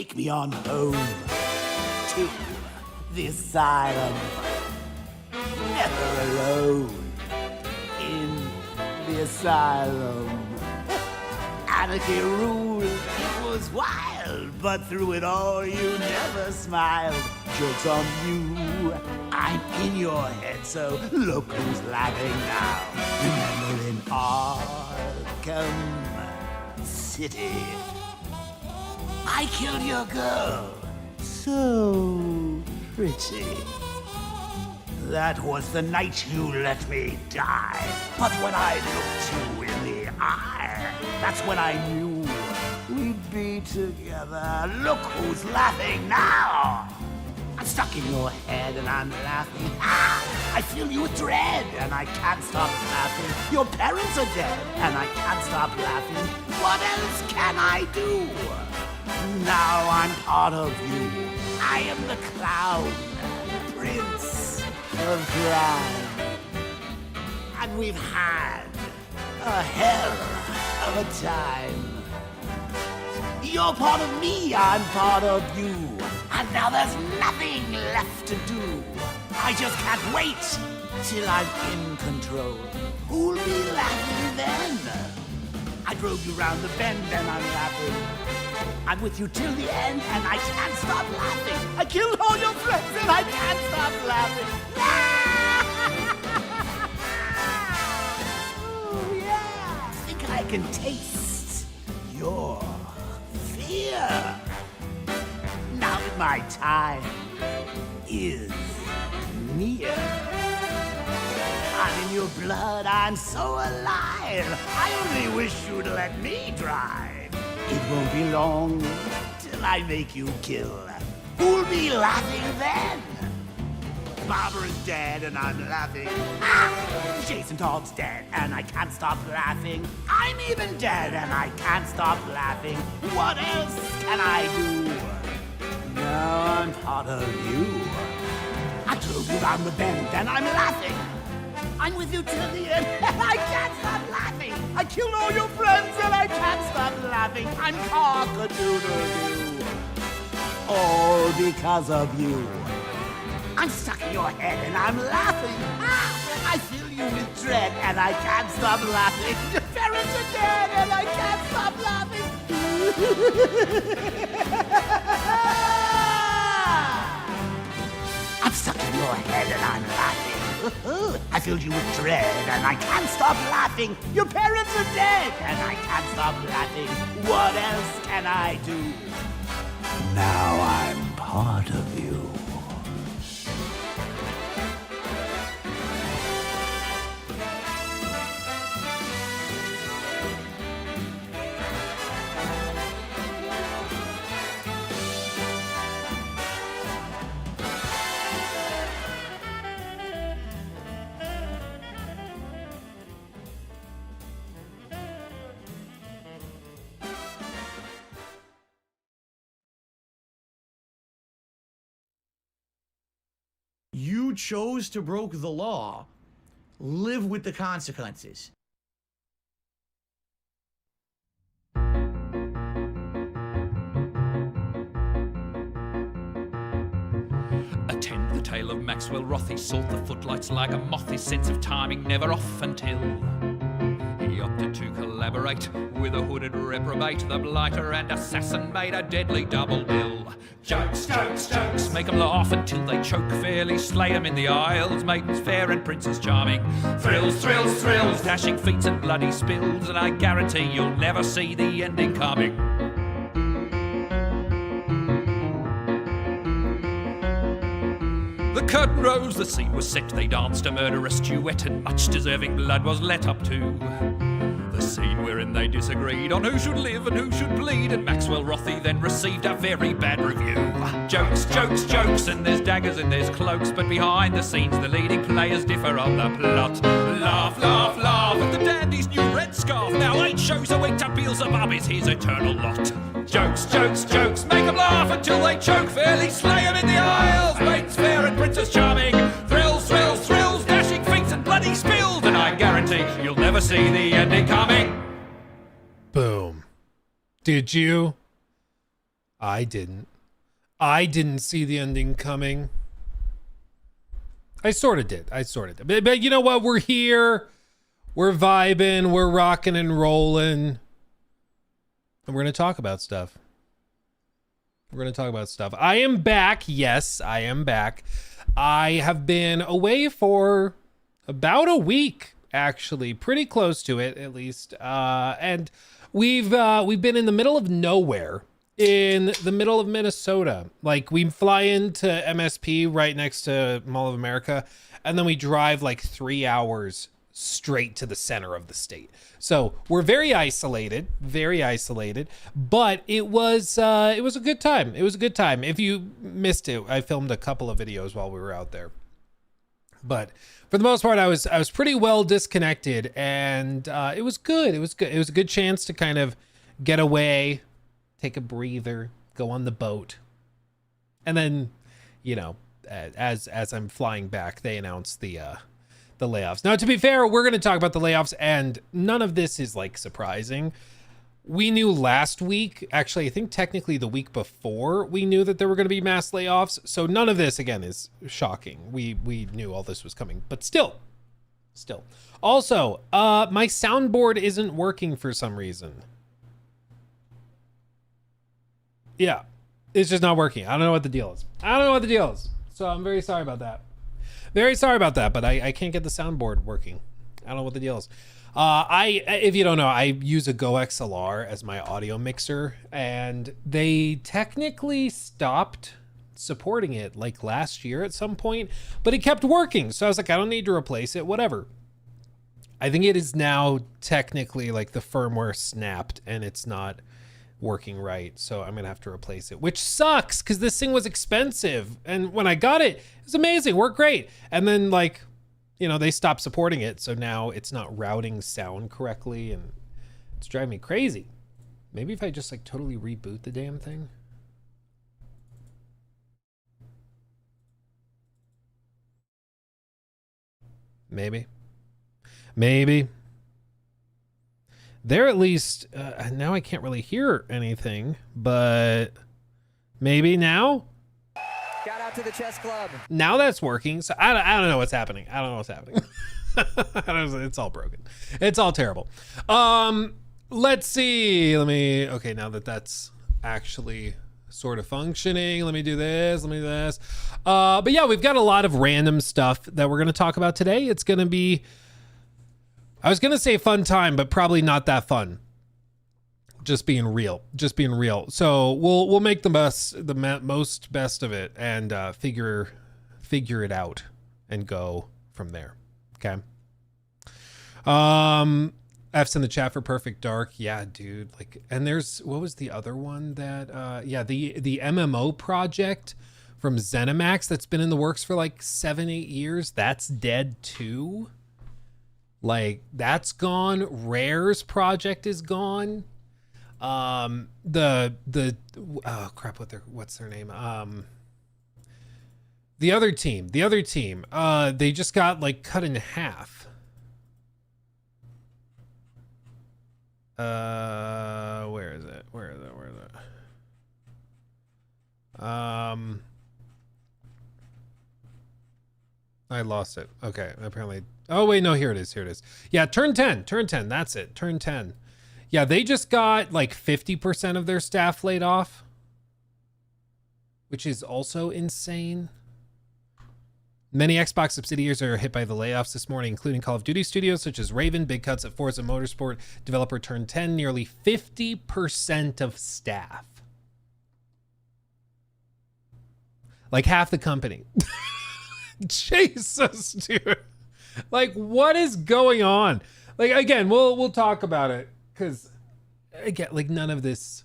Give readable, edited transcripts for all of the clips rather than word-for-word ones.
Take me on home to the asylum. Never alone in the asylum. Anarchy ruled, it was wild, but through it all you never smiled. Joke's on you, I'm in your head, so look who's laughing now. Remember in Arkham City, I killed your girl, so pretty. That was the night you let me die. But when I looked you in the eye, that's when I knew we'd be together. Look who's laughing now. I'm stuck in your head and I'm laughing. I fill you with dread and I can't stop laughing. Your parents are dead and I can't stop laughing. What else can I do? Now I'm part of you. I am the clown, prince of crime. And we've had a hell of a time. You're part of me, I'm part of you. And now there's nothing left to do. I just can't wait till I'm in control. Who'll be laughing then? I drove you round the bend and I'm laughing. I'm with you till the end and I can't stop laughing. I killed all your friends and I can't stop laughing. Oh yeah, I think I can taste your fear. Now that my time is near, I'm in your blood, I'm so alive. I only wish you'd let me drive. It won't be long till I make you kill. Who'll be laughing then? Barbara's dead and I'm laughing. Jason Todd's dead and I can't stop laughing. I'm even dead and I can't stop laughing. What else can I do? Now I'm part of you. I drove you round the bend and I'm laughing. I'm with you till the end and I can't stop laughing. I killed all your friends and I can't stop laughing. I'm cock-a-doodle-doo. All because of you. I'm stuck in your head and I'm laughing. I fill you with dread and I can't stop laughing. Your parents are dead and I can't stop laughing. I'm stuck in your head and I'm laughing. I filled you with dread and I can't stop laughing. Your parents are dead and I can't stop laughing. What else can I do? Now I'm part of you. You chose to broke the law. Live with the consequences. Attend the tale of Maxwell Rothy, sought the footlights like a moth, his sense of timing never off until he opted to collaborate with a hooded reprobate. The blighter and assassin made a deadly double bill. Jokes, jokes, jokes, make 'em laugh until they choke, fairly slay 'em in the aisles, maidens fair and princes charming. Thrills, thrills, thrills, dashing feats and bloody spills, and I guarantee you'll never see the ending coming. The curtain rose, the scene was set, they danced a murderous duet, and much deserving blood was let up too. The scene wherein they disagreed on who should live and who should bleed, and Maxwell Rothy then received a very bad review. Jokes, jokes, jokes, and there's daggers and there's cloaks, but behind the scenes the leading players differ on the plot. Laugh, laugh, laugh at the dandy's new red scarf. Now 8 shows a week to Beelzebub is his eternal lot. Jokes, jokes, jokes, make 'em laugh until they choke, fairly slay 'em in the aisles, maidens fair and princes charming. Thrills, thrills, thrills, dashing feats and bloody spills, and I guarantee you'll never see the ending coming. Boom. Did you? I didn't. I didn't see the ending coming. I sort of did. But you know what? We're here. We're vibing. We're rocking and rolling. And we're going to talk about stuff. I am back. Yes, I am back. I have been away for about a week, actually. Pretty close to it, at least. And we've been in the middle of nowhere. In the middle of Minnesota. Like, we fly into MSP right next to Mall of America, and then we drive like 3 hours straight to the center of the state. So we're very isolated, but it was a good time. If you missed it, I filmed a couple of videos while we were out there. But for the most part, I was pretty well disconnected, and it was good. It was a good chance to kind of get away, take a breather, go on the boat. And then, you know, as I'm flying back, they announced the layoffs. Now, to be fair, we're going to talk about the layoffs, and none of this is like surprising. We knew last week, actually, I think technically the week before, we knew that there were going to be mass layoffs. So none of this, again, is shocking. We knew all this was coming, but still. Also, my soundboard isn't working for some reason. Yeah, it's just not working. I don't know what the deal is. So I'm very sorry about that. But I can't get the soundboard working. I don't know what the deal is. If you don't know, I use a Go XLR as my audio mixer, and they technically stopped supporting it like last year at some point, but it kept working. So I was like, I don't need to replace it, whatever. I think it is now technically like the firmware snapped and it's not working right, so I'm gonna have to replace it, which sucks because this thing was expensive, and when I got it, it was amazing, worked great, and then, like, you know, they stopped supporting it, so now it's not routing sound correctly, and it's driving me crazy. Maybe if I just like totally reboot the damn thing. Maybe there, at least now I can't really hear anything, but maybe now. Shout out to the chess club. Now that's working. So I don't know what's happening. It's all broken. It's all terrible. Let's see. Okay, now that that's actually sort of functioning, let me do this. But yeah, we've got a lot of random stuff that we're going to talk about today. It's going to be, I was going to say fun time, but probably not that fun. Just being real. So we'll make the most best of it and figure it out and go from there. Okay. F's in the chat for Perfect Dark. Yeah, dude. Like, and there's, what was the other one that the MMO project from ZeniMax that's been in the works for like 7-8 years. That's dead too. Like, that's gone. Rare's project is gone. Oh crap, what's their name? The other team, they just got like cut in half. Where is it? I lost it. Okay, apparently. Oh wait, no, here it is. Yeah, turn 10. That's it. Turn 10. Yeah, they just got like 50% of their staff laid off, which is also insane. Many Xbox subsidiaries are hit by the layoffs this morning, including Call of Duty studios such as Raven, big cuts at Forza Motorsport, developer turned 10, nearly 50% of staff. Like half the company. Jesus, dude. Like, what is going on? Like, again, we'll talk about it, because again, like, none of this,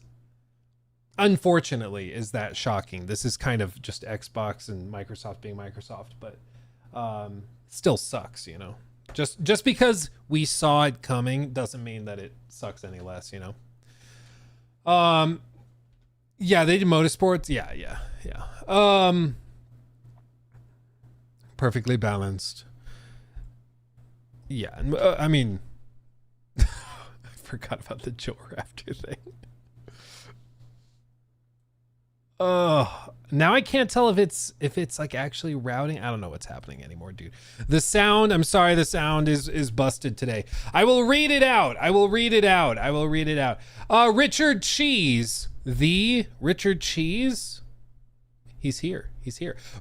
unfortunately, is that shocking. This is kind of just Xbox and Microsoft being Microsoft, but still sucks, you know. Just because we saw it coming doesn't mean that it sucks any less, you know. Yeah, they did motorsports. Yeah. Perfectly balanced. Yeah, I mean, I forgot about the Joe Raptor thing. Now I can't tell if it's like actually routing. I don't know what's happening anymore, dude. The sound, I'm sorry, the sound is busted today. I will read it out. Richard Cheese, the Richard Cheese. He's here.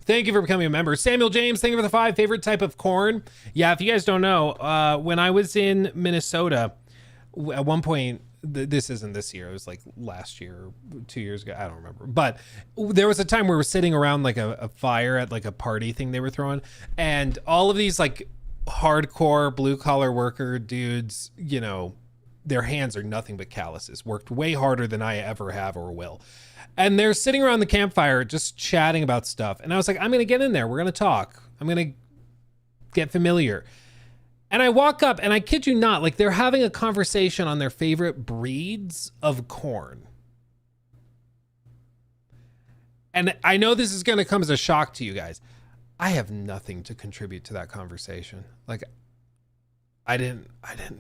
Thank you for becoming a member. Samuel James, thank you for the 5. Favorite type of corn. Yeah, if you guys don't know, when I was in Minnesota, at one point, this isn't this year, it was like last year or 2 years ago, I don't remember, but there was a time where we're sitting around like a fire at like a party thing they were throwing, and all of these like hardcore blue collar worker dudes, you know, their hands are nothing but calluses, worked way harder than I ever have or will, and they're sitting around the campfire just chatting about stuff, and I was like, I'm gonna get in there, we're gonna talk, I'm gonna get familiar. And I walk up, and I kid you not, like they're having a conversation on their favorite breeds of corn. And I know this is going to come as a shock to you guys. I have nothing to contribute to that conversation. Like, I didn't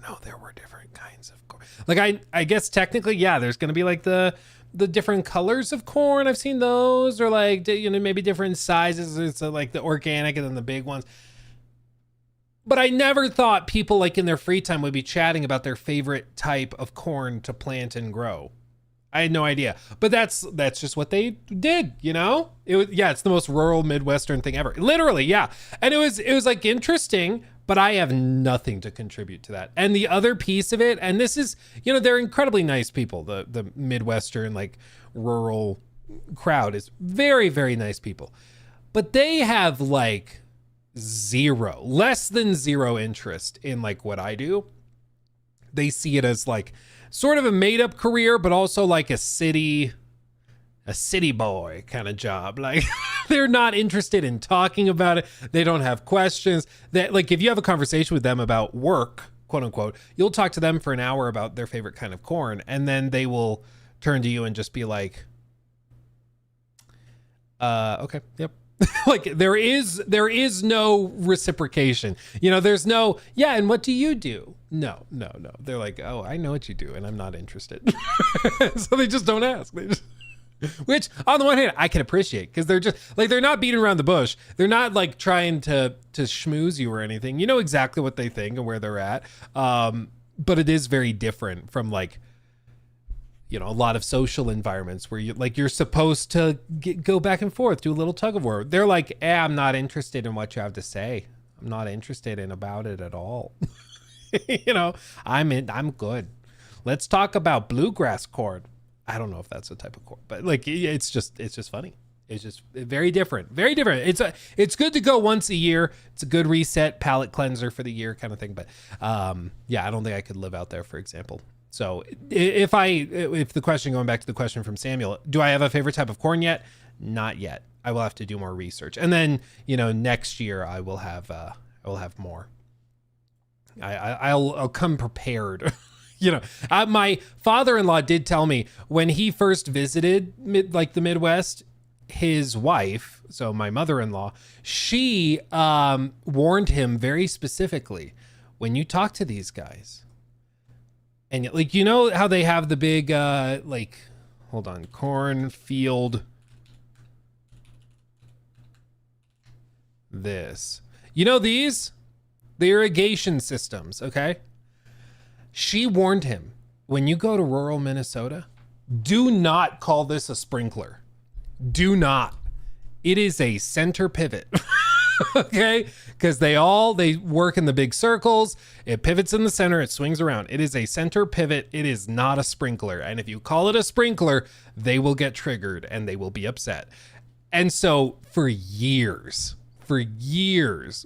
know there were different kinds of corn. Like, I guess technically, yeah, there's going to be like the different colors of corn. I've seen those, or like, you know, maybe different sizes. It's like the organic and then the big ones. But I never thought people like in their free time would be chatting about their favorite type of corn to plant and grow. I had no idea, but that's just what they did, you know? It's the most rural Midwestern thing ever. Literally, yeah. And it was like interesting, but I have nothing to contribute to that. And the other piece of it, and this is, you know, they're incredibly nice people. The Midwestern, like rural crowd is very, very nice people, but they have like less than zero interest in like what I do. They see it as like sort of a made up career, but also like a city boy kind of job. Like they're not interested in talking about it. They don't have questions. That like if you have a conversation with them about work, quote unquote, you'll talk to them for an hour about their favorite kind of corn, and then they will turn to you and just be like, okay, yep. Like there is no reciprocation, you know, there's no, yeah, and what do you do? No. They're like, oh, I know what you do and I'm not interested. So they just don't ask. Which on the one hand I can appreciate, because they're just like, they're not beating around the bush. They're not like trying to schmooze you or anything. You know exactly what they think and where they're at. But it is very different from like, you know, a lot of social environments where you're supposed to go back and forth, do a little tug of war. They're like, I'm not interested in what you have to say. I'm not interested in about it at all. You know, I'm good. Let's talk about bluegrass corn. I don't know if that's a type of corn, but like, it's just funny. It's just very different. It's good to go once a year. It's a good reset, palate cleanser for the year kind of thing. But yeah, I don't think I could live out there, for example. So if the question, going back to the question from Samuel, do I have a favorite type of corn yet? Not yet. I will have to do more research. And then, you know, next year I will have more. I'll come prepared. You know, my father-in-law did tell me when he first visited the Midwest, his wife, so my mother-in-law, she warned him very specifically, when you talk to these guys, and like, you know how they have the big, like, hold on, cornfield, this, you know, the irrigation systems, okay? She warned him, when you go to rural Minnesota, do not call this a sprinkler. Do not. It is a center pivot. Okay? Because they work in the big circles. It pivots in the center. It swings around. It is a center pivot. It is not a sprinkler. And if you call it a sprinkler, they will get triggered and they will be upset. And so for years,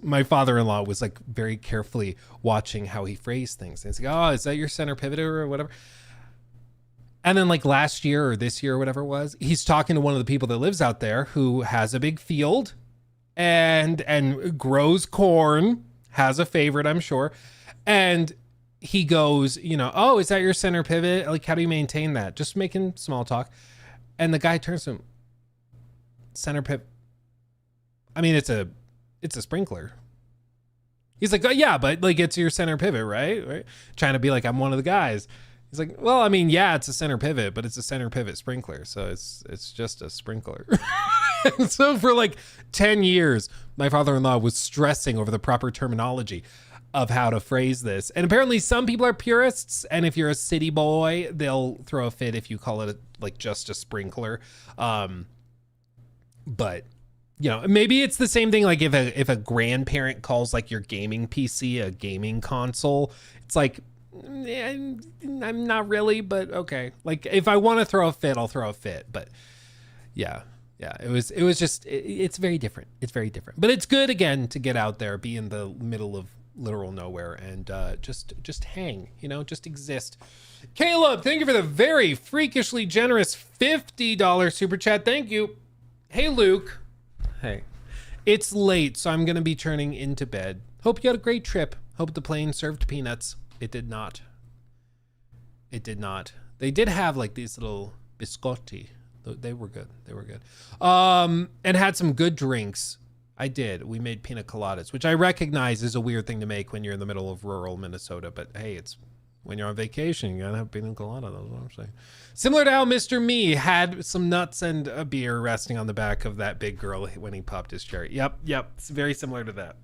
my father-in-law was like very carefully watching how he phrased things. And he's like, oh, is that your center pivot or whatever? And then like last year or this year or whatever it was, he's talking to one of the people that lives out there who has a big field and grows corn, has a favorite, I'm sure. And he goes, you know, oh, is that your center pivot? Like, how do you maintain that? Just making small talk. And the guy turns to him, center pivot. I mean, it's a sprinkler. He's like, oh, yeah, but like it's your center pivot, right? Trying to be like, I'm one of the guys. He's like, well, I mean, yeah, it's a center pivot, but it's a center pivot sprinkler. So it's just a sprinkler. And so for like 10 years, my father-in-law was stressing over the proper terminology of how to phrase this. And apparently some people are purists. And if you're a city boy, they'll throw a fit if you call it like just a sprinkler. But you know, maybe it's the same thing. Like if a grandparent calls like your gaming PC a gaming console, it's like, I'm not really, but okay. Like if I want to throw a fit, I'll throw a fit. But yeah, it was just, it's very different. It's very different, but it's good again to get out there, be in the middle of literal nowhere and just hang, you know, just exist. Caleb, thank you for the very freakishly generous $50 super chat. Thank you. Hey, Luke. Hey, it's late, so I'm going to be turning into bed. Hope you had a great trip. Hope the plane served peanuts. It did not. It did not. They did have like these little biscotti. They were good. They were good. And had some good drinks. I did. We made pina coladas, which I recognize is a weird thing to make when you're in the middle of rural Minnesota. But hey, it's when you're on vacation, you gotta have pina colada. That's what I'm saying. Similar to how Mr. Me had some nuts and a beer resting on the back of that big girl when he popped his cherry. Yep. It's very similar to that.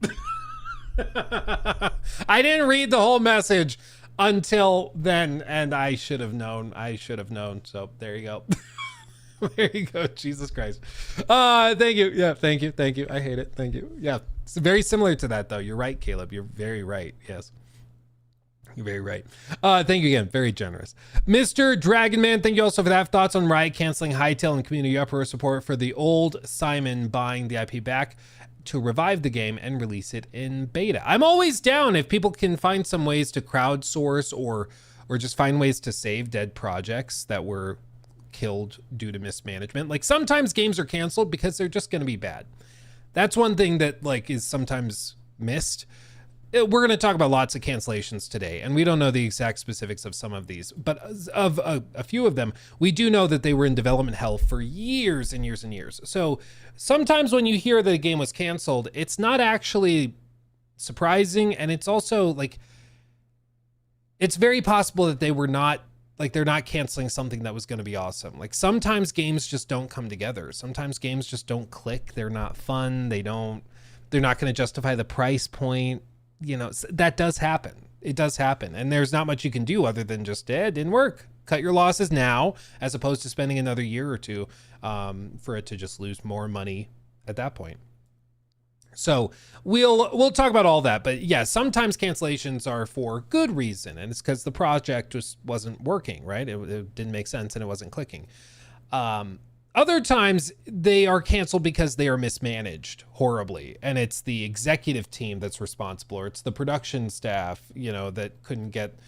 I didn't read the whole message until then, and I should have known. So there you go. There you go. Jesus Christ. Thank you. Yeah, thank you. I hate it. Thank you. Yeah, it's very similar to that, though. You're right, Caleb. You're very right. Yes. You're very right. Thank you again. Very generous. Mr. Dragonman, thank you also for that. Thoughts on Riot canceling Hytale and community uproar support for the old Simon buying the IP back to revive the game and release it in beta. I'm always down if people can find some ways to crowdsource or just find ways to save dead projects that were killed due to mismanagement. Like sometimes games are canceled because they're just going to be bad. That's one thing that like is sometimes missed. We're going to talk about lots of cancellations today, and we don't know the exact specifics of some of these, but of a few of them, we do know that they were in development hell for years and years and years. So sometimes when you hear that a game was canceled, it's not actually surprising, and it's also like, it's very possible that they were not, like they're not canceling something that was going to be awesome. Like sometimes games just don't come together. Sometimes games just don't click. They're not fun. They're not going to justify the price point. You know, that does happen. It does happen. And there's not much you can do other than just, it didn't work. Cut your losses now, as opposed to spending another year or two for it to just lose more money at that point. So we'll talk about all that. But yeah, sometimes cancellations are for good reason. And it's because the project just wasn't working, right? It didn't make sense and it wasn't clicking. Other times they are canceled because they are mismanaged horribly, and it's the executive team that's responsible, or it's the production staff, you know, that couldn't get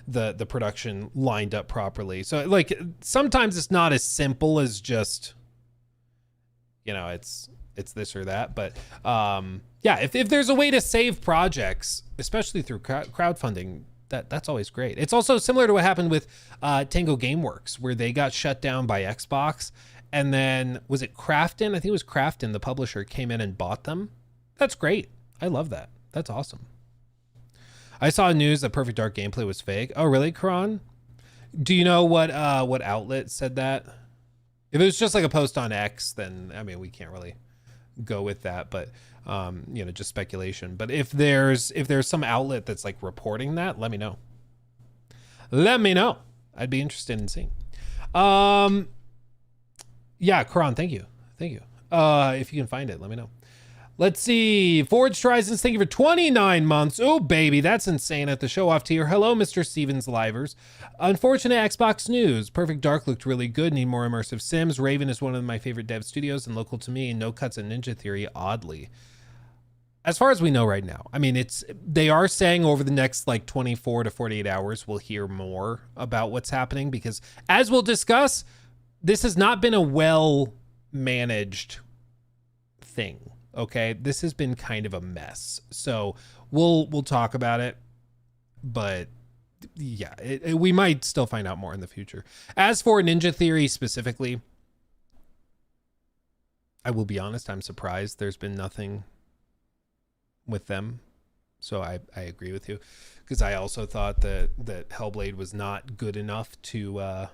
the production lined up properly. So like sometimes it's not as simple as just, you know, it's this or that. But yeah, if there's a way to save projects, especially through crowdfunding, that's always great. It's also similar to what happened with Tango Gameworks, where they got shut down by Xbox. And then was it Krafton? I think it was Krafton, the publisher, came in and bought them. That's great. I love that. That's awesome. I saw news that Perfect Dark gameplay was fake. Oh, really, Karan? Do you know what outlet said that? If it was just like a post on X, then I mean we can't really go with that. But you know, just speculation. But if there's some outlet that's like reporting that, let me know. Let me know. I'd be interested in seeing. Yeah, Karan, thank you. If you can find it, let me know. Let's see. Forge Trisons, thank you for 29 months. Oh, baby, that's insane at the show off tier. Hello, Mr. Stevens Livers. Unfortunate Xbox news. Perfect Dark looked really good. Need more immersive sims. Raven is one of my favorite dev studios and local to me. No cuts and Ninja Theory, oddly. As far as we know right now, I mean, they are saying over the next like 24 to 48 hours, we'll hear more about what's happening, because as we'll discuss, this has not been a well-managed thing, okay? This has been kind of a mess. So we'll talk about it, but yeah, we might still find out more in the future. As for Ninja Theory specifically, I will be honest, I'm surprised there's been nothing with them So I agree with you, because I also thought that Hellblade was not good enough to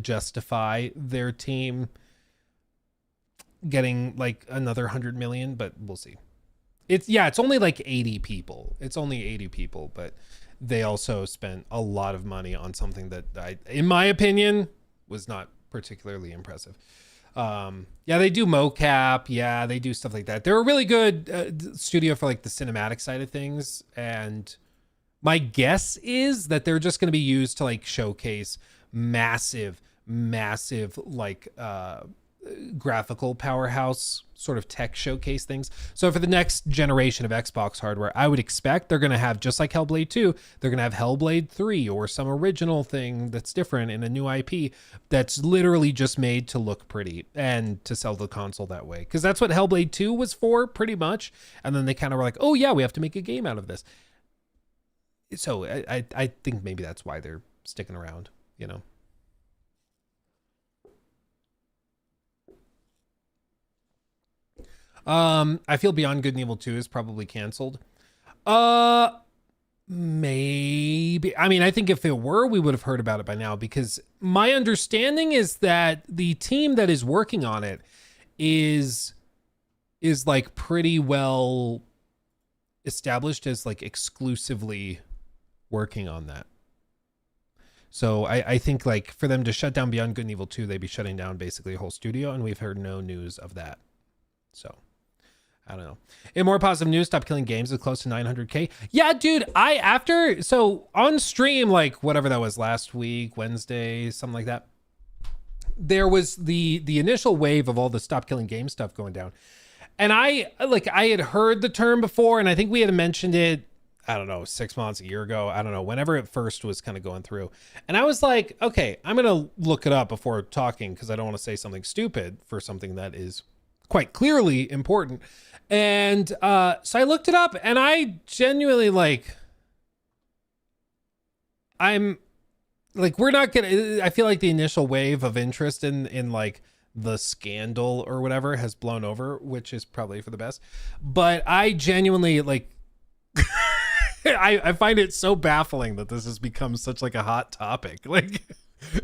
justify their team getting like another 100 million, but we'll see. It's only like 80 people. It's only 80 people, but they also spent a lot of money on something that in my opinion, was not particularly impressive. Yeah, they do mocap. Yeah, they do stuff like that. They're a really good studio for like the cinematic side of things. And my guess is that they're just going to be used to like showcase massive like graphical powerhouse sort of tech showcase things. So for the next generation of Xbox hardware, I would expect they're going to have, just like Hellblade 2, they're going to have Hellblade 3 or some original thing that's different in a new IP that's literally just made to look pretty and to sell the console that way. Because that's what Hellblade 2 was for, pretty much. And then they kind of were like, oh yeah, we have to make a game out of this. So I think maybe that's why they're sticking around, you know. I feel Beyond Good and Evil 2 is probably canceled. Maybe. I mean, I think if it were, we would have heard about it by now, because my understanding is that the team that is working on it is like pretty well established as like exclusively working on that. So I think like for them to shut down Beyond Good and Evil 2, they'd be shutting down basically a whole studio, and we've heard no news of that. So I don't know. In more positive news, Stop Killing Games is close to 900K. Yeah, dude, so on stream, like whatever that was last week, Wednesday, something like that, there was the initial wave of all the Stop Killing Games stuff going down. And I had heard the term before, and I think we had mentioned it, I don't know, 6 months, a year ago. I don't know, whenever it first was kind of going through. And I was like, okay, I'm going to look it up before talking, because I don't want to say something stupid for something that is quite clearly important. And so I looked it up, and I genuinely I'm like, we're not gonna, I feel like the initial wave of interest in like the scandal or whatever has blown over, which is probably for the best. But I genuinely like I find it so baffling that this has become such like a hot topic. Like,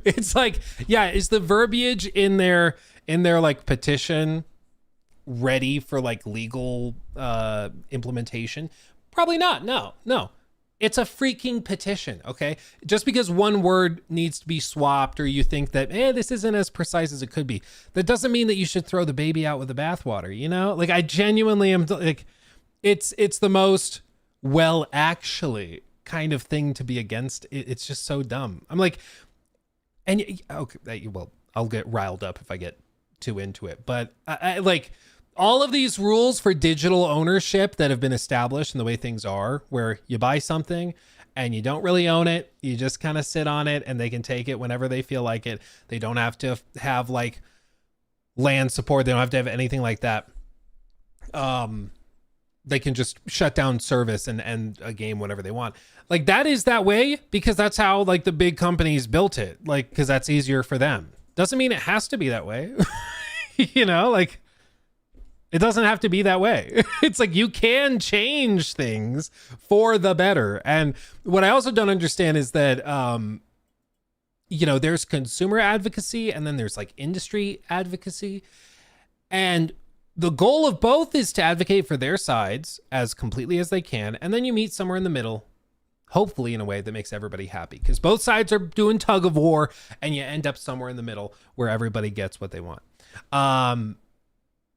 it's like, yeah, is the verbiage in their like petition ready for like legal implementation? Probably not. No. It's a freaking petition, okay? Just because one word needs to be swapped, or you think that, this isn't as precise as it could be, that doesn't mean that you should throw the baby out with the bathwater, you know? Like, I genuinely am like, it's the most well actually kind of thing to be against. It's just so dumb. I'm like, and okay, well, I'll get riled up if I get too into it, but I like all of these rules for digital ownership that have been established and the way things are, where you buy something and you don't really own it, you just kind of sit on it, and they can take it whenever they feel like it. They don't have to have like land support. They don't have to have anything like that. They can just shut down service and end a game whenever they want. Like, that is that way because that's how like the big companies built it. Like, because that's easier for them. Doesn't mean it has to be that way. You know, like, it doesn't have to be that way. It's like, you can change things for the better. And what I also don't understand is that, you know, there's consumer advocacy and then there's like industry advocacy. And the goal of both is to advocate for their sides as completely as they can. And then you meet somewhere in the middle, hopefully in a way that makes everybody happy, because both sides are doing tug of war and you end up somewhere in the middle where everybody gets what they want.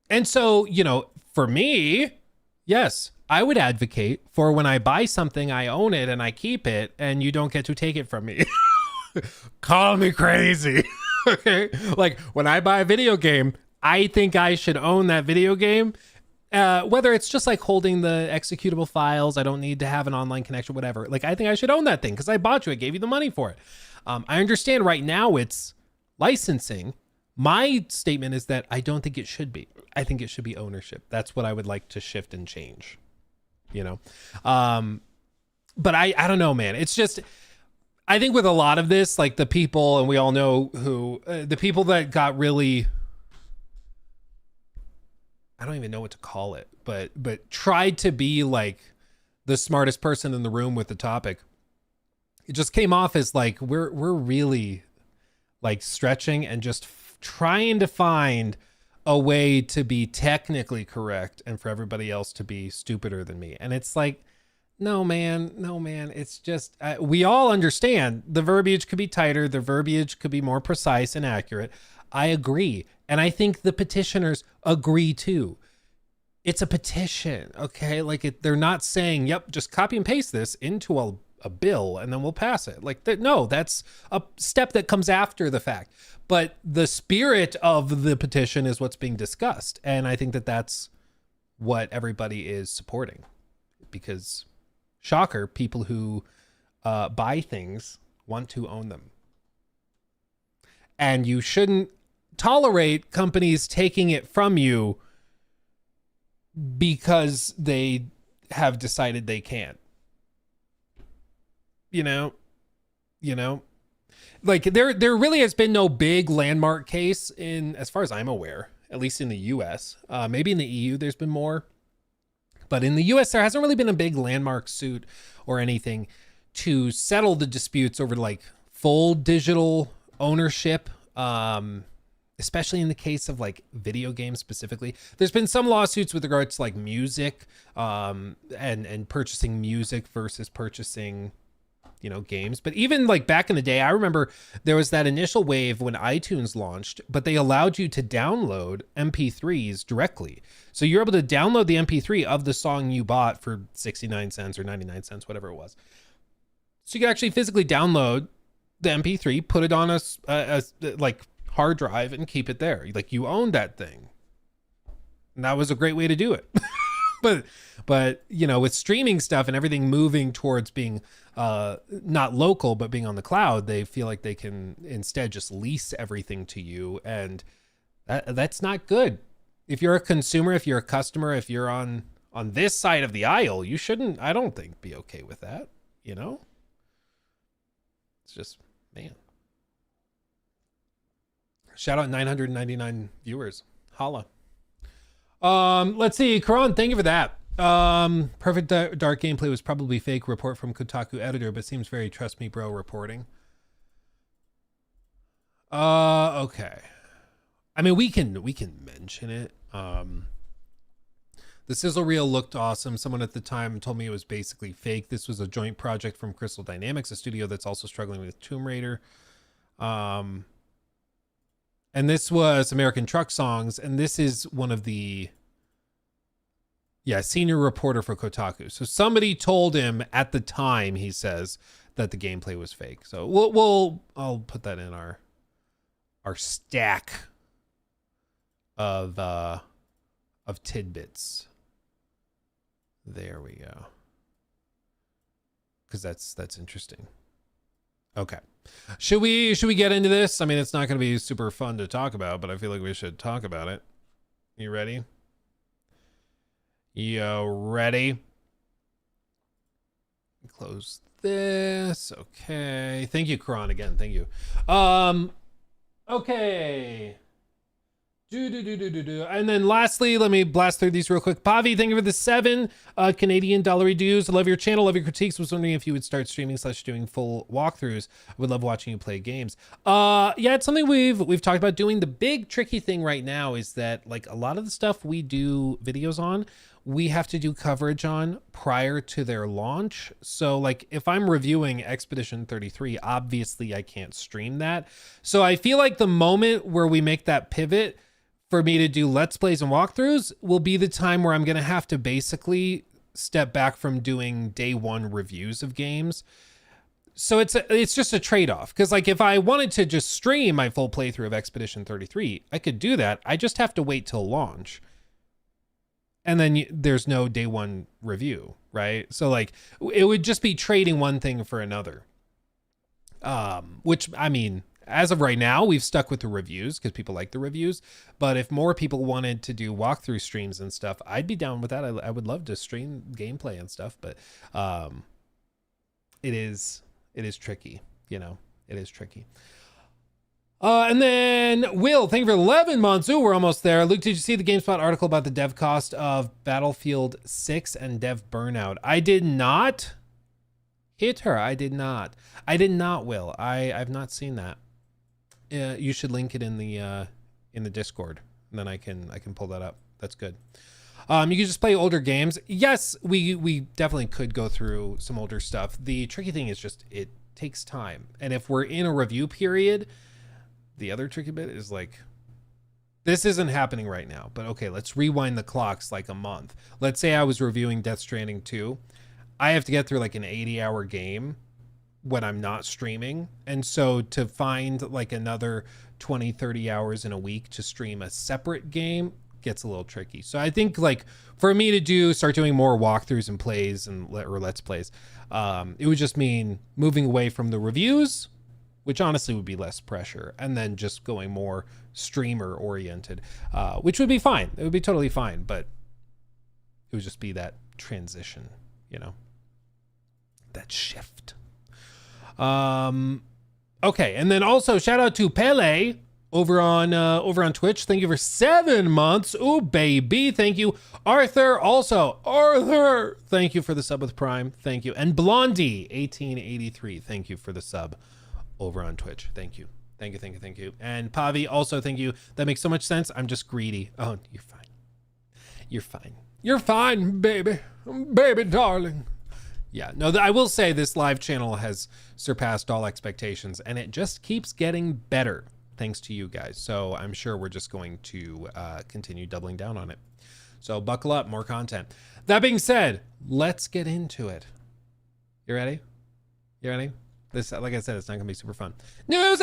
And so, you know, for me, yes, I would advocate for when I buy something, I own it and I keep it, and you don't get to take it from me. Call me crazy. Okay. Like, when I buy a video game, I think I should own that video game. Whether it's just like holding the executable files, I don't need to have an online connection, whatever. Like, I think I should own that thing because I bought you, I gave you the money for it. I understand right now it's licensing. My statement is that I don't think it should be. I think it should be ownership. That's what I would like to shift and change, you know? But I don't know, man. It's just, I think with a lot of this, like the people, and we all know who, the people that got really, I don't even know what to call it, but tried to be like the smartest person in the room with the topic. It just came off as like we're really like stretching and just trying to find a way to be technically correct and for everybody else to be stupider than me. And it's like, no, man. It's just, we all understand the verbiage could be tighter. The verbiage could be more precise and accurate. I agree. And I think the petitioners agree too. It's a petition, okay? Like they're not saying, yep, just copy and paste this into a bill and then we'll pass it. Like that. No, that's a step that comes after the fact. But the spirit of the petition is what's being discussed. And I think that that's what everybody is supporting, because shocker, people who buy things want to own them. And you shouldn't tolerate companies taking it from you because they have decided they can't. You know, like there really has been no big landmark case in, as far as I'm aware, at least in the US. Maybe in the EU there's been more, but in the US there hasn't really been a big landmark suit or anything to settle the disputes over like full digital ownership. Especially in the case of like video games specifically. There's been some lawsuits with regards to like music, and purchasing music versus purchasing, games. But even like back in the day, I remember there was that initial wave when iTunes launched, but they allowed you to download MP3s directly. So you're able to download the MP3 of the song you bought for 69 cents or 99 cents, whatever it was. So you could actually physically download the MP3, put it on a like hard drive and keep it there. Like you own that thing. And that was a great way to do it. but with streaming stuff and everything moving towards being not local, but being on the cloud, they feel like they can instead just lease everything to you. And that's not good. If you're a consumer, if you're a customer, if you're on this side of the aisle, you shouldn't, I don't think, be okay with that. It's just, man. Shout out 999 viewers. Holla. Let's see. Karan, thank you for that. Perfect Dark gameplay was probably fake. Report from Kotaku editor, but seems very trust me bro reporting. Okay. I mean, we can mention it. The sizzle reel looked awesome. Someone at the time told me it was basically fake. This was a joint project from Crystal Dynamics, a studio that's also struggling with Tomb Raider. And this was American Truck Songs, and this is one of the senior reporter for Kotaku. So somebody told him at the time, he says, that the gameplay was fake. So I'll put that in our stack of tidbits. There we go. Because that's interesting. Okay. Should we get into this? I mean, it's not going to be super fun to talk about, but I feel like we should talk about it. You ready? You ready? Close this. Okay. Thank you, Karan, again. Thank you. Okay. And then lastly, let me blast through these real quick. Pavi, thank you for the 7 Canadian dollar dues. I love your channel, love your critiques. Was wondering if you would start streaming / doing full walkthroughs. I would love watching you play games. It's something we've talked about doing. The big tricky thing right now is that like a lot of the stuff we do videos on, we have to do coverage on prior to their launch. So like if I'm reviewing Expedition 33, obviously I can't stream that. So I feel like the moment where we make that pivot for me to do Let's Plays and walkthroughs will be the time where I'm going to have to basically step back from doing day one reviews of games. So it's just a trade-off. Because like if I wanted to just stream my full playthrough of Expedition 33, I could do that. I just have to wait till launch. And then there's no day one review, right? So like it would just be trading one thing for another. Which, I mean, as of right now, we've stuck with the reviews because people like the reviews. But if more people wanted to do walkthrough streams and stuff, I'd be down with that. I would love to stream gameplay and stuff, but it is tricky, It is tricky. And then Will, thank you for 11 months. Ooh, we're almost there. Luke, did you see the GameSpot article about the dev cost of Battlefield 6 and dev burnout? I did not. Hit her. I did not, Will. I've not seen that. You should link it in the Discord, and then I can pull that up. That's good. You can just play older games. Yes, we definitely could go through some older stuff. The tricky thing is just it takes time. And if we're in a review period, the other tricky bit is like, this isn't happening right now, but okay, let's rewind the clocks like a month. Let's say I was reviewing Death Stranding 2. I have to get through like an 80-hour game when I'm not streaming. And so to find like another 20, 30 hours in a week to stream a separate game gets a little tricky. So I think like for me to start doing more walkthroughs and plays or let's plays, it would just mean moving away from the reviews, which honestly would be less pressure, and then just going more streamer oriented, which would be fine. It would be totally fine, but it would just be that transition, you know, that shift. Okay. And then also shout out to Pele over on Twitch. Thank you for 7 months. Ooh, baby. Thank you. Arthur. Thank you for the sub with Prime. Thank you. And Blondie 1883. Thank you for the sub over on Twitch. Thank you. Thank you. And Pavi, also thank you. That makes so much sense. I'm just greedy. Oh, you're fine, baby. Baby darling. Yeah, no, I will say this live channel has surpassed all expectations, and it just keeps getting better thanks to you guys. So I'm sure we're just going to continue doubling down on it. So buckle up, more content. That being said, let's get into it. You ready? This, like I said, it's not gonna be super fun. News,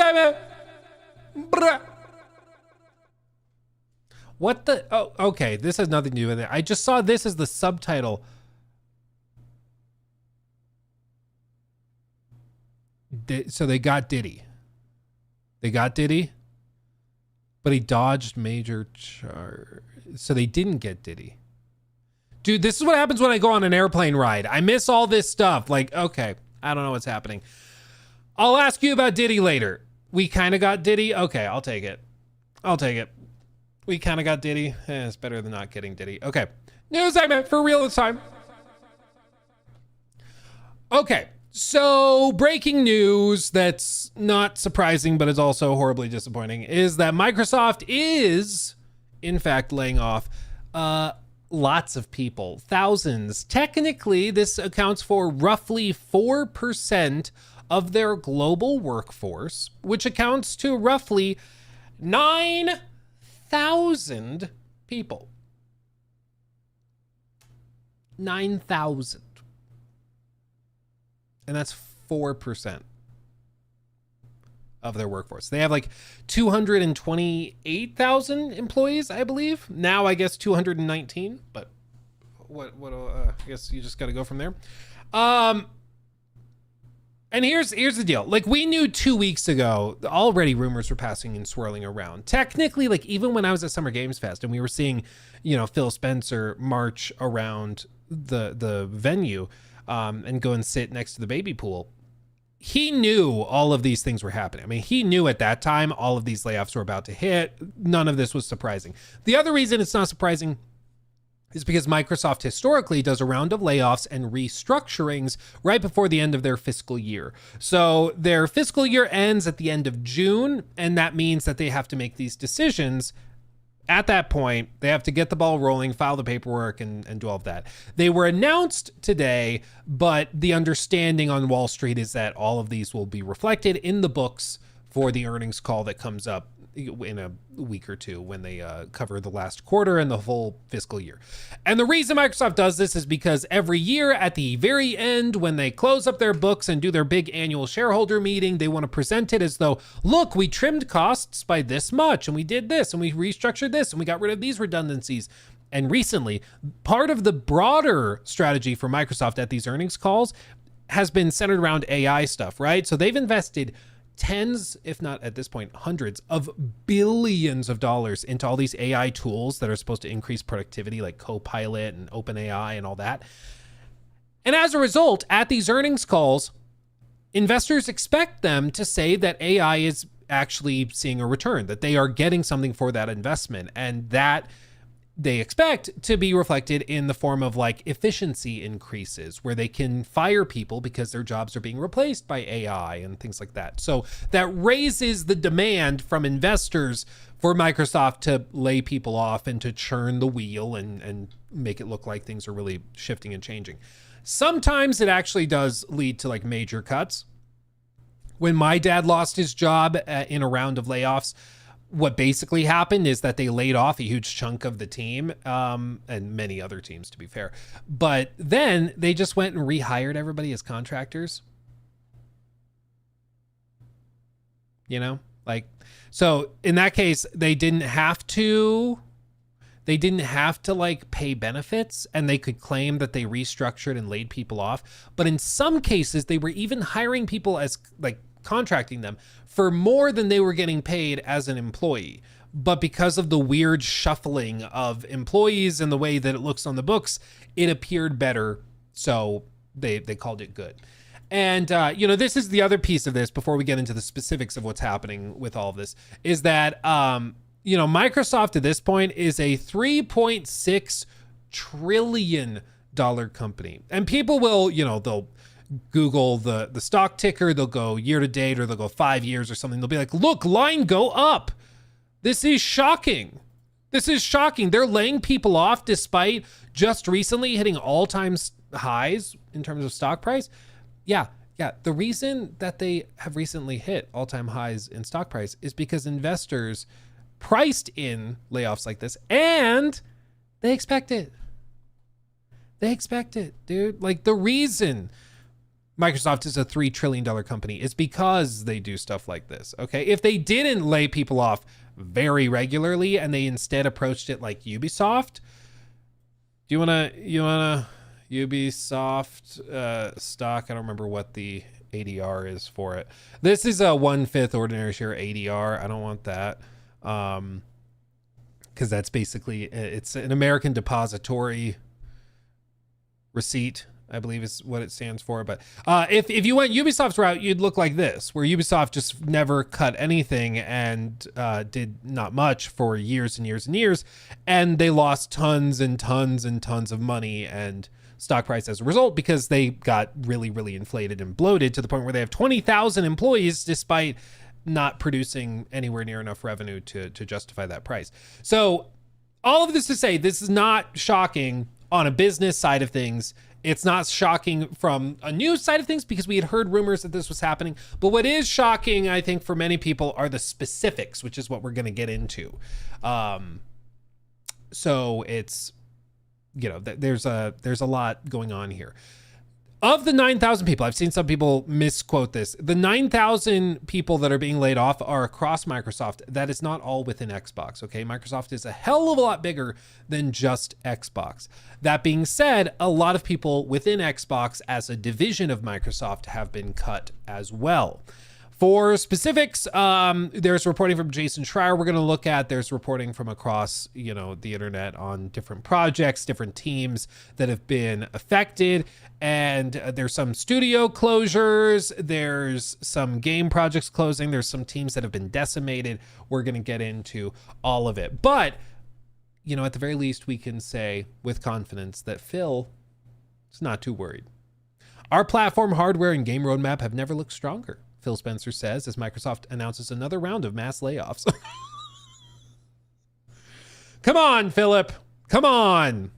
what the? Oh, okay. This has nothing to do with it. I just saw this as the subtitle. So they got Diddy. But he dodged major charge. So they didn't get Diddy. Dude, this is what happens when I go on an airplane ride. I miss all this stuff. Like, okay, I don't know what's happening. I'll ask you about Diddy later. We kind of got Diddy. Okay, I'll take it. We kind of got Diddy. It's better than not getting Diddy. Okay. News segment for real this time. Okay. So breaking news that's not surprising, but is also horribly disappointing, is that Microsoft is, in fact, laying off lots of people, thousands. Technically, this accounts for roughly 4% of their global workforce, which accounts to roughly 9,000 people. 9,000. And that's 4% of their workforce. They have like 228,000 employees, I believe. Now, I guess 219, but I guess you just got to go from there. And here's the deal. Like, we knew 2 weeks ago, already rumors were passing and swirling around. Technically, like, even when I was at Summer Games Fest and we were seeing, you know, Phil Spencer march around the venue, and go and sit next to the baby pool, he knew all of these things were happening. I mean, he knew at that time all of these layoffs were about to hit. None of this was surprising. The other reason it's not surprising is because Microsoft historically does a round of layoffs and restructurings right before the end of their fiscal year. So their fiscal year ends at the end of June, and that means that they have to make these decisions. At that point, they have to get the ball rolling, file the paperwork, and do all of that. They were announced today, but the understanding on Wall Street is that all of these will be reflected in the books for the earnings call that comes up in a week or two when they cover the last quarter and the full fiscal year. And the reason Microsoft does this is because every year at the very end, when they close up their books and do their big annual shareholder meeting, they want to present it as though, look, we trimmed costs by this much, and we did this, and we restructured this, and we got rid of these redundancies. And recently, part of the broader strategy for Microsoft at these earnings calls has been centered around AI stuff, right? So they've invested tens, if not at this point, hundreds of billions of dollars into all these AI tools that are supposed to increase productivity, like Copilot and OpenAI and all that. And as a result, at these earnings calls, investors expect them to say that AI is actually seeing a return, that they are getting something for that investment, and that they expect to be reflected in the form of like efficiency increases where they can fire people because their jobs are being replaced by AI and things like that. So that raises the demand from investors for Microsoft to lay people off and to churn the wheel and make it look like things are really shifting and changing. Sometimes it actually does lead to like major cuts. When my dad lost his job in a round of layoffs, what basically happened is that they laid off a huge chunk of the team, and many other teams, to be fair. But then they just went and rehired everybody as contractors. You know, like, so in that case, they didn't have to like pay benefits, and they could claim that they restructured and laid people off. But in some cases, they were even hiring people as like contracting them for more than they were getting paid as an employee. But because of the weird shuffling of employees and the way that it looks on the books, it appeared better. So they called it good. And, this is the other piece of this before we get into the specifics of what's happening with all of this, is that, Microsoft at this point is a $3.6 trillion company. And people will, they'll Google the stock ticker, they'll go year to date, or they'll go 5 years or something. They'll be like, look, line go up. This is shocking. This is shocking. They're laying people off despite just recently hitting all-time highs in terms of stock price. Yeah. The reason that they have recently hit all-time highs in stock price is because investors priced in layoffs like this, and they expect it. They expect it, dude. Like, the reason Microsoft is a $3 trillion company is because they do stuff like this, okay? If they didn't lay people off very regularly and they instead approached it like Ubisoft, do you wanna Ubisoft stock? I don't remember what the ADR is for it. This is a 1/5 ordinary share ADR. I don't want that. Because that's basically, it's an American depository receipt, I believe is what it stands for. But if you went Ubisoft's route, you'd look like this, where Ubisoft just never cut anything and did not much for years and years and years. And they lost tons and tons and tons of money and stock price as a result, because they got really, really inflated and bloated to the point where they have 20,000 employees despite not producing anywhere near enough revenue to justify that price. So all of this to say, this is not shocking on a business side of things. It's not shocking from a news side of things because we had heard rumors that this was happening. But what is shocking, I think, for many people are the specifics, which is what we're going to get into. So it's, there's a lot going on here. Of the 9,000 people, I've seen some people misquote this. The 9,000 people that are being laid off are across Microsoft. That is not all within Xbox, okay? Microsoft is a hell of a lot bigger than just Xbox. That being said, a lot of people within Xbox as a division of Microsoft have been cut as well. For specifics, there's reporting from Jason Schreier we're going to look at. There's reporting from across, the internet on different projects, different teams that have been affected. And there's some studio closures. There's some game projects closing. There's some teams that have been decimated. We're going to get into all of it. But, at the very least, we can say with confidence that Phil is not too worried. Our platform, hardware, and game roadmap have never looked stronger, Phil Spencer says, as Microsoft announces another round of mass layoffs. Come on, Philip. Come on.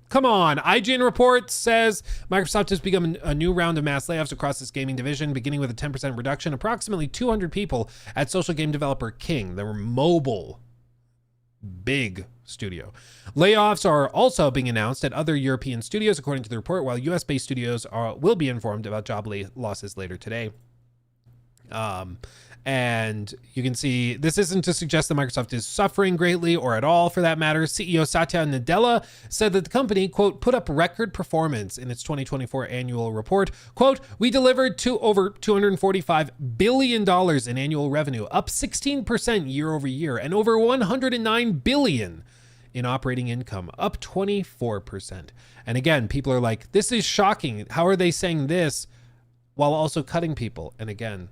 IGN report says Microsoft has begun a new round of mass layoffs across its gaming division, beginning with a 10% reduction, approximately 200 people at social game developer King. They were mobile, big studio. Layoffs are also being announced at other European studios, according to the report, while US-based studios will be informed about job losses later today. And you can see this isn't to suggest that Microsoft is suffering greatly or at all for that matter. CEO Satya Nadella said that the company, quote, put up record performance in its 2024 annual report. Quote, we delivered to over $245 billion in annual revenue, up 16% year over year, and over $109 billion in operating income, up 24%. And again, people are like, this is shocking. How are they saying this while also cutting people? And again,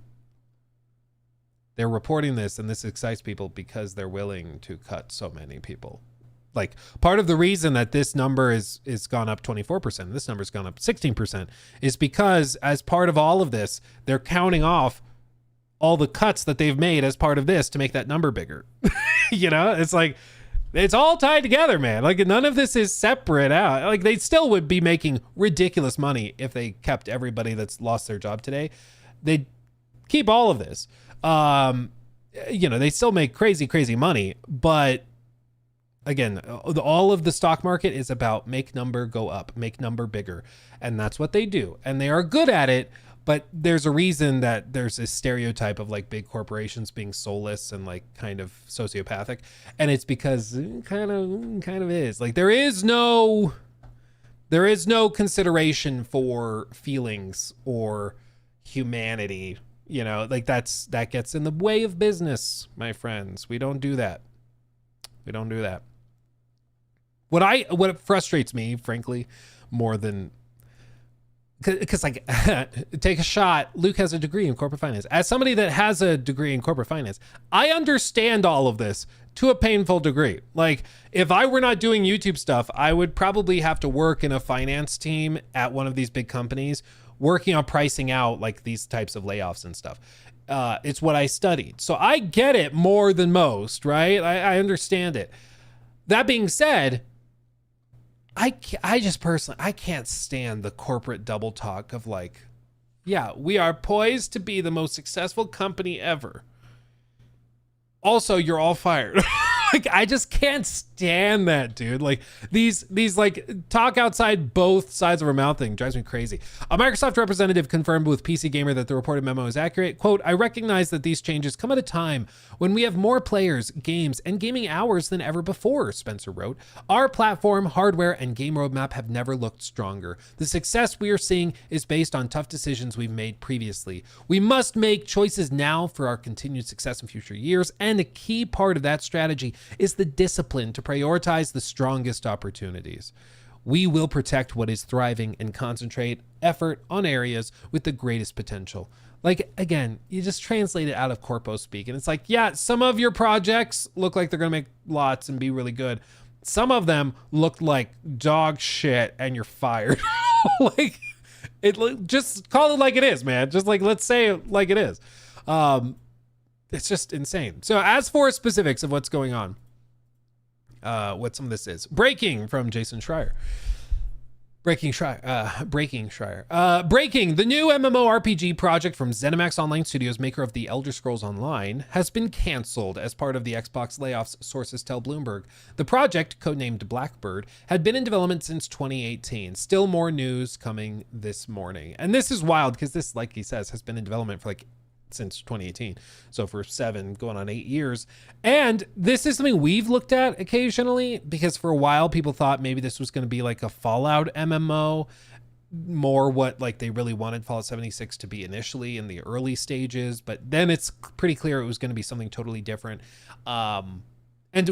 They're reporting this, and this excites people because they're willing to cut so many people. Like, part of the reason that this number is gone up 24%, this number's gone up 16%, is because as part of all of this, they're counting off all the cuts that they've made as part of this to make that number bigger. You know, it's like, it's all tied together, man. Like, none of this is separate out. Like, they still would be making ridiculous money if they kept everybody that's lost their job today. They'd keep all of this. You know, they still make crazy, crazy money, but again, all of the stock market is about make number go up, make number bigger. And that's what they do. And they are good at it. But there's a reason that there's this stereotype of like big corporations being soulless and like kind of sociopathic. And it's because it kind of is. Like, there is no consideration for feelings or humanity. You know, like that gets in the way of business, my friends. We don't do that. We don't do that. What frustrates me, frankly, more than, because like, take a shot. Luke has a degree in corporate finance. As somebody that has a degree in corporate finance, I understand all of this to a painful degree. Like, if I were not doing YouTube stuff, I would probably have to work in a finance team at one of these big companies, working on pricing out like these types of layoffs and stuff. It's what I studied. So I get it more than most, right? I understand it. That being said, I just personally, I can't stand the corporate double talk of like, yeah, we are poised to be the most successful company ever. Also, you're all fired. Like, I just can't stand that, dude. Like, these like talk outside both sides of our mouth thing drives me crazy. A Microsoft representative confirmed with PC Gamer that the reported memo is accurate. Quote, I recognize that these changes come at a time when we have more players, games, and gaming hours than ever before, Spencer wrote. Our platform, hardware, and game roadmap have never looked stronger. The success we are seeing is based on tough decisions we've made previously. We must make choices now for our continued success in future years, and a key part of that strategy is the discipline to prioritize the strongest opportunities. We will protect what is thriving and concentrate effort on areas with the greatest potential. Like, again, you just translate it out of corpo speak, and it's like, yeah, some of your projects look like they're going to make lots and be really good. Some of them look like dog shit and you're fired. Like, just call it like it is, man. Just like, let's say it like it is. It's just insane. So as for specifics of what's going on, what some of this is. Breaking from Jason Schreier. Breaking, the new MMORPG project from ZeniMax Online Studios, maker of The Elder Scrolls Online, has been canceled as part of the Xbox layoffs, sources tell Bloomberg. The project, codenamed Blackbird, had been in development since 2018. Still more news coming this morning. And this is wild because this, like he says, has been in development for like since 2018. So for 7 going on 8 years. And this is something we've looked at occasionally because for a while people thought maybe this was going to be like a Fallout MMO, more what like they really wanted Fallout 76 to be initially in the early stages, but then it's pretty clear it was going to be something totally different. And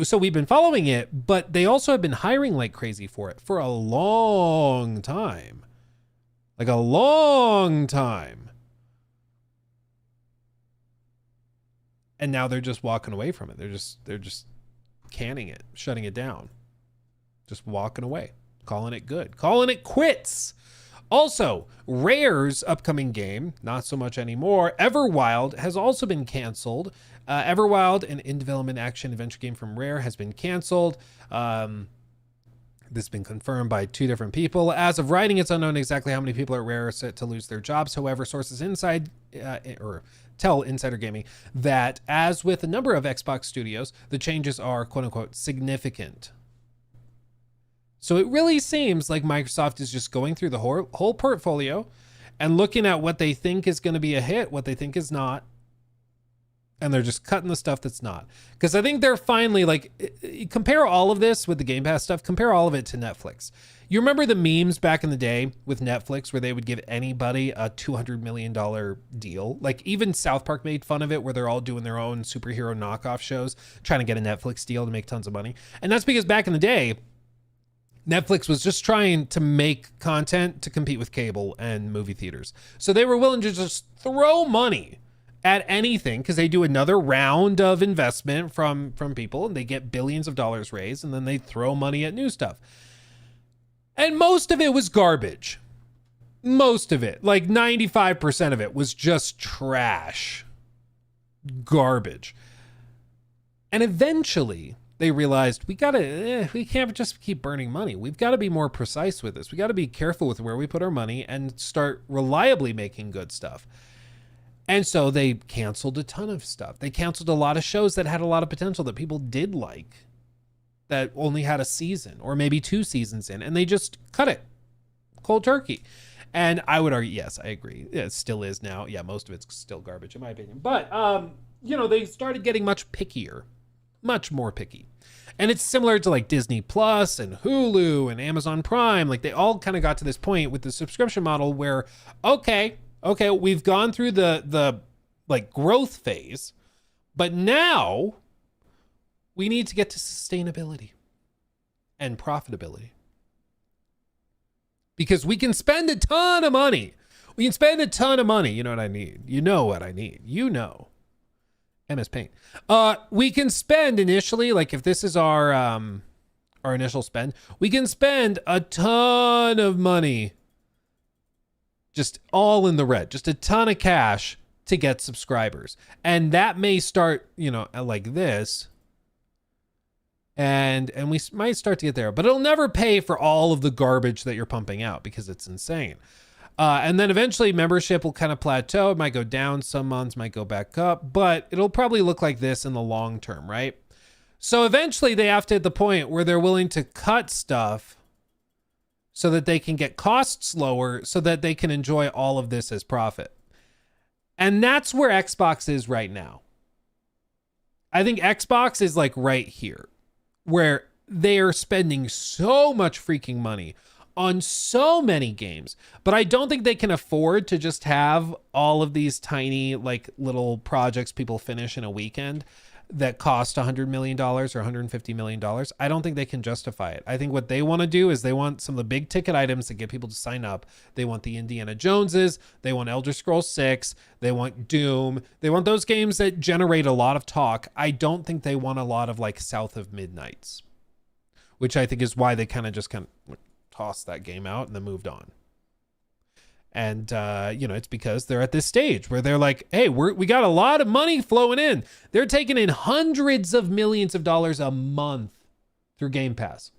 so we've been following it, but they also have been hiring like crazy for it for a long time. Like a long time. And now they're just walking away from it. They're just canning it, shutting it down, just walking away, calling it good, calling it quits. Also, Rare's upcoming game, not so much anymore, Everwild, has also been canceled. Everwild, an in-development action-adventure game from Rare, has been canceled. This has been confirmed by 2 different people. As of writing, it's unknown exactly how many people at Rare are set to lose their jobs. However, sources inside tell Insider Gaming that, as with a number of Xbox studios, the changes are quote-unquote significant. So it really seems like Microsoft is just going through the whole portfolio and looking at what they think is going to be a hit, what they think is not, and they're just cutting the stuff that's not. Because I think they're finally like, compare all of this with the Game Pass stuff, compare all of it to Netflix. You remember the memes back in the day with Netflix where they would give anybody a $200 million deal? Like even South Park made fun of it where they're all doing their own superhero knockoff shows, trying to get a Netflix deal to make tons of money. And that's because back in the day, Netflix was just trying to make content to compete with cable and movie theaters. So they were willing to just throw money at anything because they do another round of investment from people and they get billions of dollars raised and then they throw money at new stuff. And most of it was garbage. Most of it, like 95% of it was just trash. Garbage. And eventually they realized we can't just keep burning money. We've got to be more precise with this. We got to be careful with where we put our money and start reliably making good stuff. And so they canceled a ton of stuff. They canceled a lot of shows that had a lot of potential that people did like, that only had a season or maybe 2 seasons in, and they just cut it cold turkey. And I would argue, yes, I agree. It still is now. Yeah, most of it's still garbage in my opinion. But, they started getting much pickier, much more picky. And it's similar to like Disney Plus and Hulu and Amazon Prime. Like they all kind of got to this point with the subscription model where, okay, we've gone through the like growth phase, but now we need to get to sustainability and profitability. Because we can spend a ton of money. We can spend a ton of money. You know what I need. You know what I need. You know. MS Paint. We can spend initially, like if this is our initial spend, we can spend a ton of money. Just all in the red. Just a ton of cash to get subscribers. And that may start, like this. And we might start to get there, but it'll never pay for all of the garbage that you're pumping out because it's insane. And then eventually membership will kind of plateau. It might go down some months, might go back up, but it'll probably look like this in the long term, right? So eventually they have to hit the point where they're willing to cut stuff so that they can get costs lower so that they can enjoy all of this as profit. And that's where Xbox is right now. I think Xbox is like right here, where they are spending so much freaking money on so many games, but I don't think they can afford to just have all of these tiny like little projects people finish in a weekend that cost $100 million or $150 million. I don't think they can justify it. I think what they want to do is they want some of the big ticket items that get people to sign up. They want the Indiana Joneses. They want Elder Scrolls 6. They want Doom. They want those games that generate a lot of talk. I don't think they want a lot of like South of Midnights, which I think is why they kind of tossed that game out and then moved on. And, it's because they're at this stage where they're like, hey, we got a lot of money flowing in. They're taking in hundreds of millions of dollars a month through Game Pass.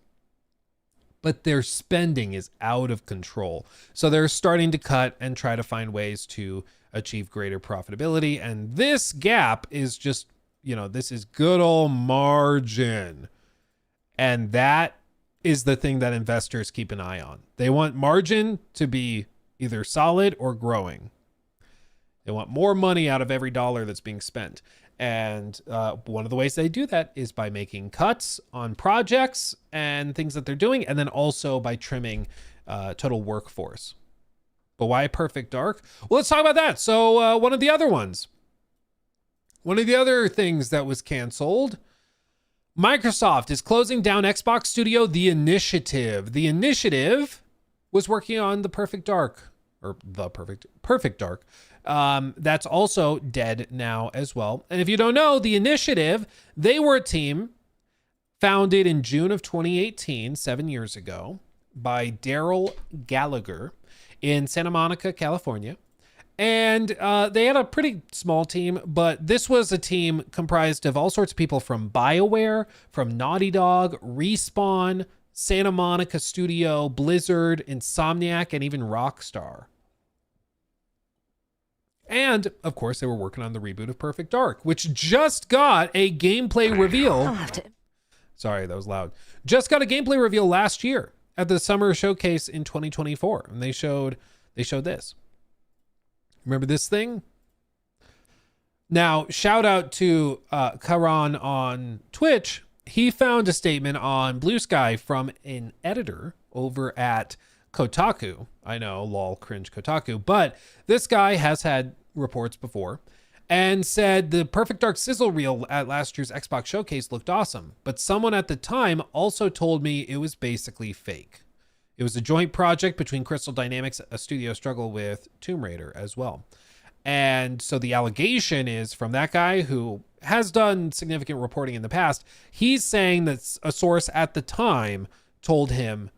But their spending is out of control. So they're starting to cut and try to find ways to achieve greater profitability. And this gap is just, this is good old margin. And that is the thing that investors keep an eye on. They want margin to be either solid or growing. They want more money out of every dollar that's being spent. And one of the ways they do that is by making cuts on projects and things that they're doing, and then also by trimming total workforce. But why Perfect Dark? Well, let's talk about that. So one of the other things that was canceled, Microsoft is closing down Xbox Studio The Initiative. The Initiative was working on the Perfect Dark. That's also dead now as well. And if you don't know, The Initiative, they were a team founded in June of 2018, 7 years ago, by Daryl Gallagher in Santa Monica, California. And they had a pretty small team, but this was a team comprised of all sorts of people from BioWare, from Naughty Dog, Respawn, Santa Monica Studio, Blizzard, Insomniac, and even Rockstar. And, of course, they were working on the reboot of Perfect Dark, which just got a gameplay reveal. Sorry, that was loud. Just got a gameplay reveal last year at the summer showcase in 2024. And they showed this. Remember this thing? Now, shout out to Karan on Twitch. He found a statement on Blue Sky from an editor over at Kotaku. I know, lol, cringe Kotaku. But this guy has had reports before and said the Perfect Dark sizzle reel at last year's Xbox Showcase looked awesome. But someone at the time also told me it was basically fake. It was a joint project between Crystal Dynamics, a studio struggle with Tomb Raider as well. And so the allegation is from that guy who has done significant reporting in the past. He's saying that a source at the time told him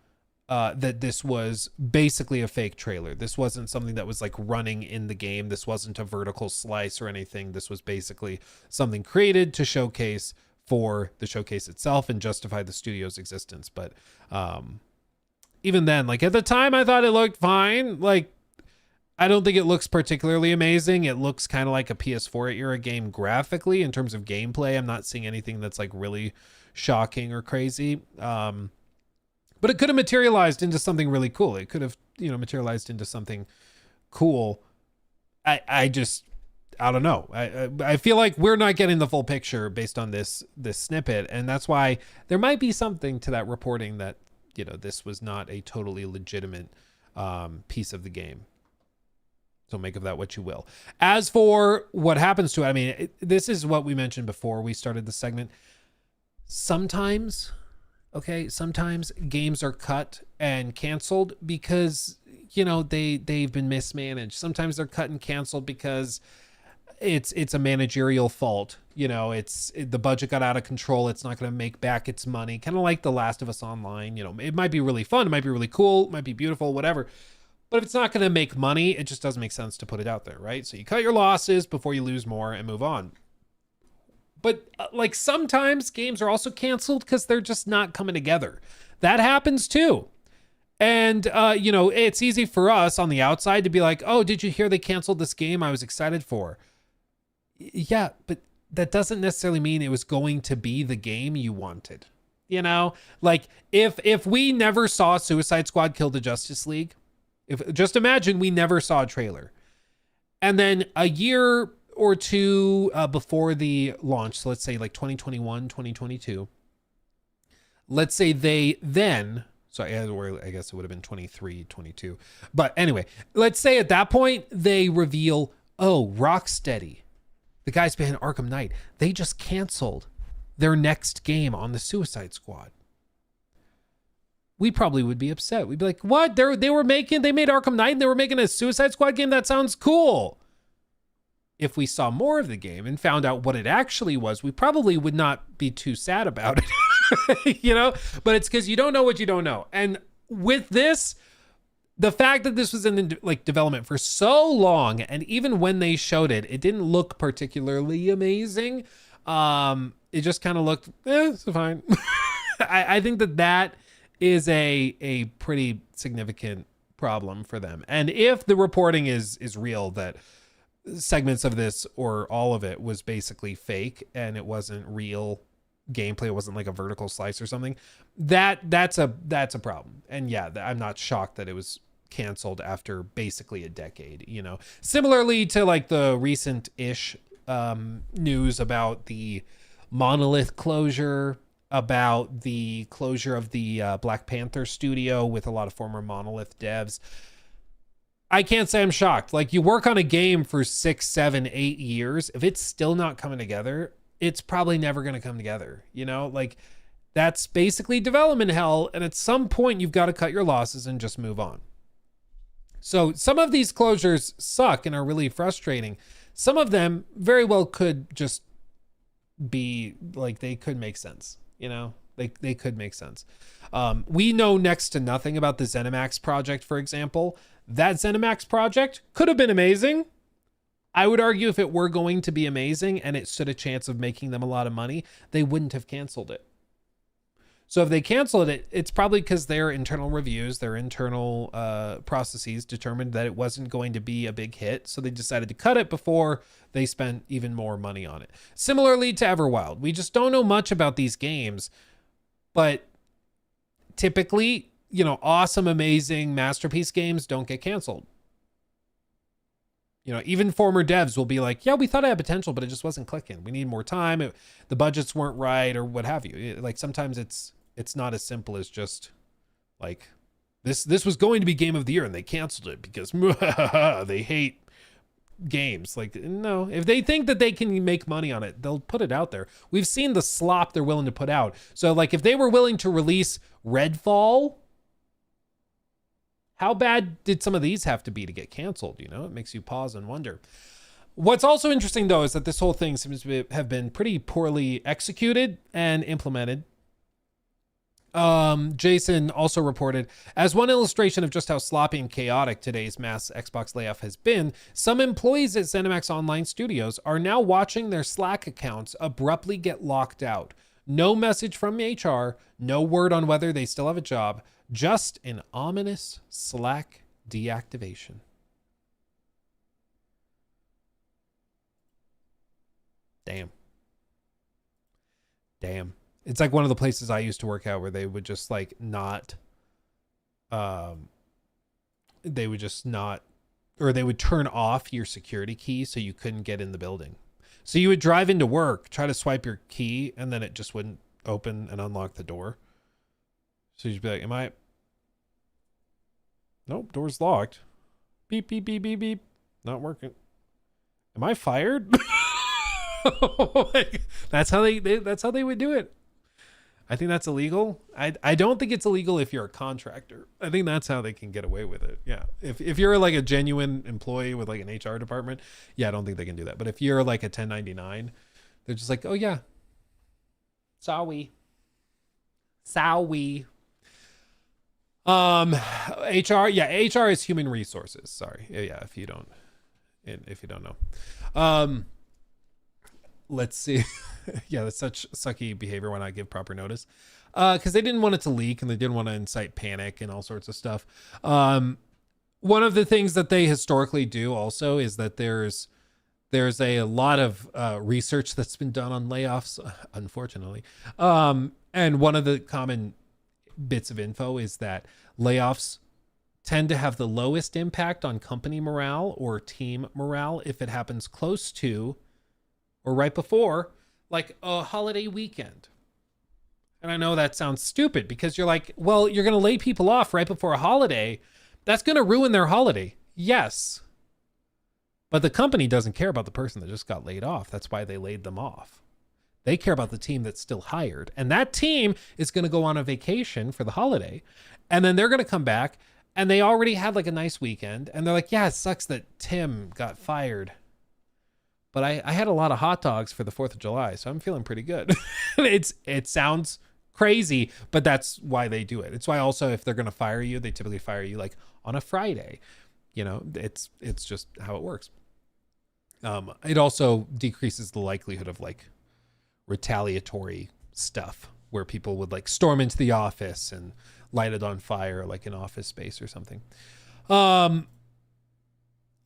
that this was basically a fake trailer. This wasn't something that was like running in the game. This wasn't a vertical slice or anything. This was basically something created to showcase for the showcase itself and justify the studio's existence. But even then, like at the time, I thought it looked fine. Like, I don't think it looks particularly amazing. It looks kind of like a PS4 era game graphically in terms of gameplay. I'm not seeing anything that's like really shocking or crazy. But it could have materialized into something really cool. It could have, materialized into something cool. I don't know. I feel like we're not getting the full picture based on this snippet. And that's why there might be something to that reporting that, this was not a totally legitimate piece of the game. So make of that what you will. As for what happens to it, I mean, this is what we mentioned before we started the segment. Sometimes games are cut and canceled because, they've been mismanaged. Sometimes they're cut and canceled because it's a managerial fault. The budget got out of control. It's not going to make back its money. Kind of like The Last of Us Online. It might be really fun. It might be really cool. It might be beautiful, whatever. But if it's not going to make money, it just doesn't make sense to put it out there, right? So you cut your losses before you lose more and move on. But like sometimes games are also canceled because they're just not coming together. That happens too. And, it's easy for us on the outside to be like, oh, did you hear they canceled this game I was excited for? Yeah, but that doesn't necessarily mean it was going to be the game you wanted. Like if we never saw Suicide Squad kill the Justice League, just imagine we never saw a trailer. And then a year or two before the launch, so let's say like 2021, 2022, let's say I guess it would have been 23, 22. But anyway, let's say at that point they reveal, oh, Rocksteady, the guys behind Arkham Knight, they just canceled their next game on the Suicide Squad. We probably would be upset. We'd be like, what? They made Arkham Knight and they were making a Suicide Squad game? That sounds cool. If we saw more of the game and found out what it actually was, we probably would not be too sad about it, but it's because you don't know what you don't know. And with this, the fact that this was in development for so long, and even when they showed it, it didn't look particularly amazing. It just kind of looked, it's fine. I think that is a pretty significant problem for them. And if the reporting is real that segments of this or all of it was basically fake and it wasn't real gameplay, it wasn't like a vertical slice or something, that's a problem. And yeah, I'm not shocked that it was canceled after basically a decade. Similarly to like the recent-ish news about the Monolith closure, about the closure of the Black Panther studio with a lot of former Monolith devs. I can't say I'm shocked. Like, you work on a game for 6, 7, 8 years. If it's still not coming together, it's probably never going to come together. Like, that's basically development hell. And at some point, you've got to cut your losses and just move on. So some of these closures suck and are really frustrating. Some of them very well could just be like, they could make sense. They could make sense. We know next to nothing about the ZeniMax project, for example. That ZeniMax project could have been amazing. I would argue if it were going to be amazing and it stood a chance of making them a lot of money, they wouldn't have canceled it. So if they canceled it, it's probably because their internal reviews, their internal processes determined that it wasn't going to be a big hit. So they decided to cut it before they spent even more money on it. Similarly to Everwild, we just don't know much about these games, but typically, awesome, amazing masterpiece games don't get canceled. Even former devs will be like, yeah, we thought it had potential, but it just wasn't clicking. We need more time. The budgets weren't right or what have you. Like sometimes it's not as simple as just like this was going to be game of the year and they canceled it because they hate games. Like, no, if they think that they can make money on it, they'll put it out there. We've seen the slop they're willing to put out. So like if they were willing to release Redfall How bad did some of these have to be to get canceled? You know, it makes you pause and wonder. What's also interesting, though, is that this whole thing seems to have been pretty poorly executed and implemented. Jason also reported, as one illustration of just how sloppy and chaotic today's mass Xbox layoff has been, some employees at ZeniMax Online Studios are now watching their Slack accounts abruptly get locked out. No message from HR, no word on whether they still have a job, just an ominous Slack deactivation. Damn. It's like one of the places I used to work at where they would just like not, they would turn off your security key so you couldn't get in the building. So you would drive into work, try to swipe your key, and then it just wouldn't open and unlock the door. So you'd be like, nope, door's locked. Beep, beep, beep, beep, beep. Not working. Am I fired? That's how they would do it. I think that's illegal. I don't think it's illegal if you're a contractor. I think that's how they can get away with it. Yeah. If you're like a genuine employee with like an HR department, yeah, I don't think they can do that. But if you're like a 1099, they're just like, oh yeah, sorry. HR, yeah, HR is human resources. Sorry. Yeah, if you don't know. Let's see. Yeah, that's such sucky behavior when I give proper notice. Because they didn't want it to leak and they didn't want to incite panic and all sorts of stuff. One of the things that they historically do also is that there's a lot of research that's been done on layoffs, unfortunately. And one of the common bits of info is that layoffs tend to have the lowest impact on company morale or team morale if it happens close to or right before like a holiday weekend. And I know that sounds stupid because you're like, well, you're going to lay people off right before a holiday. That's going to ruin their holiday. Yes. But the company doesn't care about the person that just got laid off. That's why they laid them off. They care about the team that's still hired. And that team is going to go on a vacation for the holiday. And then they're going to come back and they already had like a nice weekend. And they're like, yeah, it sucks that Tim got fired. But I had a lot of hot dogs for the 4th of July, so I'm feeling pretty good. It sounds crazy, but that's why they do it. It's why also if they're going to fire you, they typically fire you like on a Friday. You know, it's just how it works. It also decreases the likelihood of like retaliatory stuff where people would like storm into the office and light it on fire like an office space or something.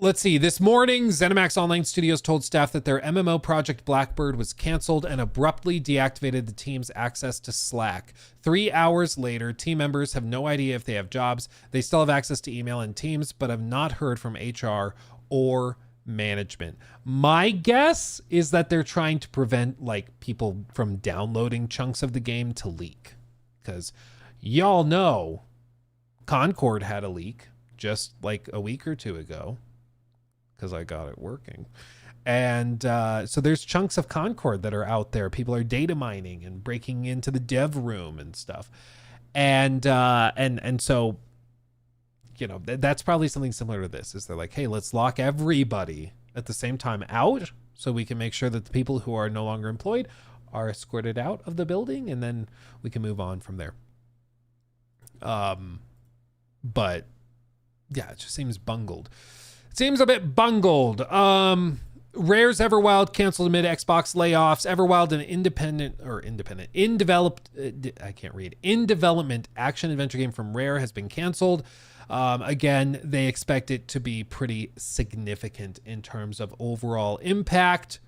Let's see. This morning, ZeniMax Online Studios told staff that their MMO project Blackbird was canceled and abruptly deactivated the team's access to Slack. 3 hours later, team members have no idea if they have jobs. They still have access to email and Teams, but have not heard from HR or management. My guess is that they're trying to prevent like people from downloading chunks of the game to leak. Because y'all know Concord had a leak just like a week or two ago. Because I got it working. And so there's chunks of Concord that are out there. People are data mining and breaking into the dev room and stuff. And so, you know, that's probably something similar to this. Is they're like, hey, let's lock everybody at the same time out so we can make sure that the people who are no longer employed are escorted out of the building, and then we can move on from there. But yeah, it just seems bungled. Seems a bit bungled. Rare's Everwild canceled amid Xbox layoffs. Everwild, an in development action adventure game from Rare, has been canceled. Again, they expect it to be pretty significant in terms of overall impact.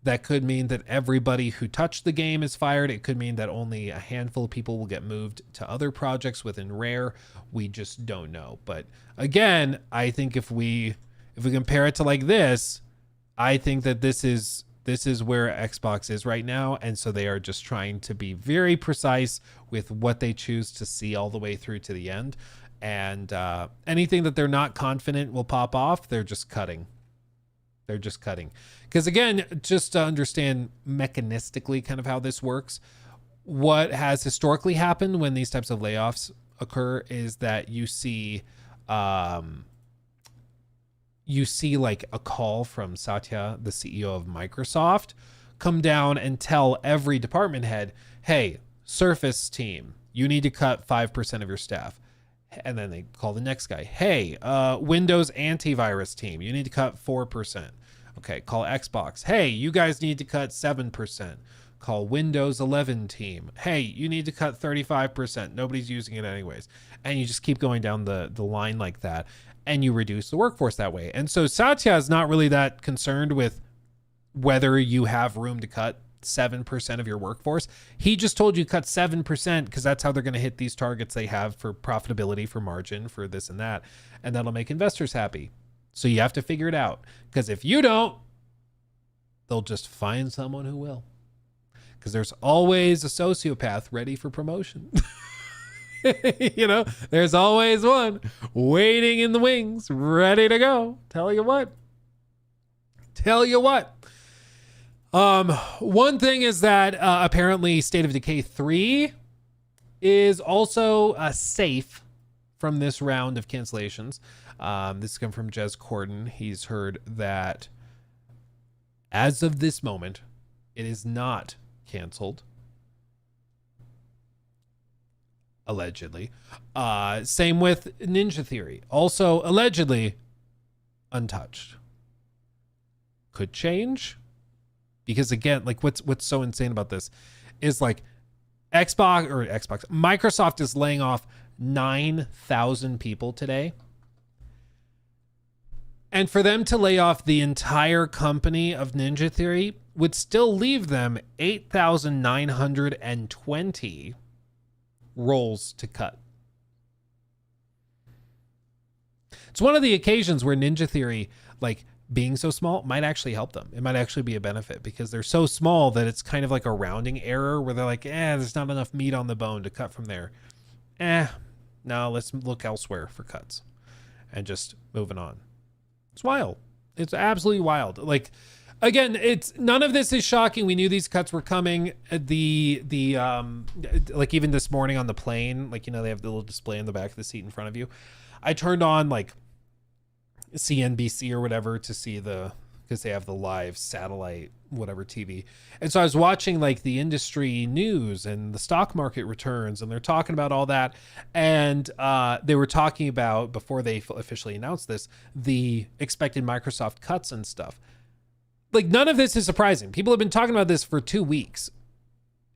That could mean that everybody who touched the game is fired. It could mean that only a handful of people will get moved to other projects within Rare. We just don't know. But again, I think if we compare it to like this, I think that this is where Xbox is right now. And so they are just trying to be very precise with what they choose to see all the way through to the end. And anything that they're not confident will pop off, they're just cutting. Because again, just to understand mechanistically kind of how this works, what has historically happened when these types of layoffs occur is that you see you see like a call from Satya, the CEO of Microsoft, come down and tell every department head, hey, Surface team, you need to cut 5% of your staff. And then they call the next guy, hey, Windows antivirus team, you need to cut 4%. Okay, call Xbox, hey, you guys need to cut 7%. Call Windows 11 team, hey, you need to cut 35%. Nobody's using it anyways. And you just keep going down the line like that, and you reduce the workforce that way. And so Satya is not really that concerned with whether you have room to cut 7% of your workforce. He just told you cut 7% because that's how they're going to hit these targets they have for profitability, for margin, for this and that. And that'll make investors happy. So you have to figure it out, because if you don't, they'll just find someone who will. Because there's always a sociopath ready for promotion. You know, there's always one waiting in the wings, ready to go. Tell you what. One thing is that apparently State of Decay 3 is also safe from this round of cancellations. This comes from Jez Corden. He's heard that as of this moment, it is not canceled. Allegedly. Same with Ninja Theory. Also allegedly untouched. Could change. Because again, like what's so insane about this is like Microsoft is laying off 9,000 people today. And for them to lay off the entire company of Ninja Theory would still leave them 8,920 roles to cut. It's one of the occasions where Ninja Theory, like being so small, might actually help them. It might actually be a benefit because they're so small that it's kind of like a rounding error where they're like, there's not enough meat on the bone to cut from there. No, let's look elsewhere for cuts and just moving on. It's wild. It's absolutely wild. Like, again, it's none of this is shocking. We knew these cuts were coming. The like even this morning on the plane, like, you know, they have the little display in the back of the seat in front of you. I turned on like CNBC or whatever to see because they have the live satellite whatever TV. And so I was watching like the industry news and the stock market returns, and they're talking about all that. And they were talking about, before they officially announced this, the expected Microsoft cuts and stuff. Like, none of this is surprising. People have been talking about this for 2 weeks.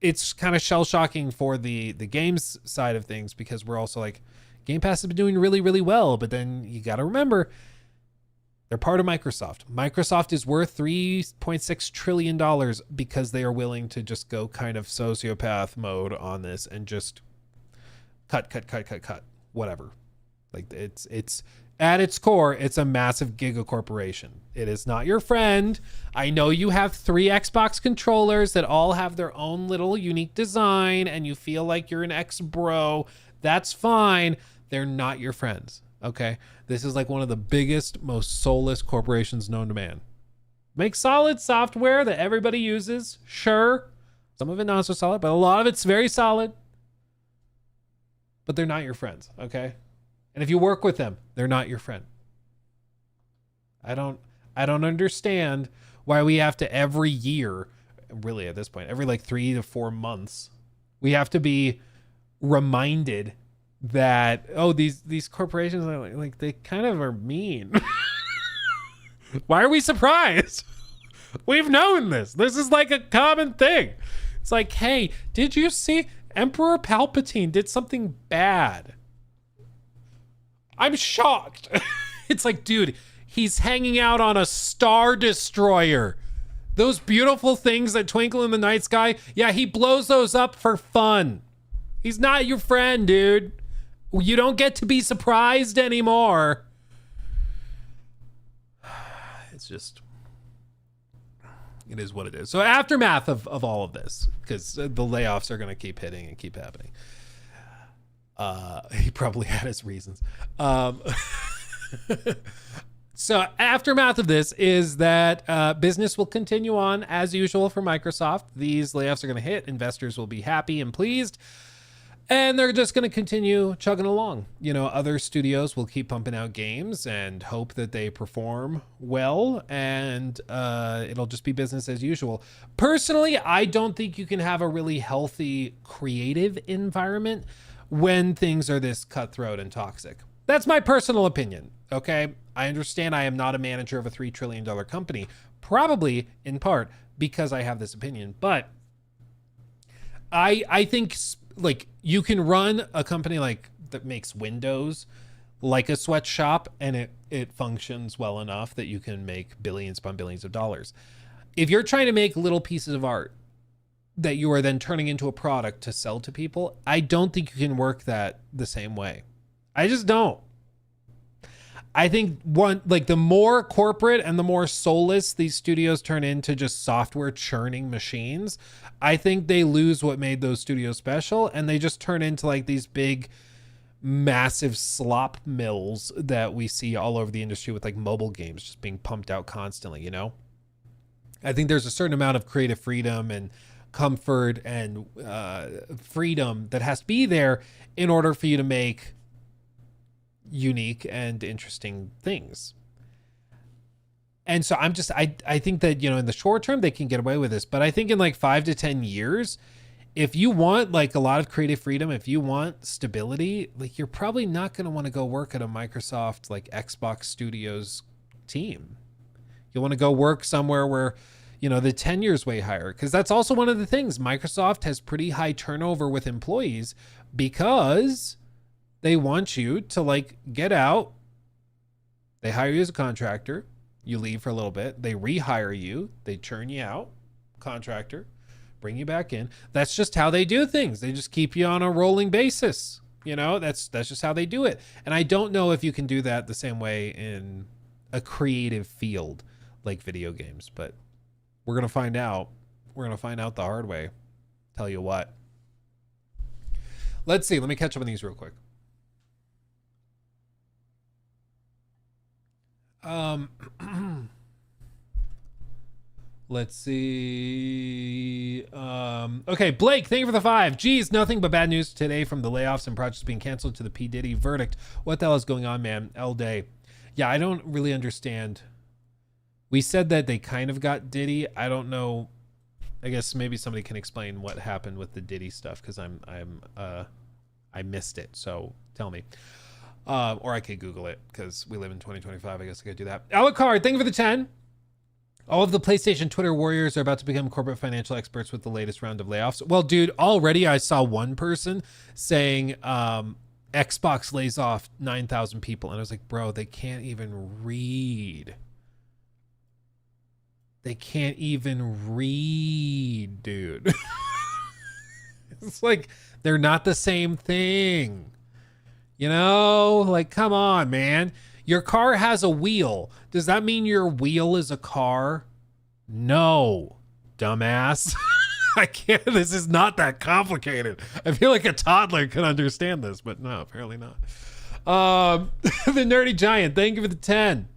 It's kind of shell shocking for the games side of things, because we're also like, Game Pass has been doing really, really well. But then you got to remember, they're part of Microsoft. Microsoft is worth $3.6 trillion because they are willing to just go kind of sociopath mode on this and just cut, whatever. Like, it's at its core, it's a massive giga corporation. It is not your friend. I know you have 3 Xbox controllers that all have their own little unique design and you feel like you're an ex-bro. That's fine. They're not your friends. Okay, this is like one of the biggest, most soulless corporations known to man. Make solid software that everybody uses, sure. Some of it not so solid, but a lot of it's very solid. But they're not your friends, okay? And if you work with them, they're not your friend. I don't understand why we have to every year, really at this point, every like 3 to 4 months, we have to be reminded that, these corporations are like they kind of are mean. Why are we surprised? We've known this. This is like a common thing. It's like, hey, did you see Emperor Palpatine did something bad? I'm shocked. It's like, dude, he's hanging out on a Star Destroyer. Those beautiful things that twinkle in the night sky, yeah, he blows those up for fun. He's not your friend, dude. You don't get to be surprised anymore. It's just, it is what it is. So aftermath of all of this, because the layoffs are going to keep hitting and keep happening. He probably had his reasons. So aftermath of this is that business will continue on as usual for Microsoft. These layoffs are going to hit. Investors will be happy and pleased. And they're just going to continue chugging along. You know, other studios will keep pumping out games and hope that they perform well, and it'll just be business as usual. Personally, I don't think you can have a really healthy creative environment when things are this cutthroat and toxic. That's my personal opinion, okay? I understand I am not a manager of a $3 trillion company, probably in part because I have this opinion, but I think like you can run a company like that makes windows like a sweatshop, and it functions well enough that you can make billions upon billions of dollars. If you're trying to make little pieces of art that you are then turning into a product to sell to people, I don't think you can work that the same way. I just don't. I think the more corporate and the more soulless these studios turn into just software churning machines, I think they lose what made those studios special, and they just turn into like these big, massive slop mills that we see all over the industry with like mobile games just being pumped out constantly, you know? I think there's a certain amount of creative freedom and comfort and freedom that has to be there in order for you to make unique and interesting things. And so I think that, you know, in the short term they can get away with this, but I think in like 5 to 10 years, if you want like a lot of creative freedom, if you want stability, like you're probably not going to want to go work at a Microsoft like Xbox Studios team. You want to go work somewhere where, you know, the tenure's way higher, because that's also one of the things. Microsoft has pretty high turnover with employees because they want you to like get out. They hire you as a contractor. You leave for a little bit. They rehire you. They churn you out. Contractor. Bring you back in. That's just how they do things. They just keep you on a rolling basis. You know, that's just how they do it. And I don't know if you can do that the same way in a creative field like video games, but we're going to find out. We're going to find out the hard way. Tell you what. Let's see. Let me catch up on these real quick. Let's see. Okay, Blake, thank you for the 5. Geez, nothing but bad news today from the layoffs and projects being canceled to the P. Diddy verdict. What the hell is going on, man? L Day. Yeah, I don't really understand. We said that they kind of got Diddy. I don't know. I guess maybe somebody can explain what happened with the Diddy stuff, because I missed it. So tell me. Or I could Google it because we live in 2025. I guess I could do that. Alucard, thank you for the 10. All of the PlayStation Twitter warriors are about to become corporate financial experts with the latest round of layoffs. Well, dude, already I saw one person saying Xbox lays off 9,000 people. And I was like, bro, they can't even read. They can't even read, dude. It's like they're not the same thing. You know, like, come on, man. Your car has a wheel. Does that mean your wheel is a car? No, dumbass. I can't. This is not that complicated. I feel like a toddler could understand this, but no, apparently not. The Nerdy Giant, thank you for the 10.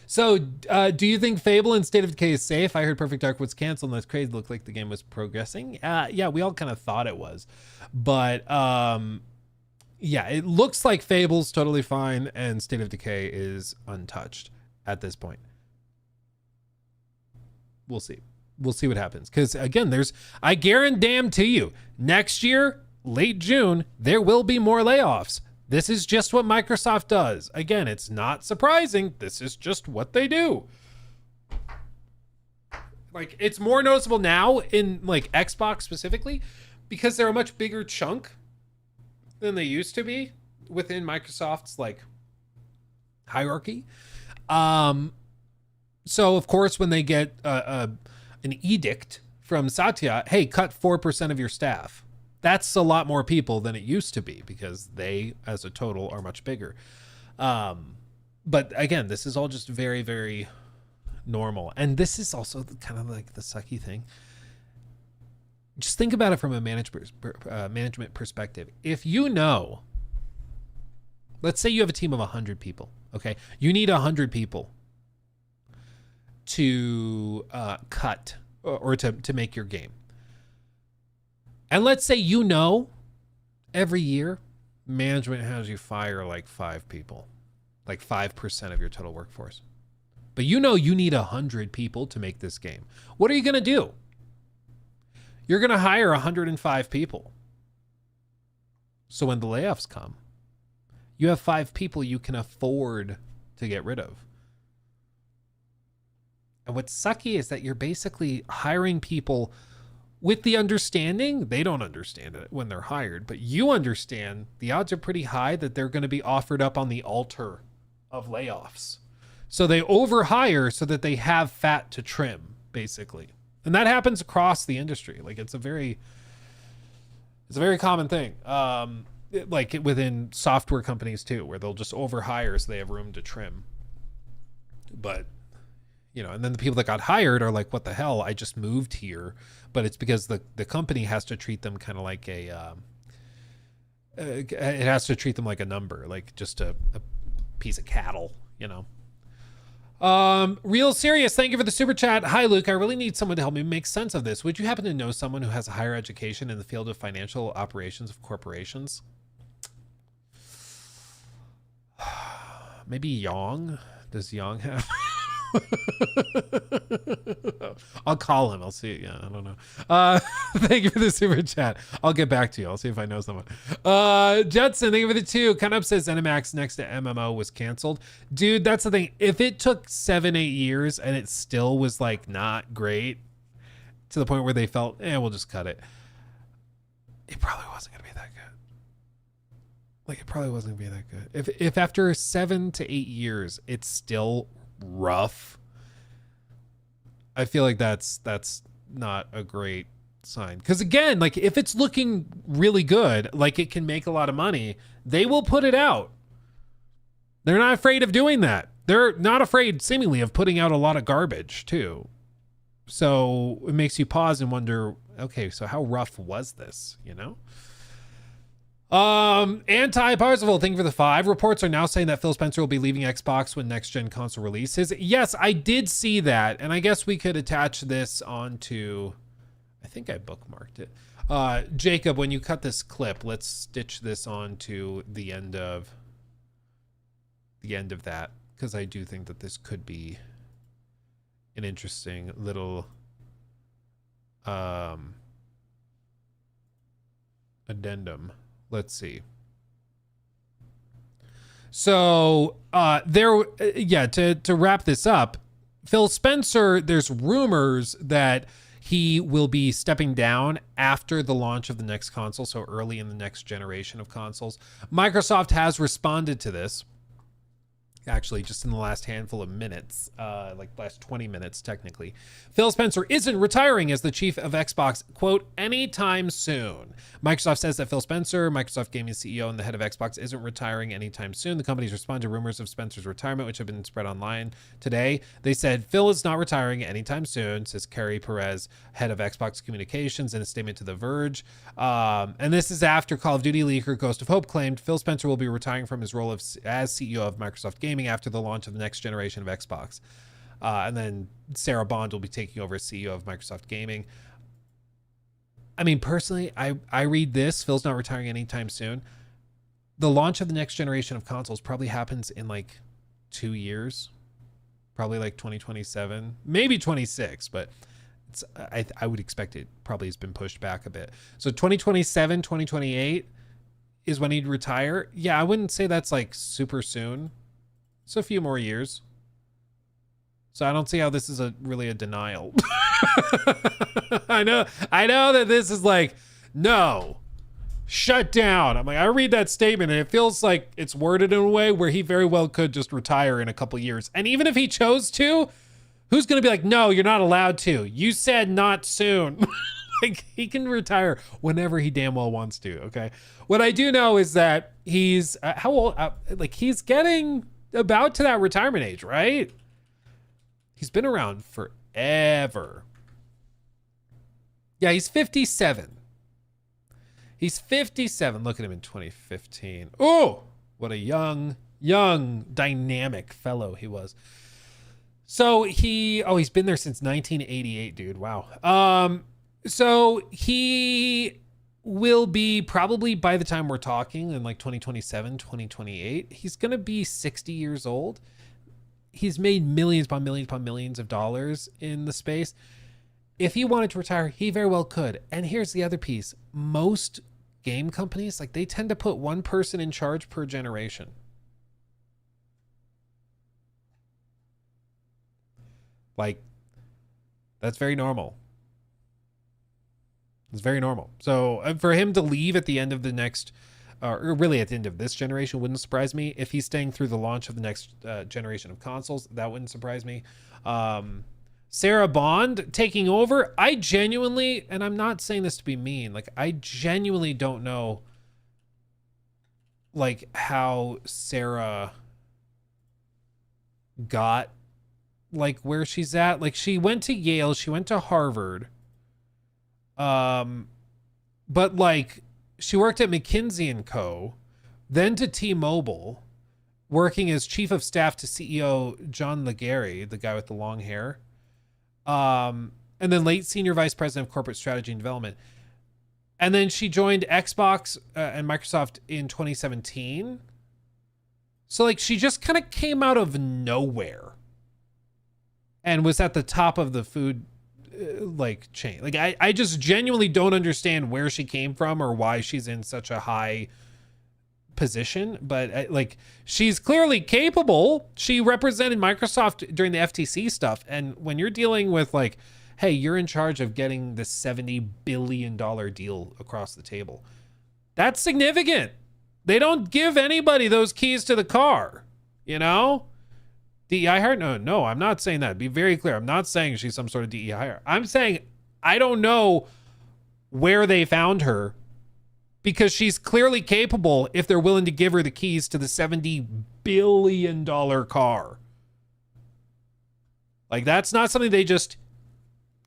So, do you think Fable and State of Decay is safe? I heard Perfect Dark was canceled, and that's crazy. It looked like the game was progressing. Yeah, we all kind of thought it was. But, yeah, it looks like Fable's totally fine, and State of Decay is untouched at this point. We'll see. We'll see what happens. Because, again, I guarantee you, next year, late June, there will be more layoffs. This is just what Microsoft does. Again, it's not surprising. This is just what they do. Like, it's more noticeable now in, like, Xbox specifically because they're a much bigger chunk than they used to be within Microsoft's, like, hierarchy. So, of course, when they get an edict from Satya, hey, cut 4% of your staff. That's a lot more people than it used to be because they, as a total, are much bigger. But again, this is all just very, very normal. And this is also kind of like the sucky thing. Just think about it from a management perspective. If you know, let's say you have a team of 100 people, okay? You need 100 people to cut or to make your game. And let's say you know every year, management has you fire like 5 people, like 5% of your total workforce. But you know you need 100 people to make this game. What are you going to do? You're going to hire 105 people. So when the layoffs come, you have 5 people you can afford to get rid of. And what's sucky is that you're basically hiring people with the understanding, they don't understand it when they're hired, but you understand the odds are pretty high that they're going to be offered up on the altar of layoffs. So they overhire so that they have fat to trim, basically. And that happens across the industry. Like it's a very common thing. Like within software companies too, where they'll just overhire so they have room to trim. But, you know, and then the people that got hired are like, what the hell? I just moved here. But it's because the company has to treat them kind of like it has to treat them like a number, like just a piece of cattle, you know. Real serious. Thank you for the super chat. Hi, Luke. I really need someone to help me make sense of this. Would you happen to know someone who has a higher education in the field of financial operations of corporations? Maybe Yong. Does Yong have? I'll call him. I'll see. Yeah, I don't know. Thank you for the super chat. I'll get back to you. I'll see if I know someone. Judson, thank you for the 2. Kind of says ZeniMax next to MMO was canceled. Dude, that's the thing. If it took 7-8 years and it still was like not great to the point where they felt, we'll just cut it. It probably wasn't going to be that good. Like it probably wasn't going to be that good. If after 7 to 8 years, it's still rough, I feel like that's not a great sign. Because again, like if it's looking really good, like it can make a lot of money, they will put it out. They're not afraid of doing that. They're not afraid seemingly of putting out a lot of garbage too. So it makes you pause and wonder, okay, so how rough was this, you know? Anti-Parzival, thank you for the 5. Reports are now saying that Phil Spencer will be leaving Xbox when next-gen console releases. Yes, I did see that, and I guess we could attach this onto... I think I bookmarked it. Jacob, when you cut this clip, let's stitch this onto the end of that, because I do think that this could be an interesting little addendum. Let's see. So to wrap this up, Phil Spencer, there's rumors that he will be stepping down after the launch of the next console, so early in the next generation of consoles. Microsoft has responded to this, actually just in the last handful of minutes, like last 20 minutes technically. Phil Spencer isn't retiring as the chief of Xbox, quote, anytime soon. Microsoft says that Phil Spencer, Microsoft Gaming CEO and the head of Xbox, isn't retiring anytime soon. The company's responded to rumors of Spencer's retirement, which have been spread online today. They said, Phil is not retiring anytime soon, says Carrie Perez, head of Xbox Communications, in a statement to The Verge. And this is after Call of Duty leaker Ghost of Hope claimed Phil Spencer will be retiring from his role as CEO of Microsoft Gaming after the launch of the next generation of Xbox. And then Sarah Bond will be taking over as CEO of Microsoft Gaming. I mean, personally, I read this, Phil's not retiring anytime soon. The launch of the next generation of consoles probably happens in like 2 years, probably like 2027, maybe 26, but it's, I would expect it probably has been pushed back a bit. So 2027, 2028 is when he'd retire. Yeah, I wouldn't say that's like super soon. It's a few more years. So I don't see how this is really a denial. I know that this is like, no, shut down. I'm like, I read that statement and it feels like it's worded in a way where he very well could just retire in a couple years. And even if he chose to, who's going to be like, no, you're not allowed to. You said not soon. Like he can retire whenever he damn well wants to. Okay. What I do know is that he's how old? Like he's getting about to that retirement age, right? He's been around forever. Yeah, he's 57. He's 57. Look at him in 2015. Oh, what a young, dynamic fellow he was. So he's been there since 1988, dude. Wow. So he will be probably by the time we're talking in like 2027, 2028, he's going to be 60 years old. He's made millions upon millions upon millions of dollars in the space. If he wanted to retire, he very well could. And here's the other piece. Most game companies, like, they tend to put one person in charge per generation. Like, that's very normal. It's very normal. So for him to leave at the end of the next, or really at the end of this generation, wouldn't surprise me. If he's staying through the launch of the next generation of consoles, that wouldn't surprise me. Sarah Bond taking over. I genuinely, and I'm not saying this to be mean, like, I genuinely don't know, like, how Sarah got, like, where she's at. Like, she went to Yale, she went to Harvard. But like, she worked at McKinsey and Co., then to T-Mobile, working as chief of staff to CEO John Legary, the guy with the long hair. And then late senior vice president of corporate strategy and development. And then she joined Xbox and Microsoft in 2017. So like, she just kind of came out of nowhere and was at the top of the food like chain. Like, I just genuinely don't understand where she came from or why she's in such a high position, but like, she's clearly capable. She represented Microsoft during the FTC stuff, and when you're dealing with like, hey, you're in charge of getting this $70 billion deal across the table, that's significant. They don't give anybody those keys to the car, you know? DEI hire? No, I'm not saying that. Be very clear. I'm not saying she's some sort of DEI hire. I'm saying I don't know where they found her, because she's clearly capable if they're willing to give her the keys to the $70 billion car. Like, that's not something they just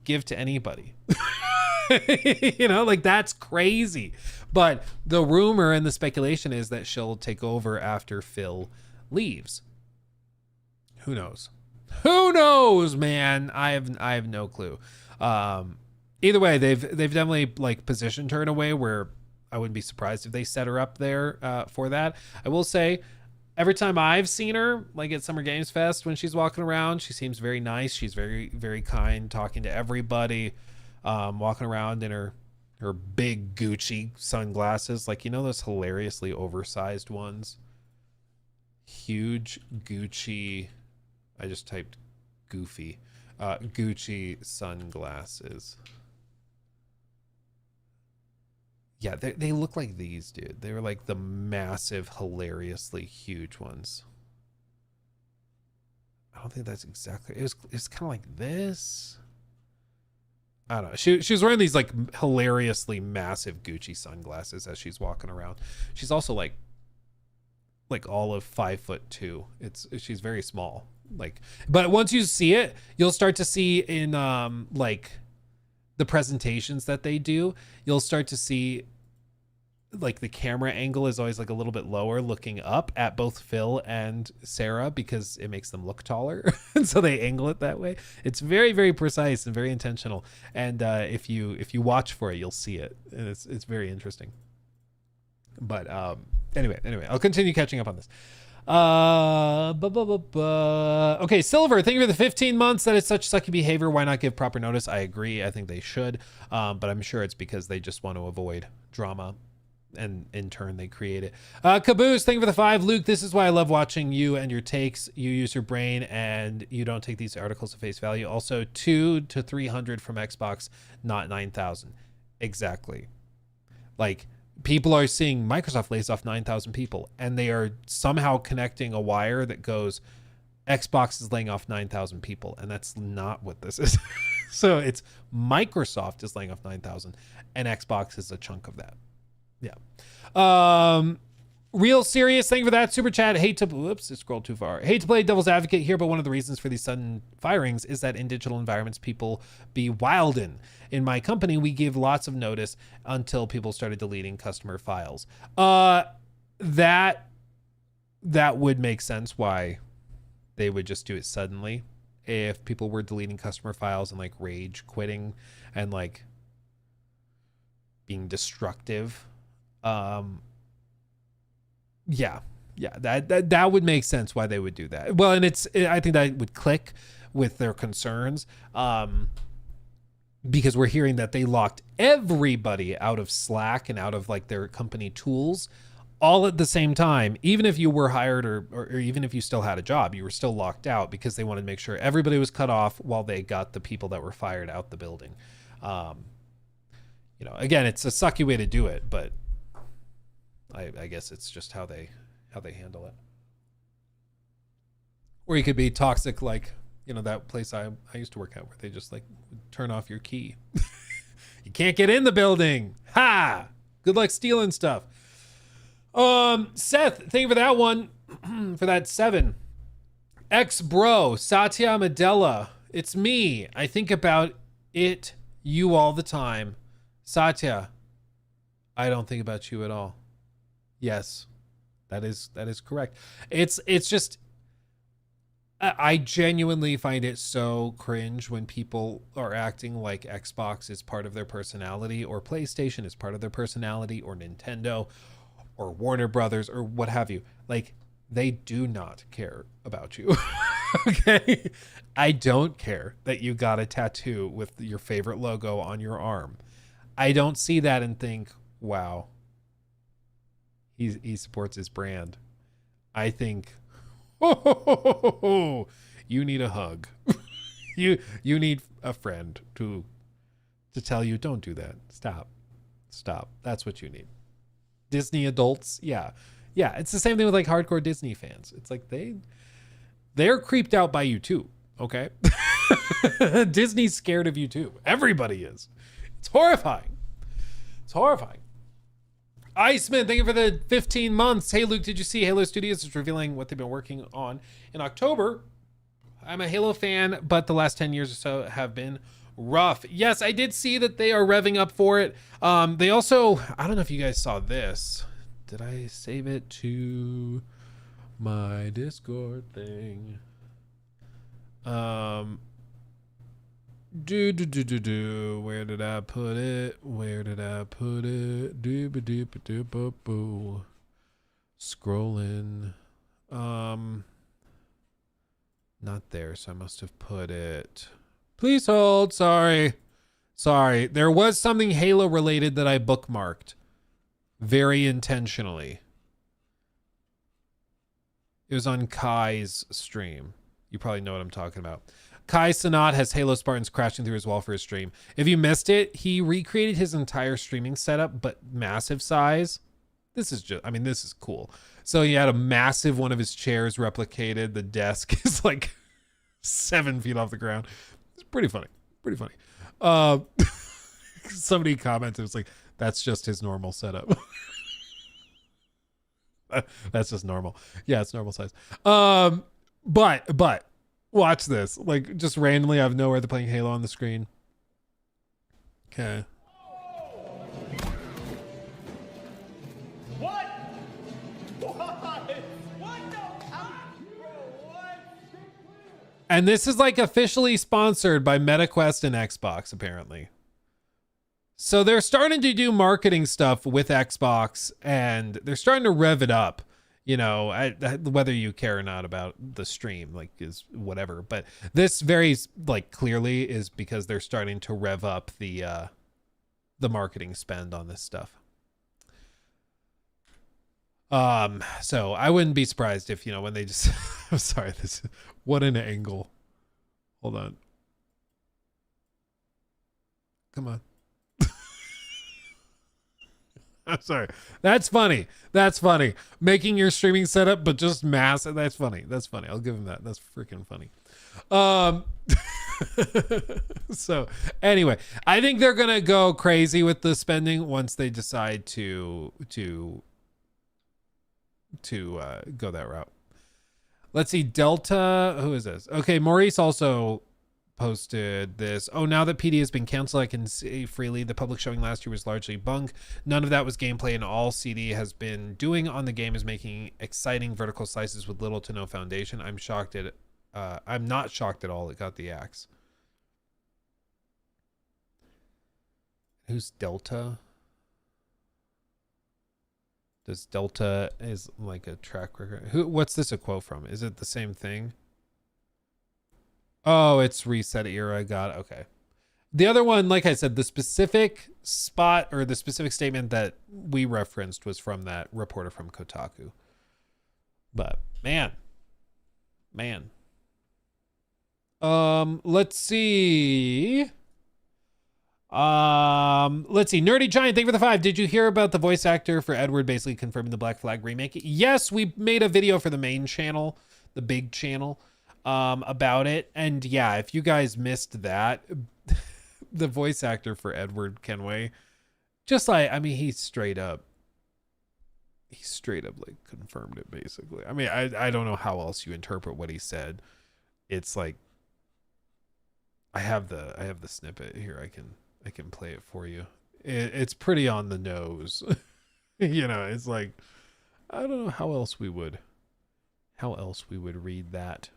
give to anybody. You know, like, that's crazy. But the rumor and the speculation is that she'll take over after Phil leaves. Who knows? Who knows, man? I have no clue. Either way, they've definitely like positioned her in a way where I wouldn't be surprised if they set her up there for that. I will say, every time I've seen her, like at Summer Games Fest, when she's walking around, she seems very nice. She's very, very kind, talking to everybody, walking around in her big Gucci sunglasses, like, you know, those hilariously oversized ones. Huge Gucci. I just typed goofy. Gucci sunglasses. Yeah, they look like these, dude. They were like the massive, hilariously huge ones. I don't think that's exactly. It's kind of like this. I don't know. She was wearing these like hilariously massive Gucci sunglasses as she's walking around. She's also like all of 5'2". She's very small. Like, but once you see it, you'll start to see in like the presentations that they do, you'll start to see like the camera angle is always like a little bit lower, looking up at both Phil and Sarah, because it makes them look taller. And so they angle it that way. It's very, very precise and very intentional. And if you watch for it, you'll see it. And it's very interesting. But anyway, I'll continue catching up on this. Okay, Silver, thank you for the 15 months. That is such sucky behavior. Why not give proper notice? I agree. I think they should. But I'm sure it's because they just want to avoid drama, and in turn they create it. Caboose, thank you for the 5. Luke, this is why I love watching you and your takes. You use your brain and you don't take these articles at face value. Also, 200 to 300 from Xbox, not 9,000. Exactly. Like, people are seeing Microsoft lays off 9,000 people, and they are somehow connecting a wire that goes, Xbox is laying off 9,000 people, and that's not what this is. So it's Microsoft is laying off 9,000, and Xbox is a chunk of that. Yeah. Real serious, thank you for that super chat. Whoops, it scrolled too far. Hate to play devil's advocate here, but one of the reasons for these sudden firings is that in digital environments, people be wildin'. In my company, we give lots of notice until people started deleting customer files. That would make sense why they would just do it suddenly. If people were deleting customer files and like rage quitting and like being destructive. Yeah, that would make sense why they would do that. Well, and I think that would click with their concerns, because we're hearing that they locked everybody out of Slack and out of like their company tools all at the same time. Even if you were hired or even if you still had a job, you were still locked out because they wanted to make sure everybody was cut off while they got the people that were fired out the building. Again, it's a sucky way to do it, but I guess it's just how they handle it. Or you could be toxic, like, that place I used to work at where they just like turn off your key. You can't get in the building. Ha! Good luck stealing stuff. Seth, thank you for that one. For that 7. Ex-bro, Satya Madella. It's me. I think about you all the time. Satya, I don't think about you at all. Yes, that is correct. It's just, I genuinely find it so cringe when people are acting like Xbox is part of their personality, or PlayStation is part of their personality, or Nintendo or Warner Brothers or what have you. Like, they do not care about you. Okay? I don't care that you got a tattoo with your favorite logo on your arm. I don't see that and think, wow, he supports his brand. I think, oh, you need a hug. you need a friend to tell you, don't do that. Stop. That's what you need. Disney adults, yeah. It's the same thing with like hardcore Disney fans. It's like they're creeped out by you too. Okay, Disney's scared of you too. Everybody is. It's horrifying. Iceman, thank you for the 15 months. Hey, Luke, did you see Halo Studios is revealing what they've been working on in October? I'm a Halo fan, but the last 10 years or so have been rough. Yes, I did see that they are revving up for it. They also, I don't know if you guys saw this. Did I save it to my Discord thing? Where did I put it? Scrolling. Not there, so I must have put it. Please hold. Sorry. There was something Halo related that I bookmarked very intentionally. It was on Kai's stream. You probably know what I'm talking about. Kai Sanat has Halo Spartans crashing through his wall for his stream. If you missed it, he recreated his entire streaming setup, but massive size. This is cool. So he had a massive one of his chairs replicated. The desk is like 7 feet off the ground. It's pretty funny. Somebody commented, it was like, that's just his normal setup. That's just normal. Yeah, it's normal size. But watch this. Like, just randomly out of nowhere, they're playing Halo on the screen. Okay. What? What the? What? And this is like officially sponsored by MetaQuest and Xbox, apparently. So they're starting to do marketing stuff with Xbox, and they're starting to rev it up. Whether you care or not about the stream, like, is whatever. But this very like clearly is because they're starting to rev up the marketing spend on this stuff. So I wouldn't be surprised if, when they just, I'm sorry, what an angle. Hold on. Come on. I'm sorry. That's funny. Making your streaming setup, but just mass. That's funny. I'll give him that. That's freaking funny. So anyway, I think they're going to go crazy with the spending once they decide to go that route. Let's see. Delta. Who is this? Okay. Maurice also posted this. Oh, now that PD has been canceled, I can say freely the public showing last year was largely bunk. None of that was gameplay, and all CD has been doing on the game is making exciting vertical slices with little to no foundation. I'm not shocked at all it got the axe. Who's Delta? Does Delta is like a track record? What's this a quote from? Is it the same thing? Oh, it's reset era. Got it. Okay. The other one, like I said, the specific spot or the specific statement that we referenced was from that reporter from Kotaku. But man. Let's see. Nerdy Giant, thank you for the 5. Did you hear about the voice actor for Edward basically confirming the Black Flag remake? Yes, we made a video for the main channel, the big channel, about it. And yeah, if you guys missed that, the voice actor for Edward Kenway, just like, I mean, he straight up like confirmed it basically. I mean, I don't know how else you interpret what he said. It's like, I have the snippet here. I can play it for you. It's pretty on the nose. You know, it's like, I don't know how else we would read that.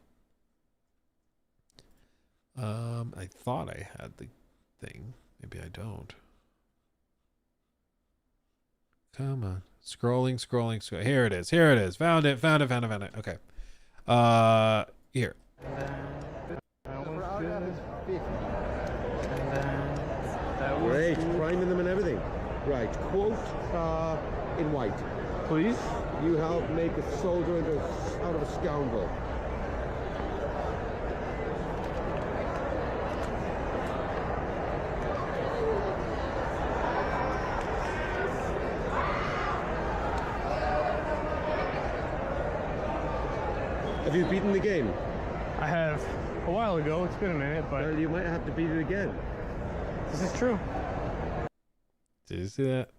I thought I had the thing. Maybe I don't. Come on. Scrolling. Here it is. Found it. Okay. Here. Great, priming them and everything. Right, quote in white. Please? You help make a soldier out of a scoundrel. Have you beaten the game? I have a while ago. It's been a minute, but Well, you might have to beat it again. this is true. Did you see that?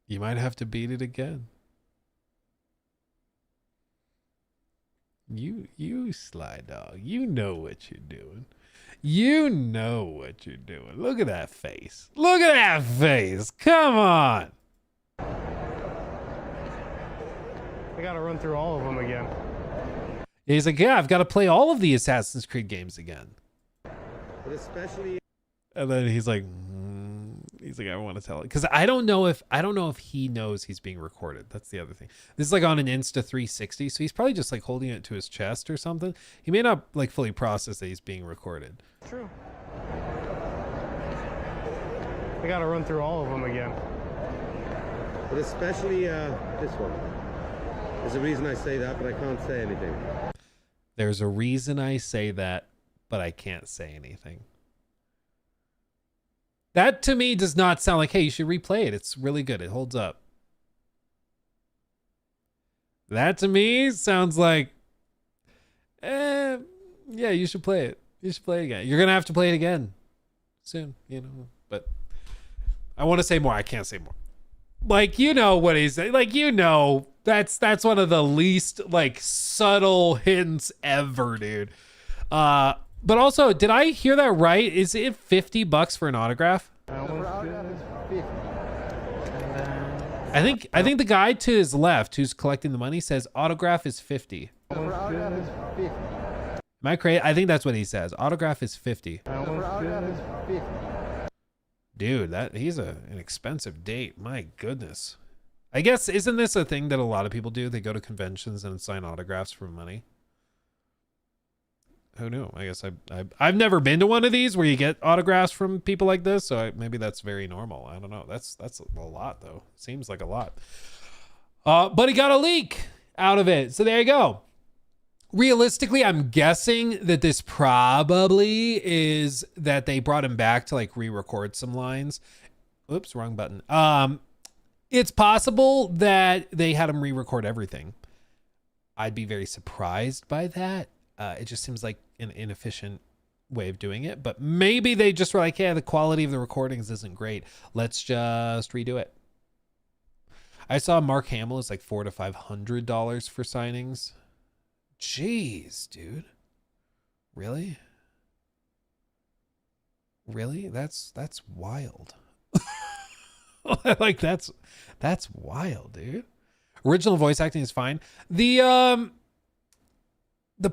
You might have to beat it again. You sly dog. You know what you're doing. Look at that face. Come on. I gotta run through all of them again. He's like, yeah, I've got to play all of the Assassin's Creed games again. But especially... And then he's like, I want to tell it. Because I don't know if he knows he's being recorded. That's the other thing. This is like on an Insta 360, so he's probably just like holding it to his chest or something. He may not like fully process that he's being recorded. True. I gotta run through all of them again. But especially this one. There's a reason I say that, but I can't say anything. There's a reason I say that, but I can't say anything. That to me does not sound like, hey, you should replay it. It's really good. It holds up. That to me sounds like, yeah, you should play it. You should play it again. You're going to have to play it again soon, you know, but I want to say more. I can't say more. Like, you know what he's like, you know, that's one of the least like subtle hints ever, dude. But also, did I hear that right? Is it $50 for an autograph? I think the guy to his left who's collecting the money says autograph is 50. Am I crazy? I think that's what he says. Autograph is 50. Dude, he's an expensive date. My goodness. I guess, isn't this a thing that a lot of people do? They go to conventions and sign autographs for money. Who knew? I guess I've never been to one of these where you get autographs from people like this, so maybe that's very normal. I don't know. That's a lot though. Seems like a lot. But he got a leak out of it, so there you go. Realistically, I'm guessing that this probably is that they brought him back to like re-record some lines. Oops, wrong button. It's possible that they had him re-record everything. I'd be very surprised by that. It just seems like an inefficient way of doing it, but maybe they just were like, yeah, the quality of the recordings isn't great. Let's just redo it. I saw Mark Hamill is like $400 to $500 for signings. Jeez, dude. Really? That's wild. Like that's wild, dude. Original voice acting is fine. The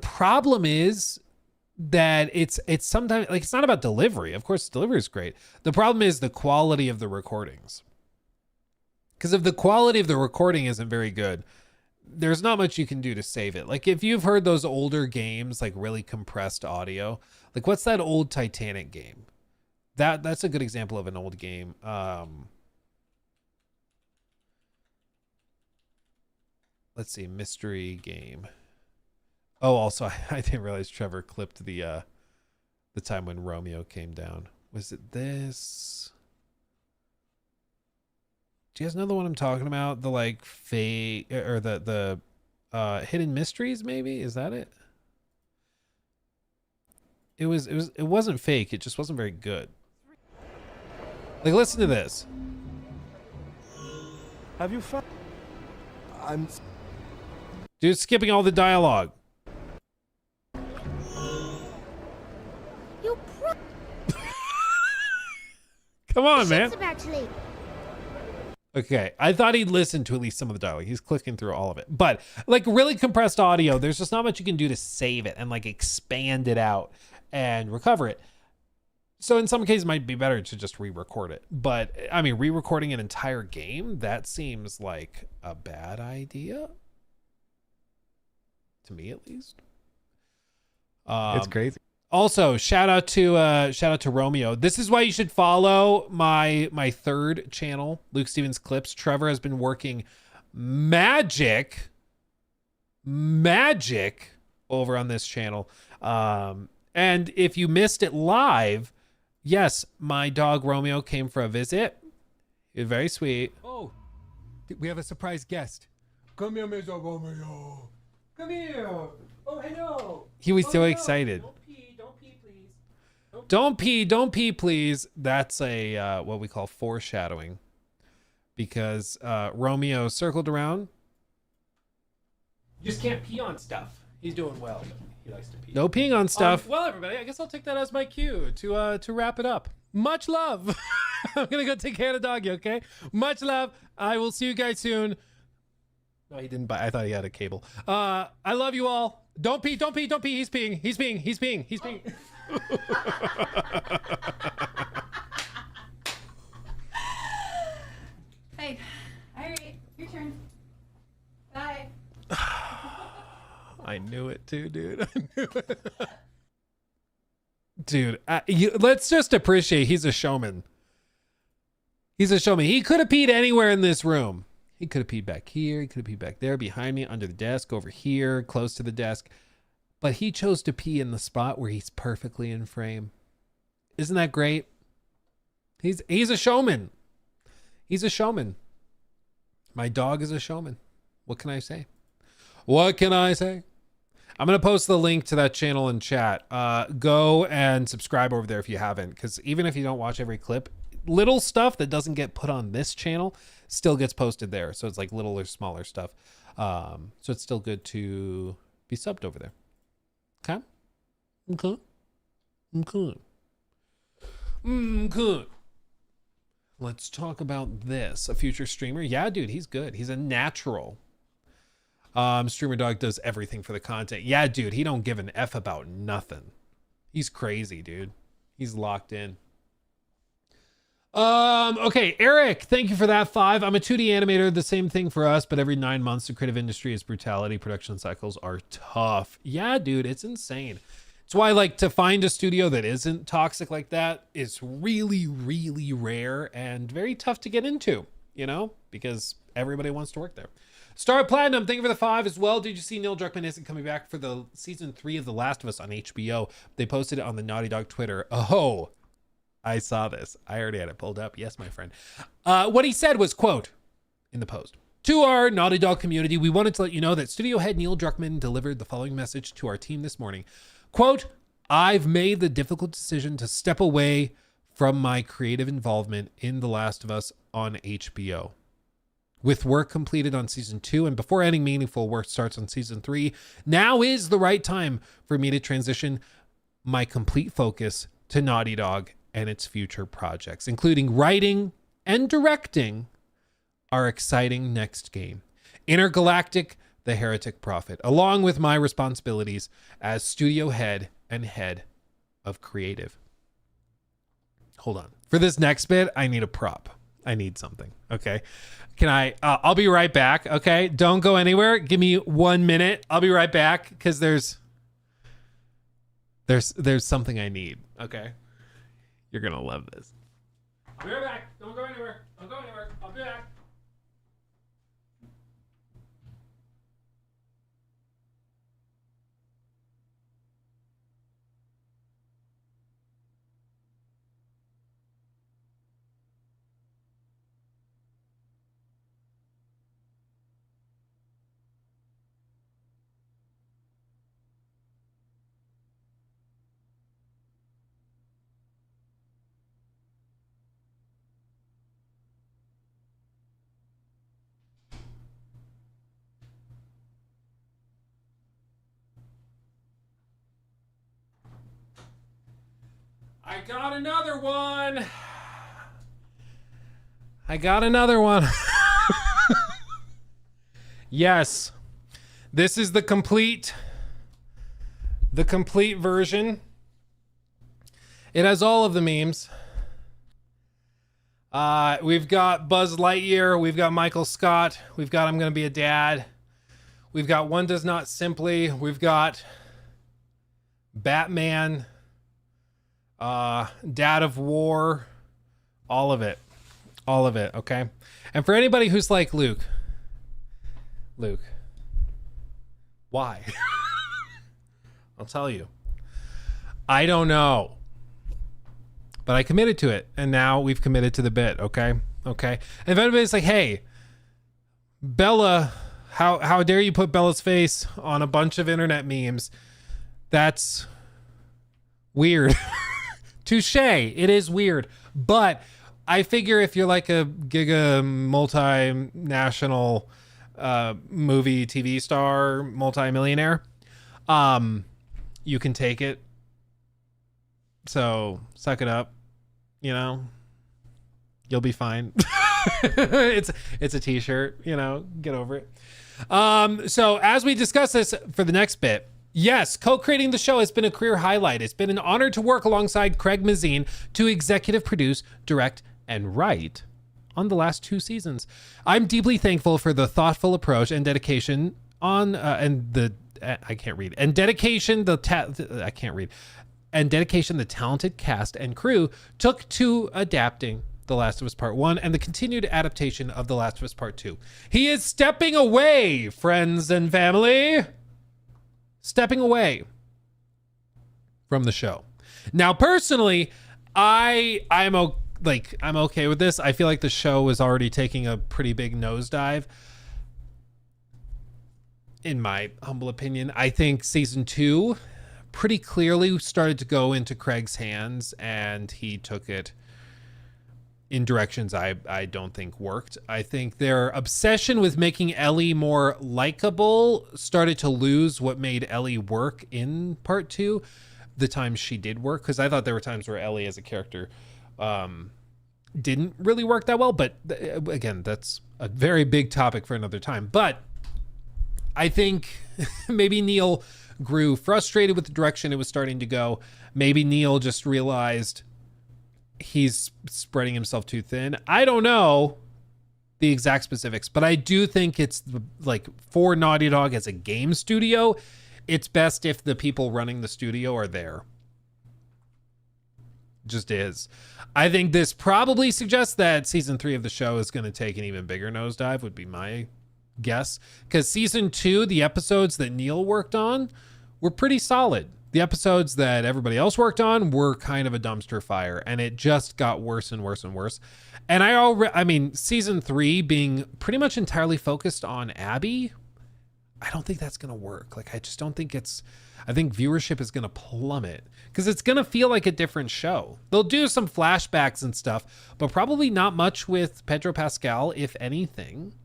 problem is that it's sometimes like, it's not about delivery. Of course, delivery is great. The problem is the quality of the recordings. Because if the quality of the recording isn't very good, there's not much you can do to save it. Like if you've heard those older games, like really compressed audio, like what's that old Titanic game? That's a good example of an old game. Let's see, mystery game. Oh, also, I didn't realize Trevor clipped the time when Romeo came down. Was it this? Do you guys know the one I'm talking about? The like fake or the hidden mysteries, maybe? Is that it? It wasn't fake, it just wasn't very good. Like listen to this. Have you found? Dude, skipping all the dialogue. Come on, man. Okay, I thought he'd listen to at least some of the dialogue. He's clicking through all of it. But like really compressed audio, there's just not much you can do to save it and like expand it out and recover it. So in some cases it might be better to just re-record it. But I mean, re-recording an entire game, that seems like a bad idea. To me at least. It's crazy. Also, shout out to Romeo. This is why you should follow my third channel, Luke Stevens Clips. Trevor has been working magic over on this channel. And if you missed it live, yes, my dog Romeo came for a visit. He was very sweet. Oh, we have a surprise guest. Come here, Mr. Romeo. Come here. Oh, hello. He was so excited. Don't pee, please. That's a what we call foreshadowing, because Romeo circled around. You just can't pee on stuff. He's doing well, but he likes to pee. No peeing on stuff. Well, everybody, I guess I'll take that as my cue to wrap it up. Much love. I'm gonna go take care of the doggy. Okay. Much love. I will see you guys soon. No, he didn't buy. I thought he had a cable. I love you all. Don't pee. Don't pee. Don't pee. He's peeing. He's peeing. He's peeing. He's peeing. Hey, all right, your turn. Bye. I knew it too, dude. I knew it. Dude, let's just appreciate he's a showman. He's a showman. He could have peed anywhere in this room. He could have peed back here. He could have peed back there, behind me, under the desk, over here, close to the desk. But he chose to pee in the spot where he's perfectly in frame. Isn't that great? He's a showman. He's a showman. My dog is a showman. What can I say? What can I say? I'm going to post the link to that channel in chat. Go and subscribe over there if you haven't, because even if you don't watch every clip, little stuff that doesn't get put on this channel still gets posted there. So it's like little or smaller stuff. So it's still good to be subbed over there. Okay? Okay. Let's talk about this. A future streamer. Yeah, dude, he's good. He's a natural. Streamer Dog does everything for the content. Yeah, dude, he don't give an F about nothing. He's crazy, dude. He's locked in. Okay, Eric, thank you for that 5. I'm a 2D animator, the same thing for us, but every 9 months the creative industry is brutality. Production cycles are tough. Yeah, dude, it's insane. It's why, like, to find a studio that isn't toxic like that is really, really rare and very tough to get into, you know, because everybody wants to work there. Star Platinum, thank you for the 5 as well. Did you see Neil Druckmann isn't coming back for the season 3 of The Last of Us on HBO? They posted it on the Naughty Dog Twitter. Oh, I saw this. I already had it pulled up. Yes, my friend. What he said was, quote, in the post, "To our Naughty Dog community, we wanted to let you know that studio head Neil Druckmann delivered the following message to our team this morning. Quote, I've made the difficult decision to step away from my creative involvement in The Last of Us on HBO. With work completed on season 2 and before any meaningful work starts on season 3, now is the right time for me to transition my complete focus to Naughty Dog and its future projects, including writing and directing our exciting next game, Intergalactic: The Heretic Prophet, along with my responsibilities as studio head and head of creative." Hold on. For this next bit, I need a prop. I need something. Okay. Can I, I'll be right back. Okay. Don't go anywhere. Give me 1 minute. I'll be right back because there's something I need. Okay. You're going to love this. I'll be right back. Don't go anywhere. Don't go anywhere. I'll be back. I got another one. I got another one. Yes. This is the complete version. It has all of the memes. We've got Buzz Lightyear. We've got Michael Scott. We've got I'm Gonna Be a Dad. We've got One Does Not Simply. We've got Batman. Dad of War. All of it. Okay. And for anybody who's like, Luke, why? I'll tell you. I don't know. But I committed to it. And now we've committed to the bit. Okay. And if anybody's like, hey, Bella, how dare you put Bella's face on a bunch of internet memes? That's weird. Touche. It is weird. But I figure if you're like a giga multinational movie TV star, multimillionaire, you can take it. So suck it up. You know, you'll be fine. It's a t-shirt, you know, get over it. So as we discuss this for the next bit, yes, co-creating the show has been a career highlight. It's been an honor to work alongside Craig Mazin to executive produce, direct, and write on the last 2 seasons. I'm deeply thankful for the thoughtful approach and dedication the talented cast and crew took to adapting The Last of Us Part 1 and the continued adaptation of The Last of Us Part 2. He is stepping away, friends and family. Stepping away from the show. Now, personally, I'm okay with this. I feel like the show is already taking a pretty big nosedive. In my humble opinion, I think season 2 pretty clearly started to go into Craig's hands, and he took it in directions I don't think worked. I think their obsession with making Ellie more likable started to lose what made Ellie work in part 2, the times she did work, because I thought there were times where Ellie as a character didn't really work that well, but again, that's a very big topic for another time. But I think maybe Neil grew frustrated with the direction it was starting to go. Maybe Neil just realized he's spreading himself too thin. I don't know the exact specifics, but I do think it's like for Naughty Dog as a game studio, it's best if the people running the studio are there. Just is. I think this probably suggests that season 3 of the show is going to take an even bigger nosedive, would be my guess. Because season 2, the episodes that Neil worked on were pretty solid. The episodes that everybody else worked on were kind of a dumpster fire, and it just got worse and worse and worse. And I mean, season 3 being pretty much entirely focused on Abby, I don't think that's going to work. Like, I just don't think I think viewership is going to plummet because it's going to feel like a different show. They'll do some flashbacks and stuff, but probably not much with Pedro Pascal, if anything.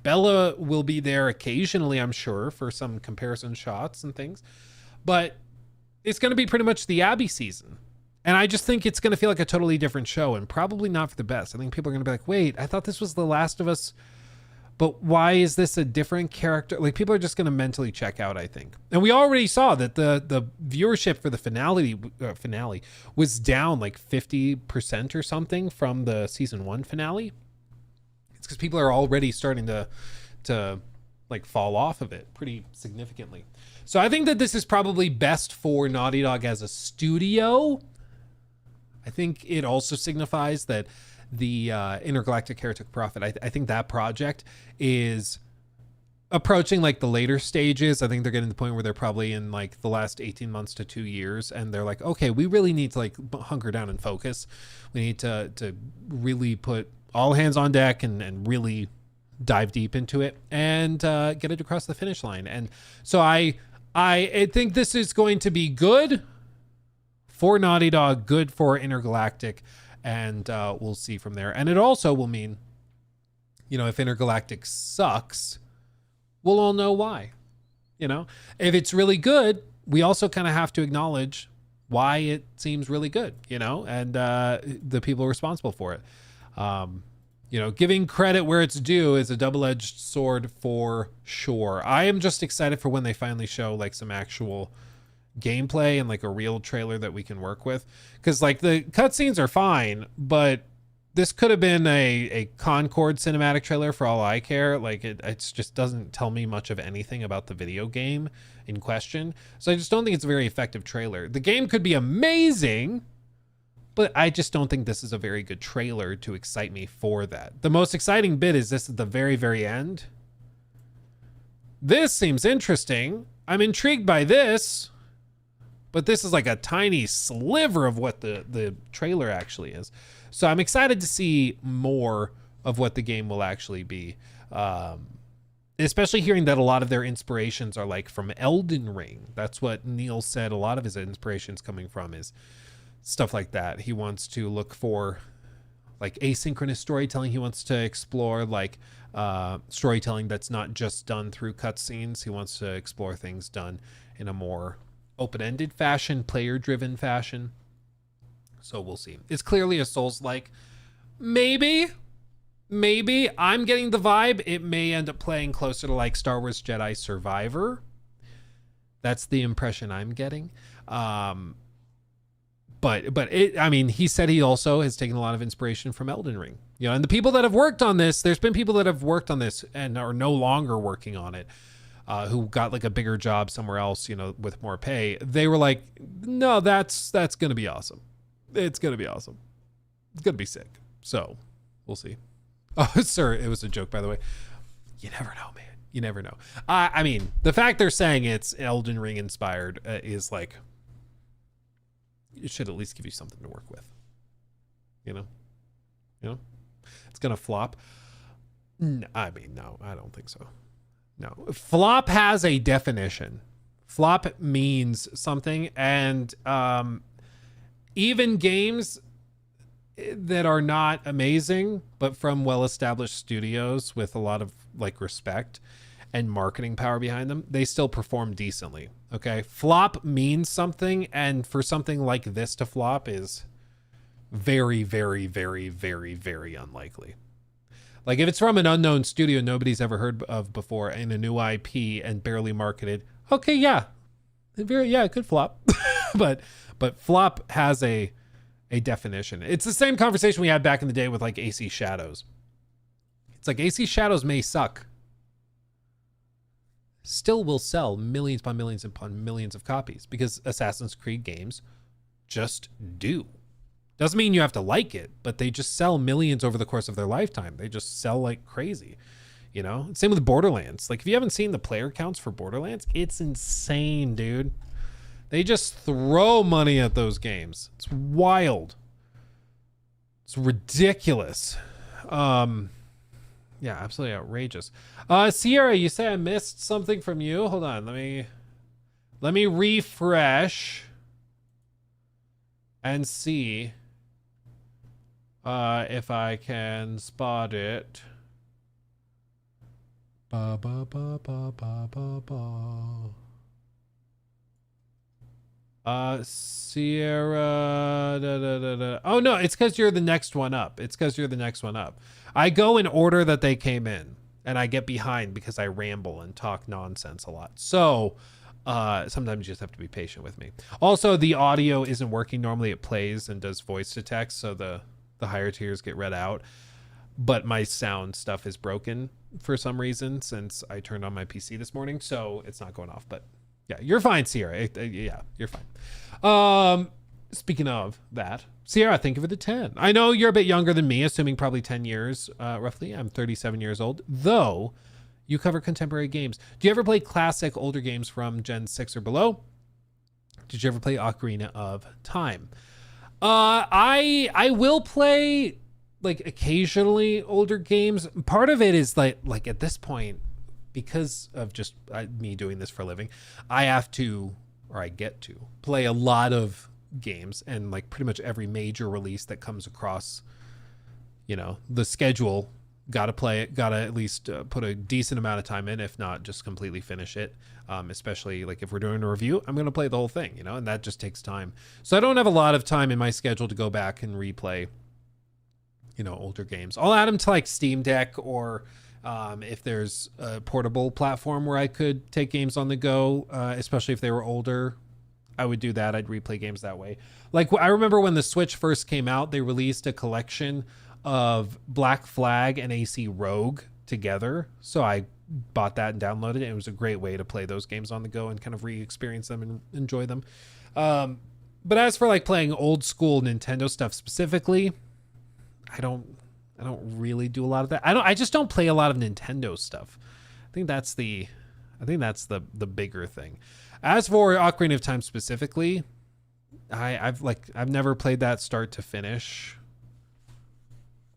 Bella will be there occasionally, I'm sure, for some comparison shots and things, but it's going to be pretty much the Abby season. And I just think it's going to feel like a totally different show and probably not for the best. I think people are going to be like, wait, I thought this was The Last of Us but why is this a different character? Like, people are just going to mentally check out, I think. And we already saw that the viewership for the finale was down like 50% or something from the season 1 finale. It's because people are already starting to like fall off of it pretty significantly. So I think that this is probably best for Naughty Dog as a studio. I think it also signifies that the Intergalactic Heretic Prophet, I think that project is approaching like the later stages. I think they're getting to the point where they're probably in like the last 18 months to 2 years, and they're like, okay, we really need to like hunker down and focus. We need to really put all hands on deck and really dive deep into it and get it across the finish line. And so I think this is going to be good for Naughty Dog, good for Intergalactic, and we'll see from there. And it also will mean, if Intergalactic sucks, we'll all know why. If it's really good, we also kind of have to acknowledge why it seems really good, and the people responsible for it. Giving credit where it's due is a double-edged sword for sure. I am just excited for when they finally show like some actual gameplay and like a real trailer that we can work with. Because like the cutscenes are fine, but this could have been a Concord cinematic trailer for all I care. Like it just doesn't tell me much of anything about the video game in question. So I just don't think it's a very effective trailer. The game could be amazing, but I just don't think this is a very good trailer to excite me for that. The most exciting bit is this at the very, very end. This seems interesting. I'm intrigued by this, but this is like a tiny sliver of what the trailer actually is. So I'm excited to see more of what the game will actually be. Especially hearing that a lot of their inspirations are like from Elden Ring. That's what Neil said. A lot of his inspirations coming from is stuff like that. He wants to look for like asynchronous storytelling. He wants to explore like storytelling that's not just done through cutscenes. He wants to explore things done in a more open-ended fashion, player-driven fashion. So we'll see. It's clearly a Souls-like. Maybe I'm getting the vibe it may end up playing closer to like Star Wars Jedi Survivor. That's the impression I'm getting. But he said he also has taken a lot of inspiration from Elden Ring. And the people that have worked on this, there's been people that have worked on this and are no longer working on it, who got like a bigger job somewhere else, with more pay. They were like, no, that's going to be awesome. It's going to be awesome. It's going to be sick. So we'll see. Oh, sir, it was a joke, by the way. You never know, man. You never know. The fact they're saying it's Elden Ring inspired is like, it should at least give you something to work with. It's gonna flop. No, I don't think so. No, flop has a definition. Flop means something, and even games that are not amazing, but from well-established studios with a lot of like respect and marketing power behind them, they still perform decently. Okay, flop means something, and for something like this to flop is very, very, very, very, very unlikely. Like if it's from an unknown studio nobody's ever heard of before and a new IP and barely marketed, okay, yeah, it could flop. but flop has a definition. It's the same conversation we had back in the day with like AC Shadows. It's like AC Shadows may suck, still will sell millions upon millions upon millions of copies because Assassin's Creed games just do. Doesn't mean you have to like it, but they just sell millions over the course of their lifetime. They just sell like crazy, Same with Borderlands. Like if you haven't seen the player counts for Borderlands, it's insane, dude. They just throw money at those games. It's wild. It's ridiculous. Yeah, absolutely outrageous. Sierra, you say I missed something from you? Hold on, let me refresh and see if I can spot it. Sierra. Oh no, it's because you're the next one up. I go in order that they came in. and I get behind because I ramble and talk nonsense a lot. So sometimes you just have to be patient with me. Also, the audio isn't working. Normally it plays and does voice to text, so the higher tiers get read out. But my sound stuff is broken for some reason since I turned on my PC this morning, so it's not going off. But yeah, you're fine, Sierra. Yeah, you're fine. Speaking of that, Sierra, thank you for the 10. I know you're a bit younger than me, assuming probably 10 years, roughly. I'm 37 years old, though you cover contemporary games. Do you ever play classic older games from Gen 6 or below? Did you ever play Ocarina of Time? I will play like occasionally older games. Part of it is like at this point, because of just me doing this for a living, I have to, or I get to play a lot of games, and like pretty much every major release that comes across, the schedule, gotta play it, gotta at least put a decent amount of time in, if not just completely finish it. Especially like if we're doing a review, I'm gonna play the whole thing, and that just takes time. So I don't have a lot of time in my schedule to go back and replay older games. I'll add them to like Steam Deck, or if there's a portable platform where I could take games on the go, especially if they were older, I would do that. I'd replay games that way. Like I remember when the Switch first came out, they released a collection of Black Flag and AC Rogue together. So I bought that and downloaded it. It was a great way to play those games on the go and kind of re-experience them and enjoy them. But as for like playing old school Nintendo stuff specifically, I don't really do a lot of that. I just don't play a lot of Nintendo stuff. I think that's the bigger thing. As for Ocarina of Time specifically, I've never played that start to finish.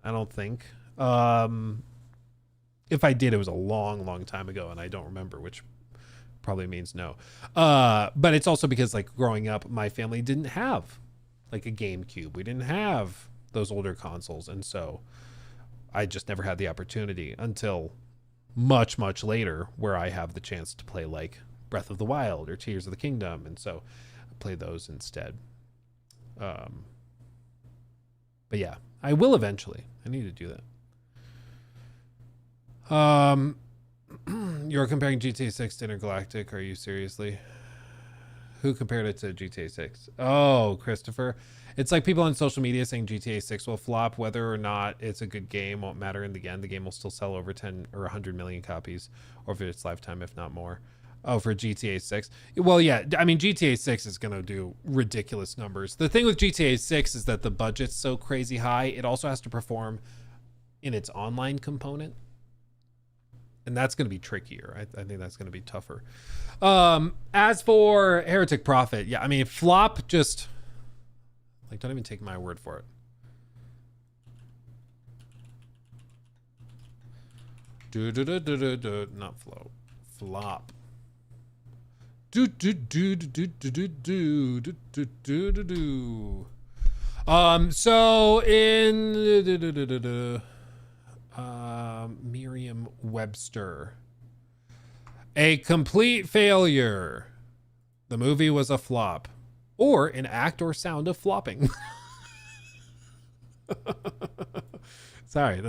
I don't think. If I did, it was a long time ago, and I don't remember, which probably means no. But it's also because like growing up, my family didn't have like a GameCube. We didn't have those older consoles, and so I just never had the opportunity until much later, where I have the chance to play like Breath of the Wild or Tears of the Kingdom, and so I play those instead. But yeah, I will eventually. I need to do that. You're comparing GTA 6 to Intergalactic. Are you seriously? Who compared it to GTA 6? Oh, Christopher. It's like people on social media saying GTA 6 will flop. Whether or not it's a good game won't matter in the end. The game will still sell over 10 or 100 million copies over its lifetime, if not more. Oh, for GTA 6? Well, yeah. I mean, GTA 6 is going to do ridiculous numbers. The thing with GTA 6 is that the budget's so crazy high. It also has to perform in its online component. And that's going to be trickier. I think that's going to be tougher. As for Heretic Prophet, yeah, I mean, flop just... Like, don't even take my word for it. Not flow. Flop. So in Merriam-Webster, a complete failure. The movie was a flop, or an act or sound of flopping. Sorry,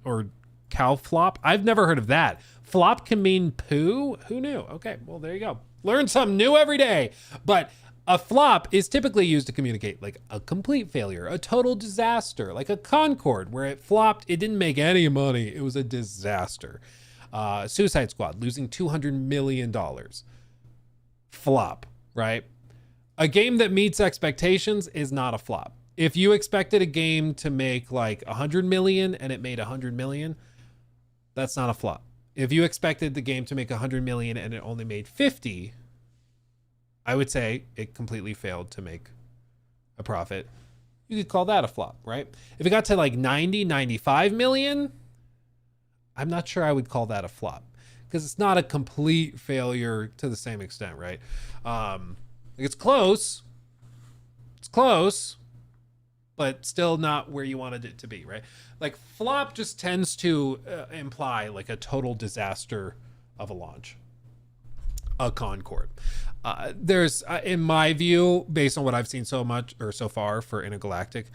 or cow flop. I've never heard of that. Flop can mean poo. Who knew? Okay, well, there you go. Learn something new every day. But a flop is typically used to communicate like a complete failure, a total disaster, like a Concorde where it flopped. It didn't make any money. It was a disaster. Suicide Squad losing $200 million. Flop, right? A game that meets expectations is not a flop. If you expected a game to make like 100 million and it made 100 million, that's not a flop. If you expected the game to make 100 million and it only made 50, I would say it completely failed to make a profit. You could call that a flop, right? If it got to like 90, 95 million, I'm not sure I would call that a flop because it's not a complete failure to the same extent, right? It's close. It's close, but still not where you wanted it to be, right? Like flop just tends to imply like a total disaster of a launch, a Concorde. There's, in my view, based on what I've seen so far for Intergalactic,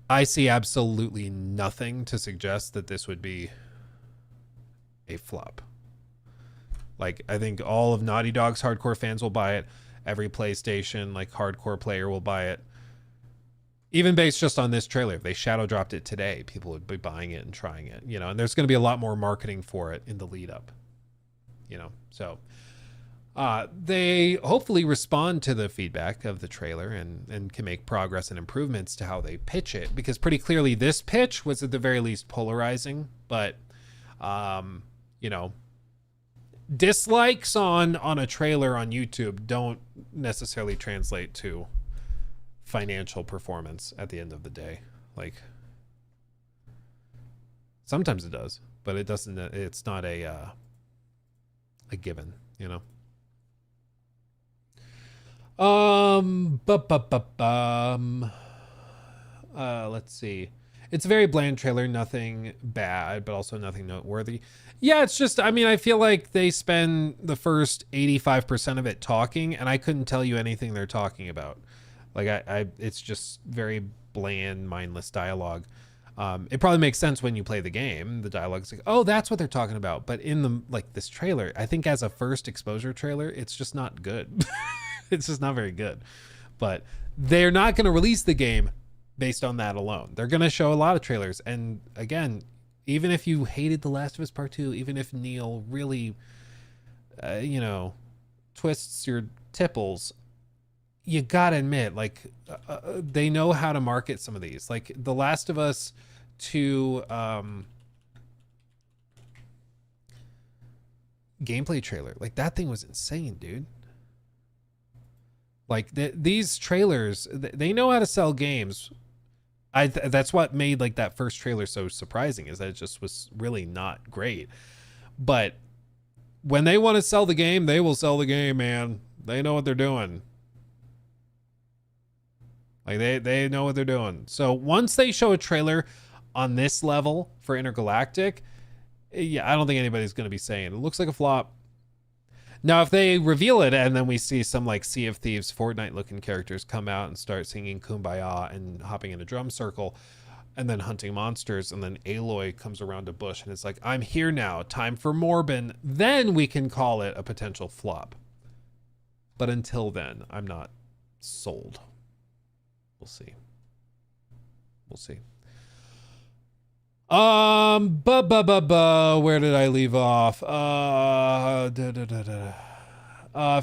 I see absolutely nothing to suggest that this would be a flop. Like, I think all of Naughty Dog's hardcore fans will buy it. Every PlayStation, like, hardcore player will buy it. Even based just on this trailer, if they shadow dropped it today, people would be buying it and trying it, you know, and there's going to be a lot more marketing for it in the lead up, you know, so they hopefully respond to the feedback of the trailer and can make progress and improvements to how they pitch it, because pretty clearly this pitch was at the very least polarizing, but, you know, dislikes on a trailer on YouTube don't necessarily translate to financial performance at the end of the day. Like, sometimes it does, but it doesn't, it's not a given, you know. Let's see. It's a very bland trailer, nothing bad, but also nothing noteworthy. Yeah, it's just, I mean, I feel like they spend the first 85% of it talking, and I couldn't tell you anything they're talking about. Like, it's just very bland, mindless dialogue. It probably makes sense when you play the game. The dialogue's like, oh, that's what they're talking about. But in the, like, this trailer, I think as a first exposure trailer, it's just not good. It's just not very good. But they're not going to release the game based on that alone. They're going to show a lot of trailers. And again, even if you hated The Last of Us Part 2, even if Neil really, you know, twists your tipples, you gotta admit, like, they know how to market some of these. Like, The Last of Us 2 gameplay trailer. Like, that thing was insane, dude. Like, these trailers, they know how to sell games. That's what made, like, that first trailer so surprising, is that it just was really not great. But when they want to sell the game, they will sell the game, man. They know what they're doing. Like, they know what they're doing. So once they show a trailer on this level for Intergalactic, yeah, I don't think anybody's going to be saying it looks like a flop. Now, if they reveal it and then we see some, like, Sea of Thieves Fortnite looking characters come out and start singing Kumbaya and hopping in a drum circle and then hunting monsters, and then Aloy comes around a bush and it's like, I'm here now, time for Morbin, then we can call it a potential flop. But until then, I'm not sold. We'll see. We'll see. Where did I leave off?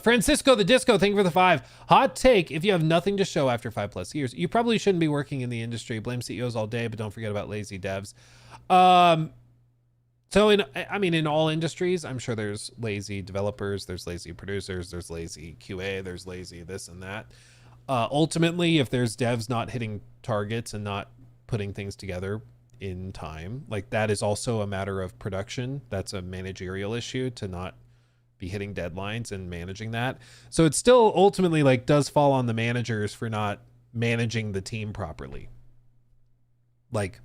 Francisco the Disco, thank you for the 5. Hot take: if you have nothing to show after 5+ years, you probably shouldn't be working in the industry. Blame CEOs all day, but don't forget about lazy devs. So in all industries, I'm sure there's lazy developers, there's lazy producers, there's lazy QA, there's lazy this and that. Ultimately, if there's devs not hitting targets and not putting things together in time, like, that is also a matter of production. That's a managerial issue, to not be hitting deadlines and managing that. So it still ultimately, like, does fall on the managers for not managing the team properly. Like,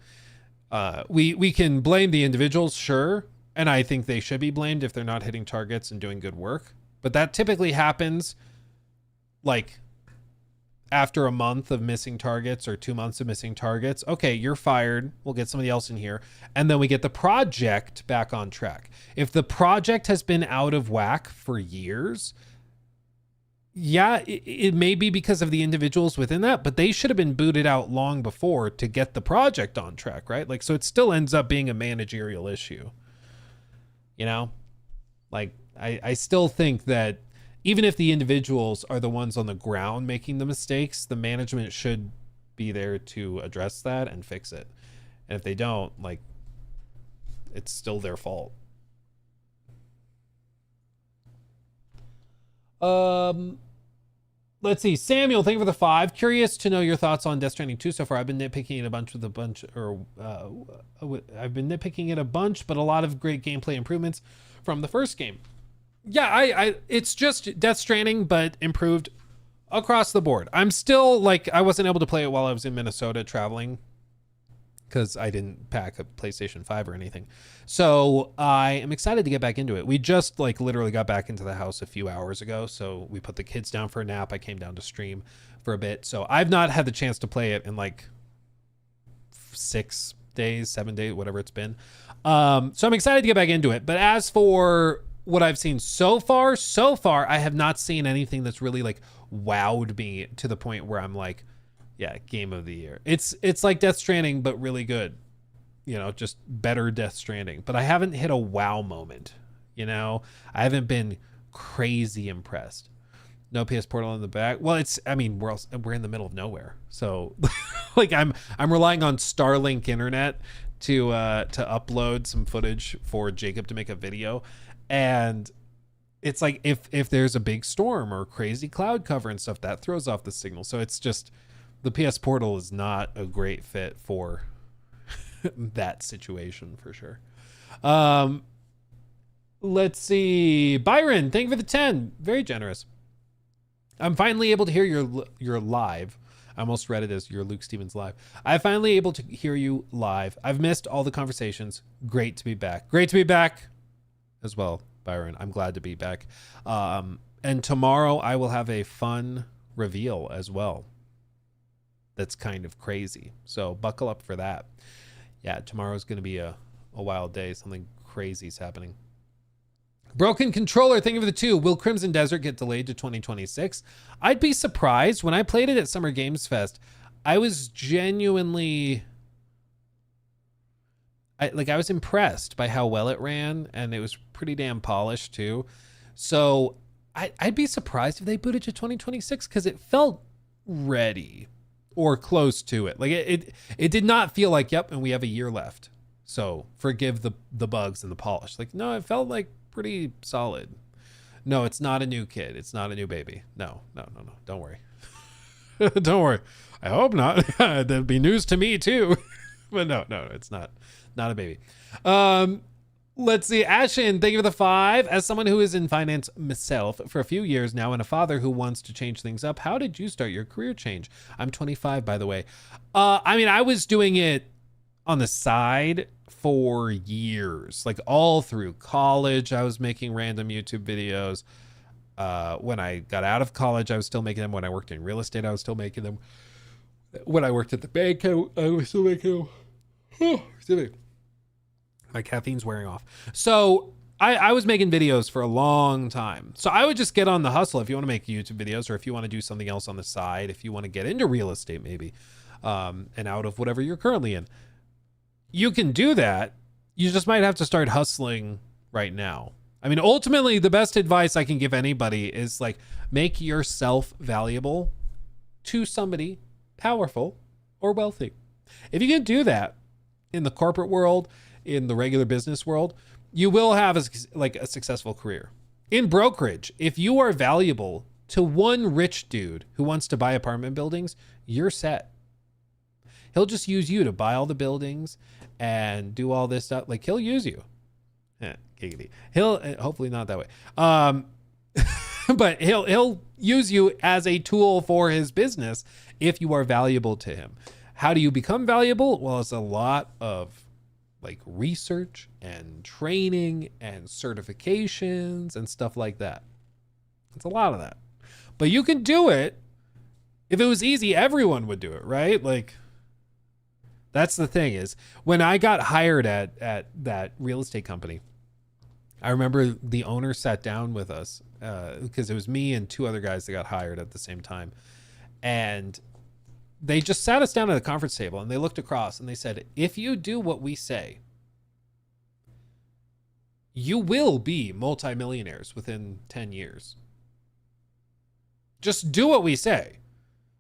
we can blame the individuals, sure, and I think they should be blamed if they're not hitting targets and doing good work, but that typically happens, like, after a month of missing targets or 2 months of missing targets. Okay, you're fired. We'll get somebody else in here. And then we get the project back on track. If the project has been out of whack for years, yeah, it may be because of the individuals within that, but they should have been booted out long before to get the project on track, right? Like, so it still ends up being a managerial issue. You know? Like, I still think that even if the individuals are the ones on the ground making the mistakes, the management should be there to address that and fix it. And if they don't, like, it's still their fault. Let's see. Samuel, thank you for the 5. Curious to know your thoughts on Death Stranding 2 so far. I've been nitpicking it a bunch, but a lot of great gameplay improvements from the first game. Yeah, it's just Death Stranding, but improved across the board. I'm still, like, I wasn't able to play it while I was in Minnesota traveling because I didn't pack a PlayStation 5 or anything. So I am excited to get back into it. We just, like, literally got back into the house a few hours ago. So we put the kids down for a nap. I came down to stream for a bit. So I've not had the chance to play it in, like, 6 days, 7 days, whatever it's been. So I'm excited to get back into it. But as for what I've seen so far, I have not seen anything that's really like wowed me to the point where I'm like, yeah, game of the year. It's like Death Stranding, but really good. You know, just better Death Stranding. But I haven't hit a wow moment. You know, I haven't been crazy impressed. No PS Portal in the back. Well, we're in the middle of nowhere. So like I'm relying on Starlink internet to upload some footage for Jacob to make a video. And it's like if there's a big storm or crazy cloud cover and stuff, that throws off the signal. So it's just the PS Portal is not a great fit for that situation for sure. Let's see. Byron, thank you for the 10. Very generous. I'm finally able to hear your live. I almost read it as your Luke Stevens live. I'm finally able to hear you live. I've missed all the conversations. Great to be back. Great to be back as well, Byron. I'm glad to be back. And tomorrow I will have a fun reveal as well. That's kind of crazy. So buckle up for that. Yeah, tomorrow's going to be a wild day. Something crazy is happening. Broken Controller, thank you for the 2. Will Crimson Desert get delayed to 2026? I'd be surprised. When I played it at Summer Games Fest, I was genuinely... I was impressed by how well it ran, and it was pretty damn polished too. So I'd be surprised if they put it to 2026 because it felt ready or close to it. Like it did not feel like, yep, and we have a year left. So forgive the bugs and the polish. Like, no, it felt like pretty solid. No, it's not a new kid. It's not a new baby. No. Don't worry. Don't worry. I hope not. That'd be news to me too. But no, it's not a baby. Let's see. Ashen, thank you for the 5. As someone who is in finance myself for a few years now and a father who wants to change things up, how did you start your career change? I'm 25, by the way. I was doing it on the side for years, like all through college. I was making random YouTube videos. When I got out of college, I was still making them. When I worked in real estate, I was still making them. When I worked at the bank, I was still making them. Oh, excuse me. My caffeine's wearing off. So I was making videos for a long time. So I would just get on the hustle. If you want to make YouTube videos, or if you want to do something else on the side, if you want to get into real estate maybe, and out of whatever you're currently in, you can do that. You just might have to start hustling right now. I mean, ultimately, the best advice I can give anybody is like, make yourself valuable to somebody powerful or wealthy. If you can do that in the corporate world, in the regular business world, you will have a successful career. In brokerage, if you are valuable to one rich dude who wants to buy apartment buildings, you're set. He'll just use you to buy all the buildings and do all this stuff. Like, he'll use you. Giggity. He'll hopefully not that way. But he'll use you as a tool for his business if you are valuable to him. How do you become valuable? Well, it's a lot of like research and training and certifications and stuff like that. It's a lot of that. But you can do it. If it was easy, everyone would do it, right? Like, that's the thing is, when I got hired at that real estate company, I remember the owner sat down with us because it was me and 2 other guys that got hired at the same time. And they just sat us down at a conference table and they looked across and they said, if you do what we say, you will be multimillionaires within 10 years. Just do what we say.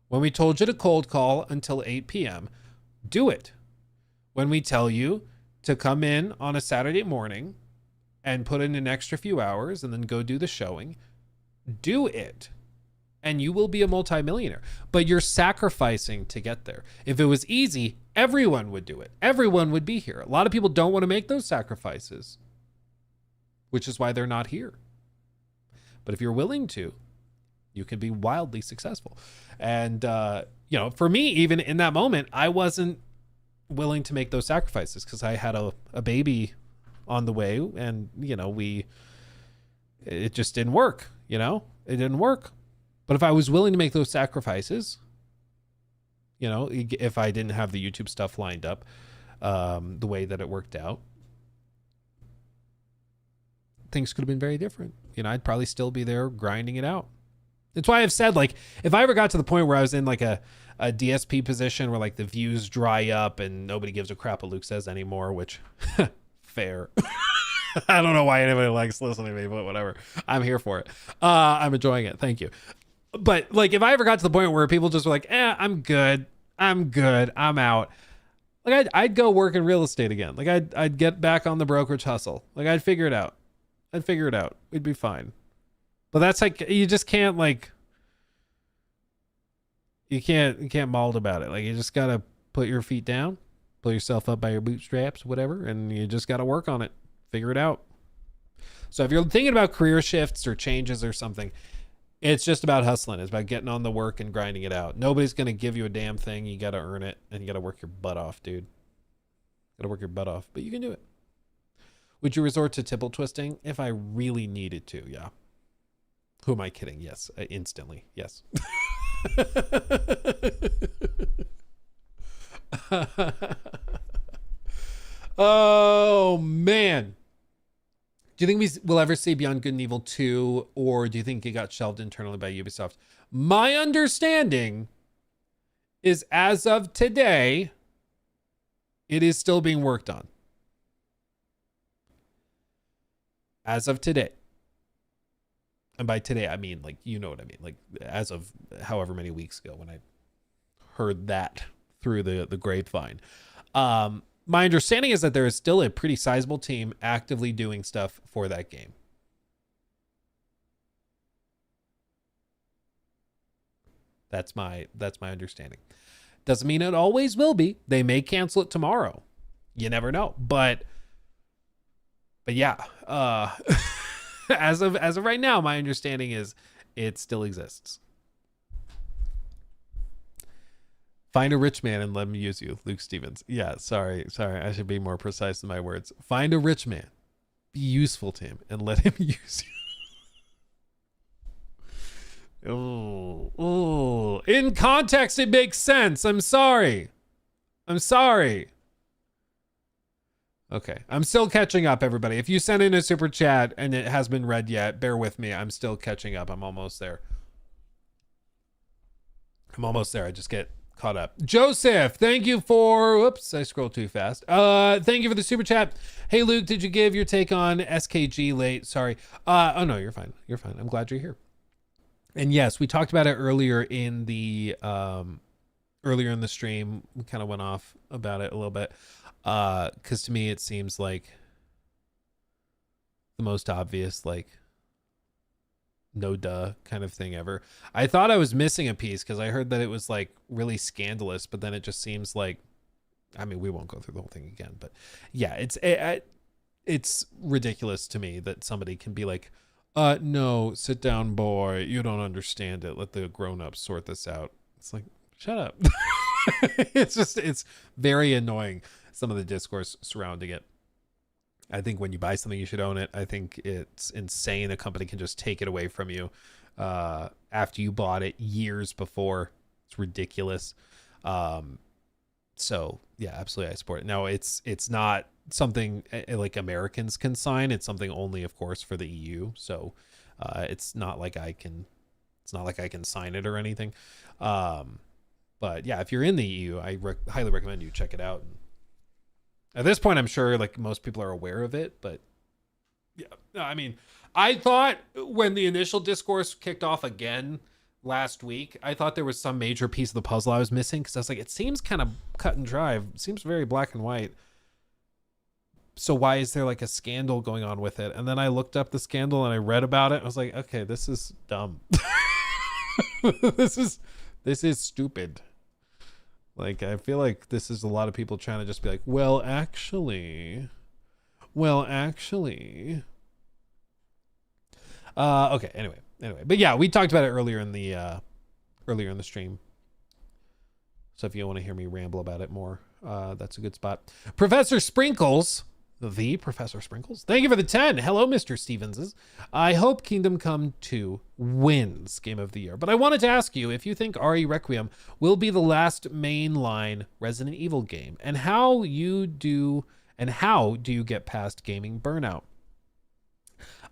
When we told you to cold call until 8 p.m., do it. When we tell you to come in on a Saturday morning and put in an extra few hours and then go do the showing, do it. And you will be a multimillionaire. But you're sacrificing to get there. If it was easy, everyone would do it. Everyone would be here. A lot of people don't want to make those sacrifices, which is why they're not here. But if you're willing to, you can be wildly successful. And, for me, even in that moment, I wasn't willing to make those sacrifices because I had a baby on the way and, it just didn't work, It didn't work. But if I was willing to make those sacrifices, if I didn't have the YouTube stuff lined up the way that it worked out, things could have been very different. You know, I'd probably still be there grinding it out. That's why I've said, like, if I ever got to the point where I was in like a DSP position where like the views dry up and nobody gives a crap what Luke says anymore, which fair. I don't know why anybody likes listening to me, but whatever. I'm here for it. I'm enjoying it. Thank you. But like, if I ever got to the point where people just were like, I'm good. I'm out. Like I'd go work in real estate again. Like I'd get back on the brokerage hustle. Like I'd figure it out. We'd be fine. But that's like, you just can't like, you can't maul about it. Like you just got to put your feet down, pull yourself up by your bootstraps, whatever. And you just got to work on it. Figure it out. So if you're thinking about career shifts or changes or something, it's just about hustling. It's about getting on the work and grinding it out. Nobody's going to give you a damn thing. You got to earn it, and you got to work your butt off, dude. Got to work your butt off, but you can do it. Would you resort to tipple twisting? If I really needed to, yeah. Who am I kidding? Yes, instantly. Yes. Oh, man. Do you think we will ever see Beyond Good and Evil 2, or do you think it got shelved internally by Ubisoft? My understanding is, as of today, it is still being worked on. As of today. And by today, I mean, like, you know what I mean. Like, as of however many weeks ago when I heard that through the grapevine. My understanding is that there is still a pretty sizable team actively doing stuff for that game. That's my understanding. Doesn't mean it always will be. They may cancel it tomorrow. You never know. But yeah, as of right now, my understanding is it still exists. Find a rich man and let him use you, Luke Stevens. Yeah, sorry. I should be more precise in my words. Find a rich man, be useful to him, and let him use you. Oh. In context, it makes sense. I'm sorry. Okay, I'm still catching up, everybody. If you send in a super chat and it has been read yet, bear with me. I'm still catching up. I'm almost there. I just get caught up. Joseph, thank you for, whoops, I scrolled too fast. Thank you for the super chat. Hey, Luke, did you give your take on SKG late? Sorry. Oh no, you're fine. I'm glad you're here. And yes, we talked about it earlier in the stream. We kind of went off about it a little bit. Cause to me, it seems like the most obvious, like, no duh kind of thing ever. I thought I was missing a piece because I heard that it was like really scandalous, but then it just seems like, I mean, we won't go through the whole thing again, but yeah, it's ridiculous to me that somebody can be like, no, sit down, boy, you don't understand it, let the grown-ups sort this out. It's like, shut up. It's very annoying, some of the discourse surrounding it. I think when you buy something, you should own it. I think it's insane a company can just take it away from you after you bought it years before. It's ridiculous. So yeah, absolutely, I support it. No, it's not something like Americans can sign. It's something only, of course, for the EU. So it's not like I can sign it or anything. But yeah, if you're in the EU, I highly recommend you check it out. At this point, I'm sure like most people are aware of it, but yeah, I mean, I thought when the initial discourse kicked off again last week, I thought there was some major piece of the puzzle I was missing, because I was like, it seems kind of cut and dry. It seems very black and white. So why is there like a scandal going on with it? And then I looked up the scandal and I read about it. I was like, okay, this is dumb. This is stupid. Like, I feel like this is a lot of people trying to just be like, well, actually. Okay, anyway. But yeah, we talked about it earlier in the stream. So if you want to hear me ramble about it more, that's a good spot. Professor Sprinkles, the Professor Sprinkles, thank you for the 10. Hello, Mr. Stevenses. I hope Kingdom Come 2 wins Game of the Year, but I wanted to ask you if you think RE Requiem will be the last mainline Resident Evil game, and how do you get past gaming burnout?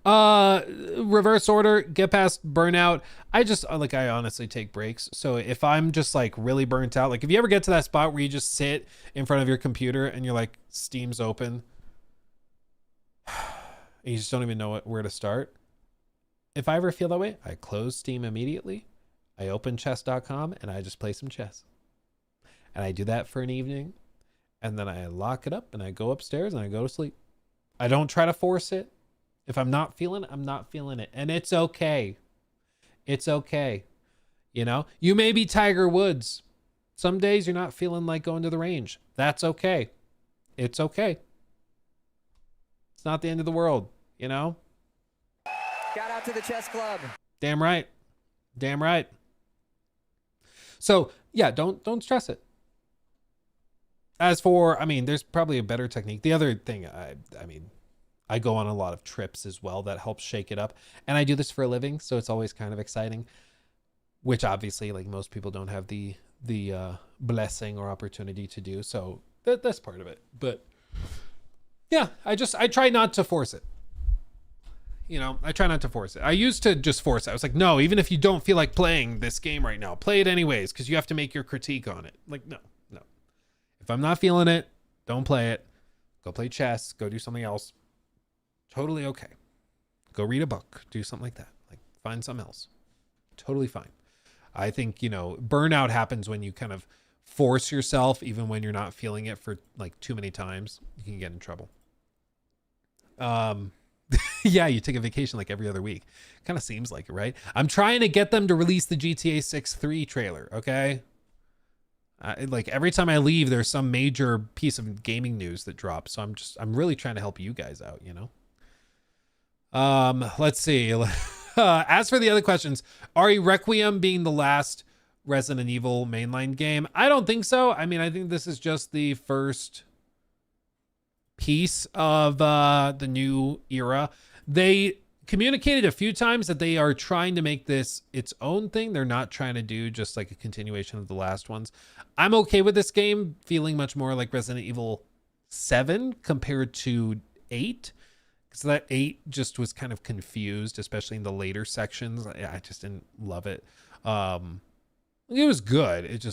Reverse order, get past burnout. I honestly take breaks. So if I'm just like really burnt out, like if you ever get to that spot where you just sit in front of your computer and you're like, Steam's open, and you just don't even know where to start. If I ever feel that way, I close Steam immediately. I open chess.com and I just play some chess. And I do that for an evening. And then I lock it up and I go upstairs and I go to sleep. I don't try to force it. If I'm not feeling it, I'm not feeling it. And it's okay. It's okay. You know, you may be Tiger Woods. Some days you're not feeling like going to the range. That's okay. It's okay. It's not the end of the world, you know? Shout out to the chess club. Damn right. Damn right. So yeah, don't stress it. As for, I mean, there's probably a better technique. The other thing, I go on a lot of trips as well that helps shake it up. And I do this for a living, so it's always kind of exciting, which obviously like most people don't have the blessing or opportunity to do. So that's part of it. But yeah, I try not to force it. You know, I try not to force it. I used to just force it. I was like, no, even if you don't feel like playing this game right now, play it anyways, because you have to make your critique on it. Like, no. If I'm not feeling it, don't play it. Go play chess. Go do something else. Totally okay. Go read a book. Do something like that. Like, find something else. Totally fine. I think, you know, burnout happens when you kind of force yourself, even when you're not feeling it for like too many times. You can get in trouble. Yeah, you take a vacation like every other week. Kind of seems like it, right? I'm trying to get them to release the GTA 6-3 trailer, okay? Like every time I leave, there's some major piece of gaming news that drops. So I'm really trying to help you guys out, you know? Let's see. As for the other questions, Ari Requiem being the last Resident Evil mainline game, I don't think so. I mean, I think this is just the first piece of the new era. They communicated a few times that they are trying to make this its own thing. They're not trying to do just like a continuation of the last ones. I'm okay with this game feeling much more like Resident Evil 7 compared to 8, because that 8 just was kind of confused, especially in the later sections. I just didn't love it. It was good. It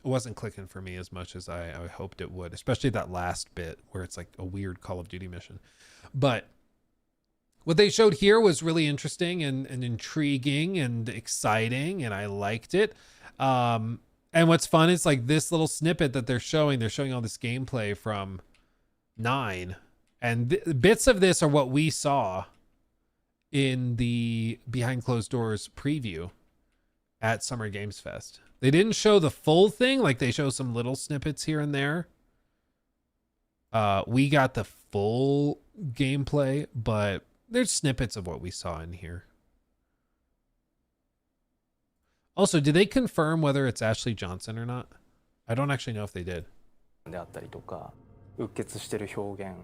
wasn't clicking for me as much as I hoped it would, especially that last bit where it's like a weird Call of Duty mission. But what they showed here was really interesting and intriguing and exciting, and I liked it. And what's fun is like this little snippet that they're showing all this gameplay from 9, and bits of this are what we saw in the behind closed doors preview at Summer Games Fest. They didn't show the full thing, like they show some little snippets here and there. We got the full gameplay, but there's snippets of what we saw in here. Also, did they confirm whether it's Ashley Johnson or not? I don't actually know if they did. であったりとか、うっ血してる表現、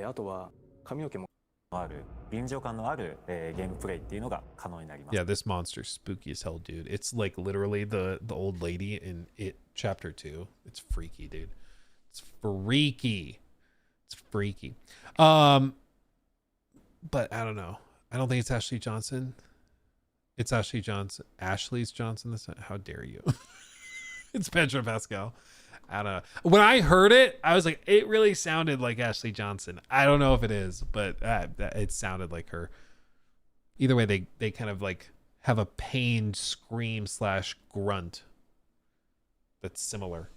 あとは髪の毛もある臨場感のある、ゲームプレイっていうのが可能になります。 Yeah, this monster's spooky as hell, dude. It's like literally the old lady in It Chapter 2. It's freaky, dude. It's freaky. It's freaky. But I don't know. I don't think it's Ashley Johnson. It's Ashley Johnson. Ashley's Johnson. This, how dare you? It's Pedro Pascal. I don't know. When I heard it, I was like, it really sounded like Ashley Johnson. I don't know if it is, but it sounded like her. Either way, they kind of like have a pained scream / grunt that's similar.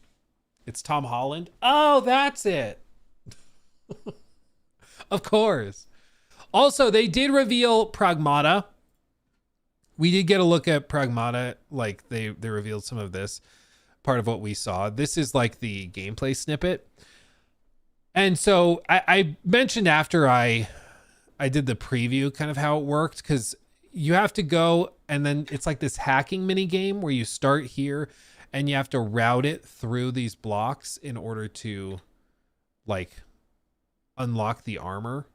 It's Tom Holland. Oh, that's it. Of course. Also, they did reveal Pragmata. We did get a look at Pragmata. Like they revealed some of this. Part of what we saw. This is like the gameplay snippet. And so I mentioned after I did the preview kind of how it worked, because you have to go and then it's like this hacking mini game where you start here and you have to route it through these blocks in order to like unlock the armor,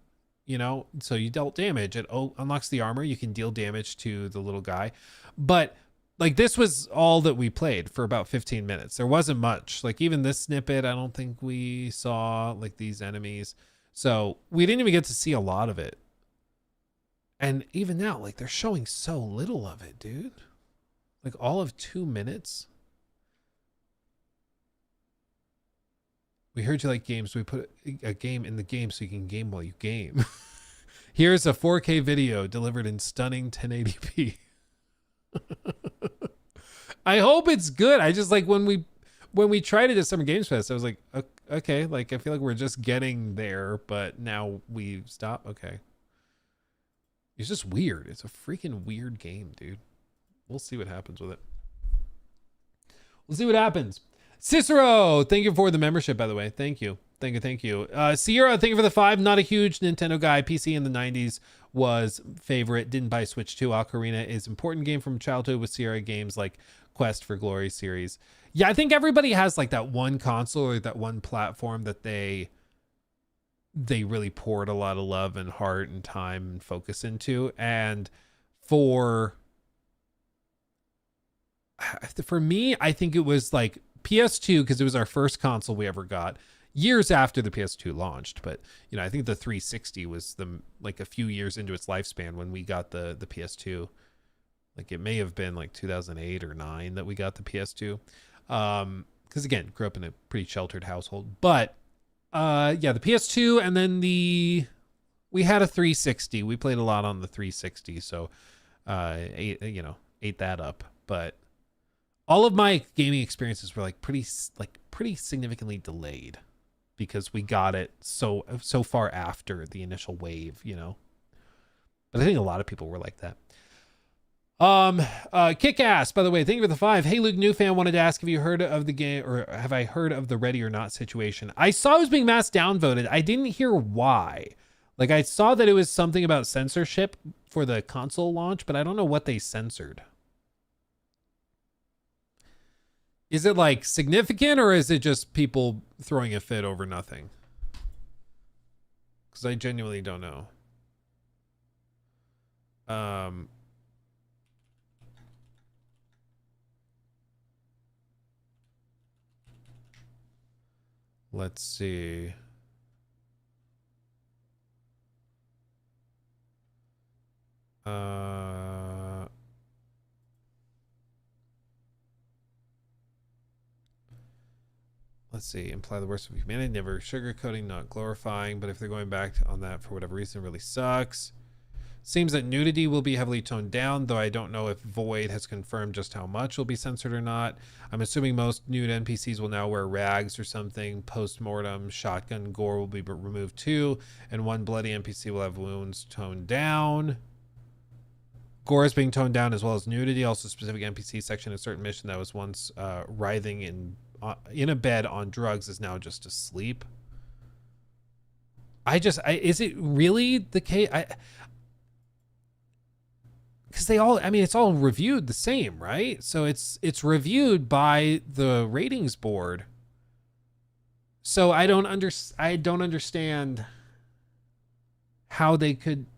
you know? So you dealt damage, it unlocks the armor, you can deal damage to the little guy. But like this was all that we played for about 15 minutes. There wasn't much. Like even this snippet, I don't think we saw like these enemies. So we didn't even get to see a lot of it. And even now, like, they're showing so little of it, dude. Like, all of 2 minutes. We heard you like games. We put a game in the game so you can game while you game. Here's a 4K video delivered in stunning 1080p. I hope it's good. I just like when we tried it at Summer Games Fest, I was like, okay, like I feel like we're just getting there, but now we stop. Okay. It's just weird. It's a freaking weird game, dude. We'll see what happens with it. We'll see what happens. Cicero, thank you for the membership, by the way. Thank you. Thank you. Sierra, thank you for the 5. Not a huge Nintendo guy. PC in the 90s was favorite. Didn't buy Switch 2. Ocarina is important game from childhood with Sierra games like Quest for Glory series. Yeah, I think everybody has like that one console or that one platform that they really poured a lot of love and heart and time and focus into. And for me, I think it was like PS2 because it was our first console we ever got years after the PS2 launched. But you know, I think the 360 was like a few years into its lifespan when we got the PS2. Like it may have been like 2008 or 9 that we got the PS2. Because again, grew up in a pretty sheltered household. But yeah, the PS2 and then we had a 360. We played a lot on the 360, so ate that up. But all of my gaming experiences were like pretty significantly delayed because we got it so far after the initial wave, you know. But I think a lot of people were like that. Kick ass, by the way, thank you for the 5. Hey Luke, new fan, wanted to ask, have you heard of the game, or have I heard of the Ready or Not situation? I saw it was being mass downvoted. I didn't hear why. Like I saw that it was something about censorship for the console launch, but I don't know what they censored. Is it like significant or is it just people throwing a fit over nothing? Because I genuinely don't know. Let's see. Let's see. Imply the worst of humanity. Never sugarcoating, not glorifying. But if they're going back on that for whatever reason, it really sucks. Seems that nudity will be heavily toned down, though I don't know if Void has confirmed just how much will be censored or not. I'm assuming most nude NPCs will now wear rags or something. Post-mortem, shotgun gore will be removed too, and one bloody NPC will have wounds toned down. Gore is being toned down as well as nudity. Also, specific NPC section, a certain mission that was once writhing in a bed on drugs is now just asleep. Is it really the case? Because it's all reviewed the same, right? So it's reviewed by the ratings board. So I don't understand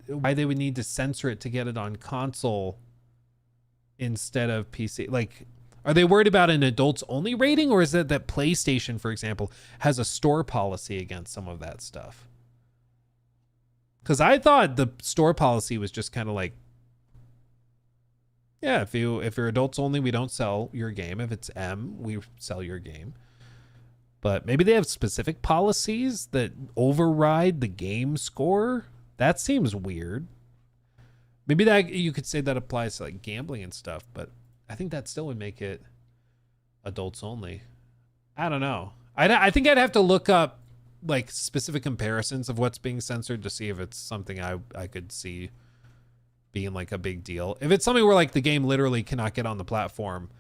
why they would need to censor it to get it on console instead of PC. Like, are they worried about an adults only rating, or is it that PlayStation, for example, has a store policy against some of that stuff? Because I thought the store policy was just kind of like, yeah, if you're adults only, we don't sell your game. If it's M, we sell your game. But maybe they have specific policies that override the game score. That seems weird. Maybe that you could say that applies to like gambling and stuff, but I think that still would make it adults only. I don't know. I think I'd have to look up like specific comparisons of what's being censored to see if it's something I could see being like a big deal. If it's something where like the game literally cannot get on the platform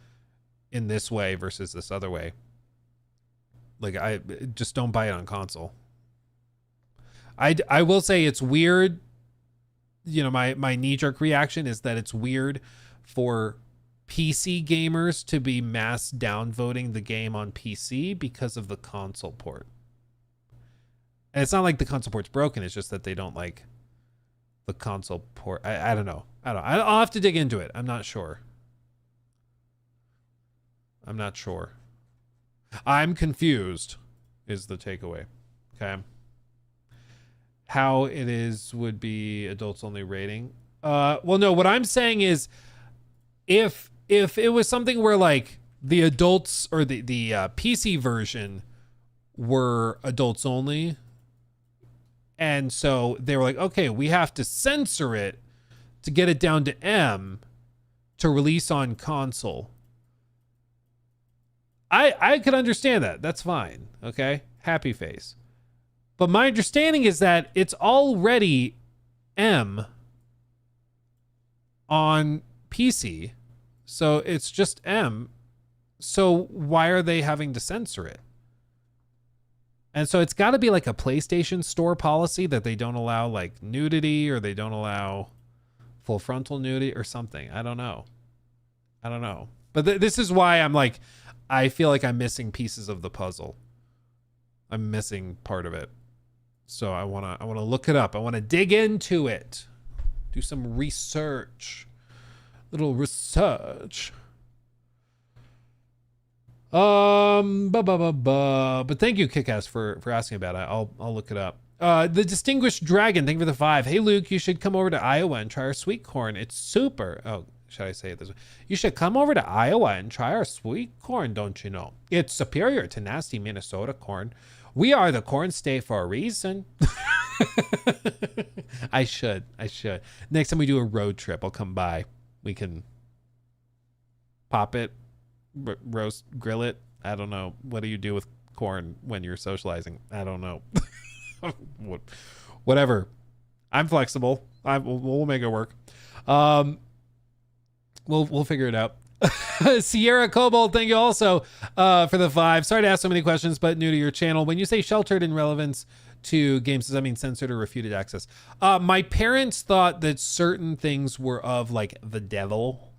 in this way versus this other way, like I just don't buy it on console. I will say it's weird. You know, my knee-jerk reaction is that it's weird for PC gamers to be mass downvoting the game on PC because of the console port. And it's not like the console port's broken. It's just that they don't like the console port. I don't know. I'll have to dig into it. I'm not sure. I'm confused is the takeaway. Okay. How it is would be adults only rating. Well, no, what I'm saying is if it was something where like the adults or the PC version were adults only, and so they were like, okay, we have to censor it to get it down to M to release on console. I could understand that. That's fine. Okay. Happy face. But my understanding is that it's already M on PC. So it's just M. So why are they having to censor it? And so it's got to be like a PlayStation Store policy that they don't allow like nudity, or they don't allow full frontal nudity or something. I don't know. But this is why I'm like, I feel like I'm missing pieces of the puzzle. I'm missing part of it. So I want to look it up. I want to dig into it. Do some research. Little research. But thank you, Kickass, for asking about it. I'll look it up. The Distinguished Dragon, thank you for the 5. Hey Luke, you should come over to Iowa and try our sweet corn. It's super. Oh, should I say it this way? You should come over to Iowa and try our sweet corn, don't you know? It's superior to nasty Minnesota corn. We are the corn state for a reason. I should. Next time we do a road trip, I'll come by. We can pop it, roast, grill it. I don't know. What do you do with corn when you're socializing? I don't know. Whatever. I'm flexible. We'll make it work. We'll figure it out. Sierra Cobalt, thank you also for the 5. Sorry to ask so many questions, but new to your channel. When you say sheltered in relevance to games, does that mean censored or refuted access? My parents thought that certain things were of like the devil.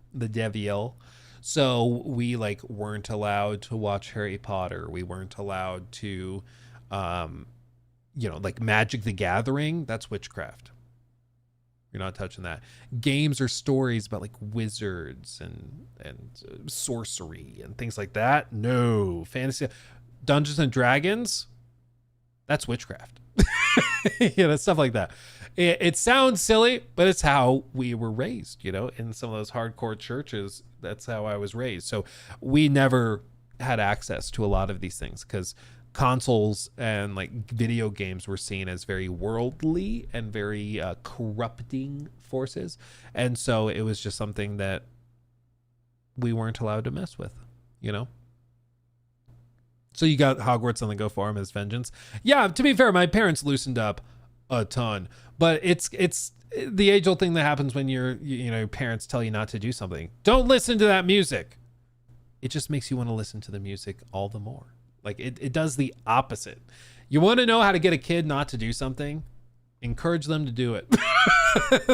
So we like weren't allowed to watch Harry Potter. We weren't allowed to, like Magic the Gathering. That's witchcraft. You're not touching that. Games or stories about like wizards and sorcery and things like that. No. Fantasy, Dungeons and Dragons. That's witchcraft. Stuff like that. It sounds silly, but it's how we were raised, in some of those hardcore churches. That's how I was raised. So we never had access to a lot of these things because consoles and like video games were seen as very worldly and very corrupting forces. And so it was just something that we weren't allowed to mess with, So you got Hogwarts on the go for him as vengeance. Yeah, to be fair, my parents loosened up a ton, but it's the age old thing that happens when your parents tell you not to do something. Don't listen to that music. It just makes you want to listen to the music all the more. Like it does the opposite. You want to know how to get a kid not to do something? Encourage them to do it.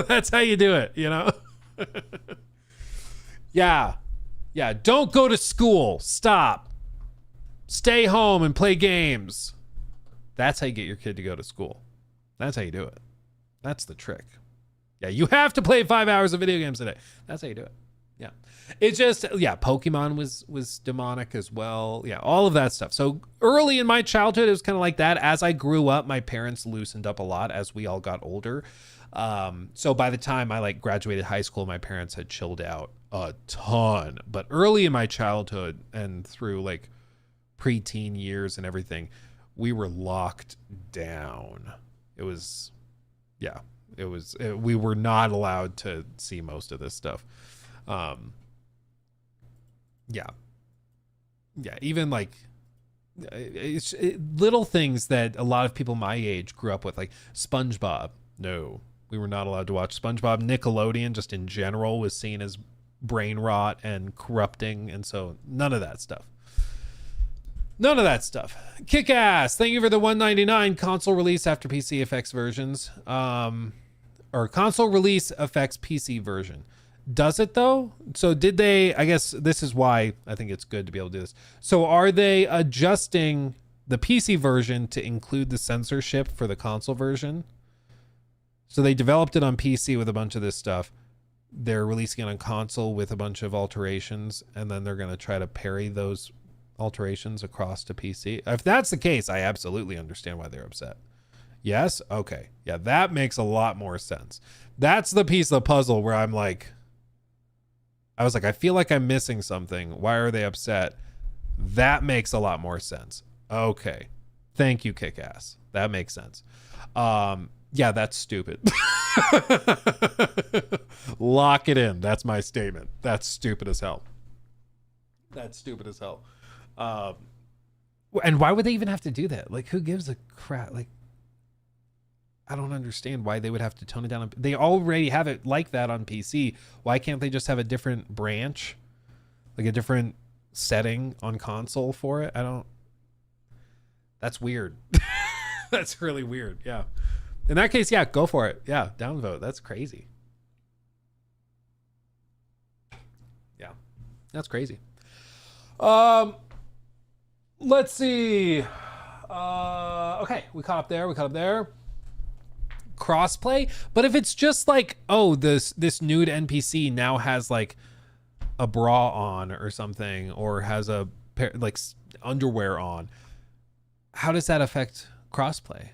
That's how you do it, Yeah. Don't go to school. Stop. Stay home and play games. That's how you get your kid to go to school. That's how you do it. That's the trick. Yeah, you have to play 5 hours of video games a day. That's how you do it. Yeah. It's just, Pokemon was demonic as well. Yeah, all of that stuff. So early in my childhood, it was kind of like that. As I grew up, my parents loosened up a lot as we all got older. So by the time I graduated high school, my parents had chilled out a ton. But early in my childhood and through preteen years and everything, we were locked down. We were not allowed to see most of this stuff. Even little things that a lot of people my age grew up with, like SpongeBob. No, we were not allowed to watch SpongeBob. Nickelodeon just in general was seen as brain rot and corrupting. And so none of that stuff. Kick ass. Thank you for the $1.99 console release after PC effects versions. Or console release affects PC version. Does it though? So did they, I guess this is why I think it's good to be able to do this. So are they adjusting the PC version to include the censorship for the console version? So they developed it on PC with a bunch of this stuff. They're releasing it on console with a bunch of alterations, and then they're going to try to parry those alterations across to PC. If that's the case, I absolutely understand why they're upset. Yes? Okay. Yeah, that makes a lot more sense. That's the piece of the puzzle where I'm like, I was like, I feel like I'm missing something. Why are they upset? That makes a lot more sense. Okay. Thank you, Kick-Ass. That makes sense. Yeah, that's stupid. Lock it in. That's my statement. That's stupid as hell. That's stupid as hell. And why would they even have to do that? Like, who gives a crap? Like, I don't understand why they would have to tone it down. They already have it like that on PC. Why can't they just have a different branch? Like a different setting on console for it? That's weird. That's really weird. Yeah. In that case, yeah, go for it. Yeah, downvote. That's crazy. Yeah. That's crazy. Let's see. Okay, we caught up there. Crossplay, but if it's just like, oh, this nude NPC now has like a bra on or something, or has a pair like underwear on, how does that affect crossplay?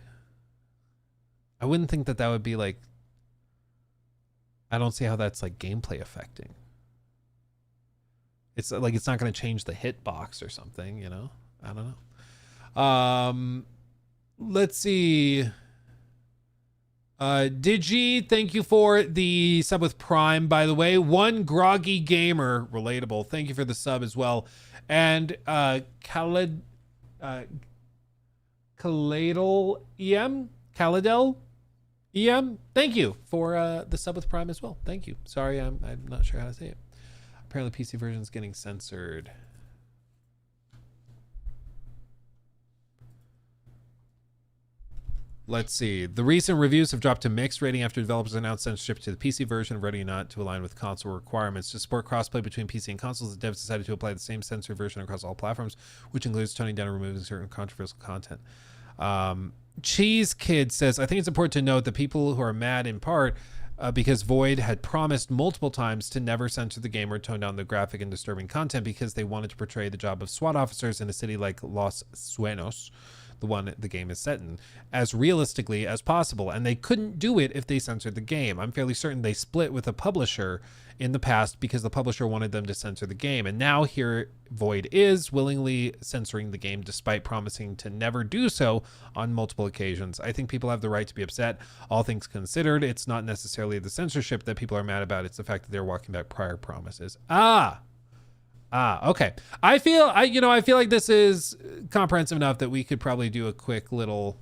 I wouldn't think that would be like, I don't see how that's like gameplay affecting. It's like, it's not going to change the hitbox or something, you know? I don't know. Let's see. Digi, thank you for the sub with Prime, by the way. One Groggy Gamer, relatable, thank you for the sub as well. And Caladel EM, thank you for the sub with Prime as well. Thank you. Sorry, I'm not sure how to say it. Apparently PC version is getting censored. Let's see. The recent reviews have dropped to mixed rating after developers announced censorship to the PC version of Ready or Not to align with console requirements. To support crossplay between PC and consoles, the devs decided to apply the same censored version across all platforms, which includes toning down and removing certain controversial content. Cheese Kid says, I think it's important to note that people who are mad in part because Void had promised multiple times to never censor the game or tone down the graphic and disturbing content because they wanted to portray the job of SWAT officers in a city like Los Sueños, the one the game is set in, as realistically as possible, and they couldn't do it if they censored the game. I'm fairly certain they split with a publisher in the past because the publisher wanted them to censor the game, and now here Void is willingly censoring the game despite promising to never do so on multiple occasions. I think people have the right to be upset. All things considered, it's not necessarily the censorship that people are mad about, it's the fact that they're walking back prior promises. Okay. I feel like this is comprehensive enough that we could probably do a quick little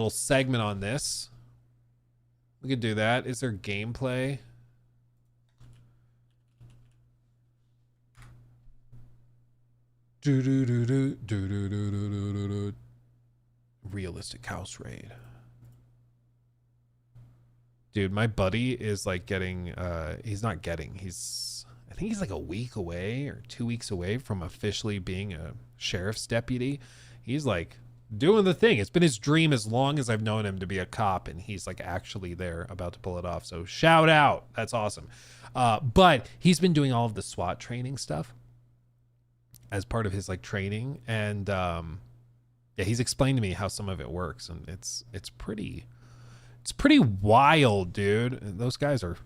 segment on this. We could do that. Is there gameplay? Realistic house raid. Dude, my buddy is like getting, I think he's like a week away or 2 weeks away from officially being a sheriff's deputy. He's like doing the thing. It's been his dream as long as I've known him to be a cop, and he's like actually there about to pull it off. So shout out. That's awesome. But he's been doing all of the SWAT training stuff as part of his like training. And yeah, he's explained to me how some of it works, and it's pretty wild, dude. Those guys are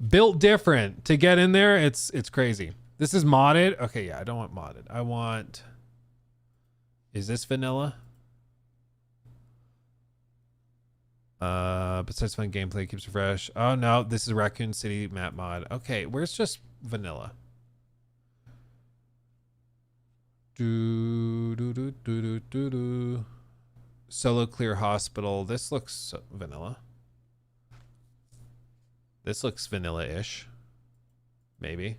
built different to get in there. It's crazy. This is modded. Okay, yeah, I don't want modded. I want, is this vanilla? Besides fun gameplay, keeps it fresh. Oh no, this is Raccoon City map mod. Okay, where's just vanilla? Solo clear hospital. This looks vanilla. This looks vanilla-ish. Maybe.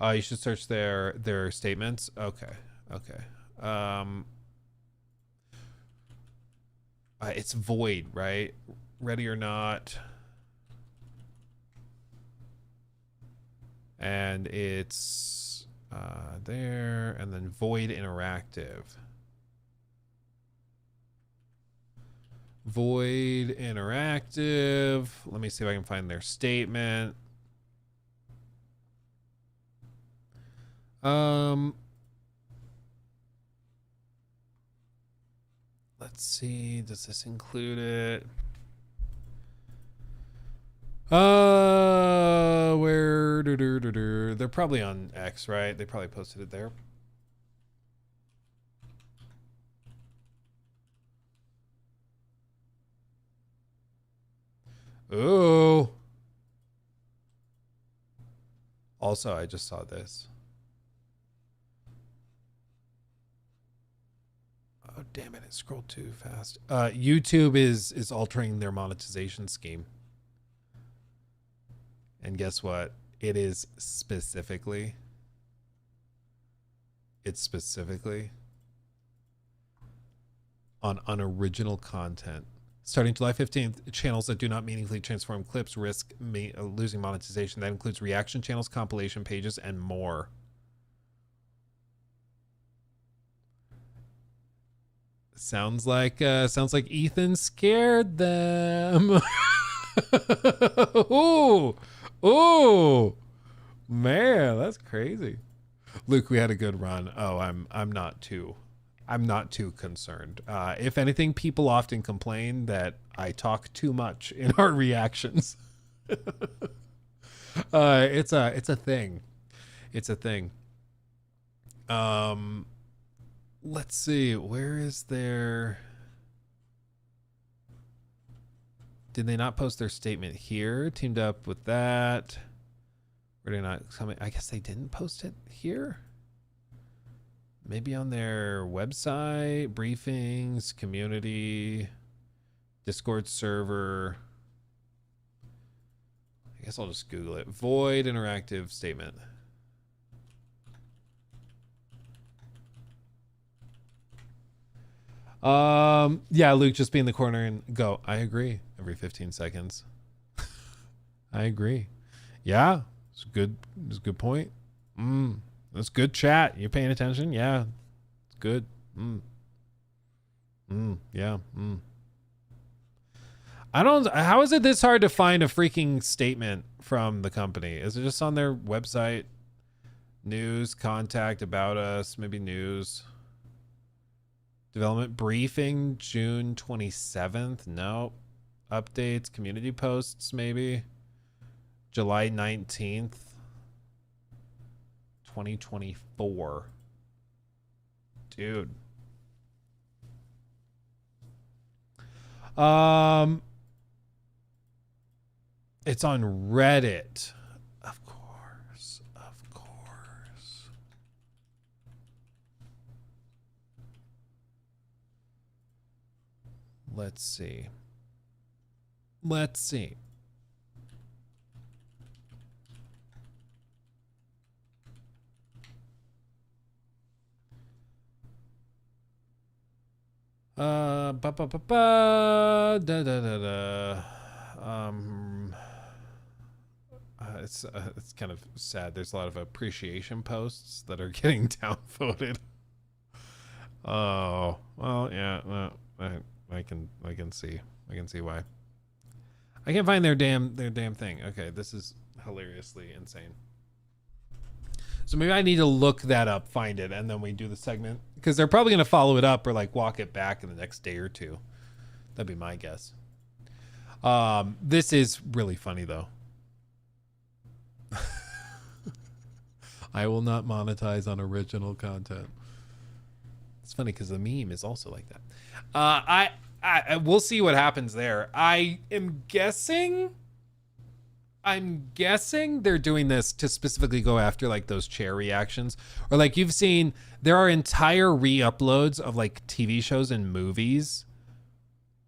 Oh, you should search their statements. Okay. It's Void, right? Ready or Not. And it's there, and then Void Interactive. Let me see if I can find their statement. Let's see. Does this include it? Where? They're probably on X, right? They probably posted it there. Ooh. Also, I just saw this. Oh, damn it. It scrolled too fast. YouTube is altering their monetization scheme. And guess what? It's specifically on unoriginal content. Starting July 15th, channels that do not meaningfully transform clips risk losing monetization. That includes reaction channels, compilation pages, and more. Sounds like Ethan scared them. Ooh, man, that's crazy. Luke, we had a good run. Oh, I'm not too concerned. If anything, people often complain that I talk too much in our reactions. It's a thing. It's a thing. Let's see. Where is their... Did they not post their statement here? Teamed up with that. Were they not coming? I guess they didn't post it here. Maybe on their website, briefings, community, Discord server. I guess I'll just Google it. Void interactive statement. Yeah, Luke, just be in the corner and go. I agree. Every 15 seconds. I agree. Yeah, it's good. It's a good point. That's good chat. You paying attention? Yeah, it's good. Yeah. I don't. How is it this hard to find a freaking statement from the company? Is it just on their website? News, contact, about us, maybe news. Development briefing, June 27th. No. Updates, community posts, maybe. July 19th, 2024. Dude. It's on Reddit. Of course. Of course. Let's see. Let's see. It's kind of sad. There's a lot of appreciation posts that are getting downvoted. Oh, well, yeah, I can see why. I can't find their damn thing. Okay, this is hilariously insane. So maybe I need to look that up, find it, and then we do the segment, because they're probably gonna follow it up or like walk it back in the next day or two. That'd be my guess. This is really funny though. I will not monetize on original content. It's funny because the meme is also like that. I we'll see what happens there. I'm guessing they're doing this to specifically go after like those chair reactions, or like you've seen there are entire re-uploads of like TV shows and movies,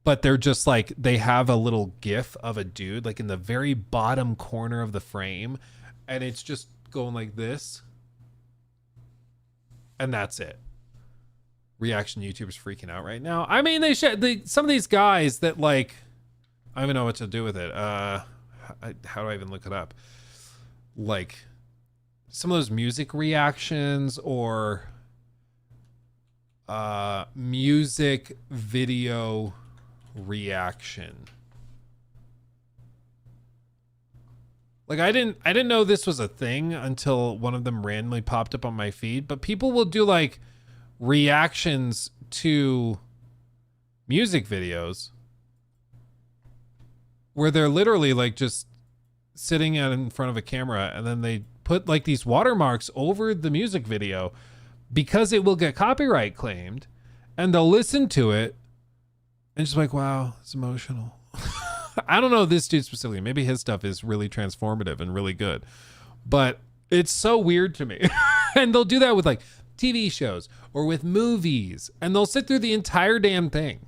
but they're just like they have a little gif of a dude like in the very bottom corner of the frame, and it's just going like this, and that's it. Reaction YouTubers freaking out right now. I mean, some of these guys that like, I don't even know what to do with it. How do I even look it up? Like some of those music reactions or music video reaction. Like I didn't know this was a thing until one of them randomly popped up on my feed, but people will do like reactions to music videos where they're literally like just sitting in front of a camera, and then they put like these watermarks over the music video because it will get copyright claimed, and they'll listen to it and just like, wow, it's emotional. I don't know this dude specifically. Maybe his stuff is really transformative and really good, but it's so weird to me. And they'll do that with like TV shows or with movies, and they'll sit through the entire damn thing.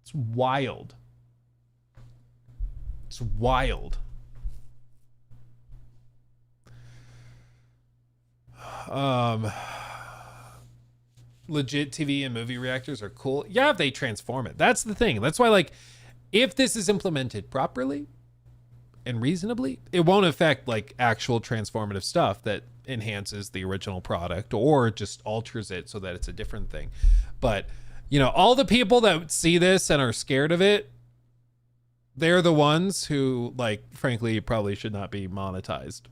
It's wild. It's wild. Legit TV and movie reactors are cool. Yeah, if they transform it. That's the thing. That's why, like, if this is implemented properly and reasonably, it won't affect like actual transformative stuff that enhances the original product or just alters it so that it's a different thing. But, you know, all the people that see this and are scared of it, they're the ones who, like, frankly, probably should not be monetized.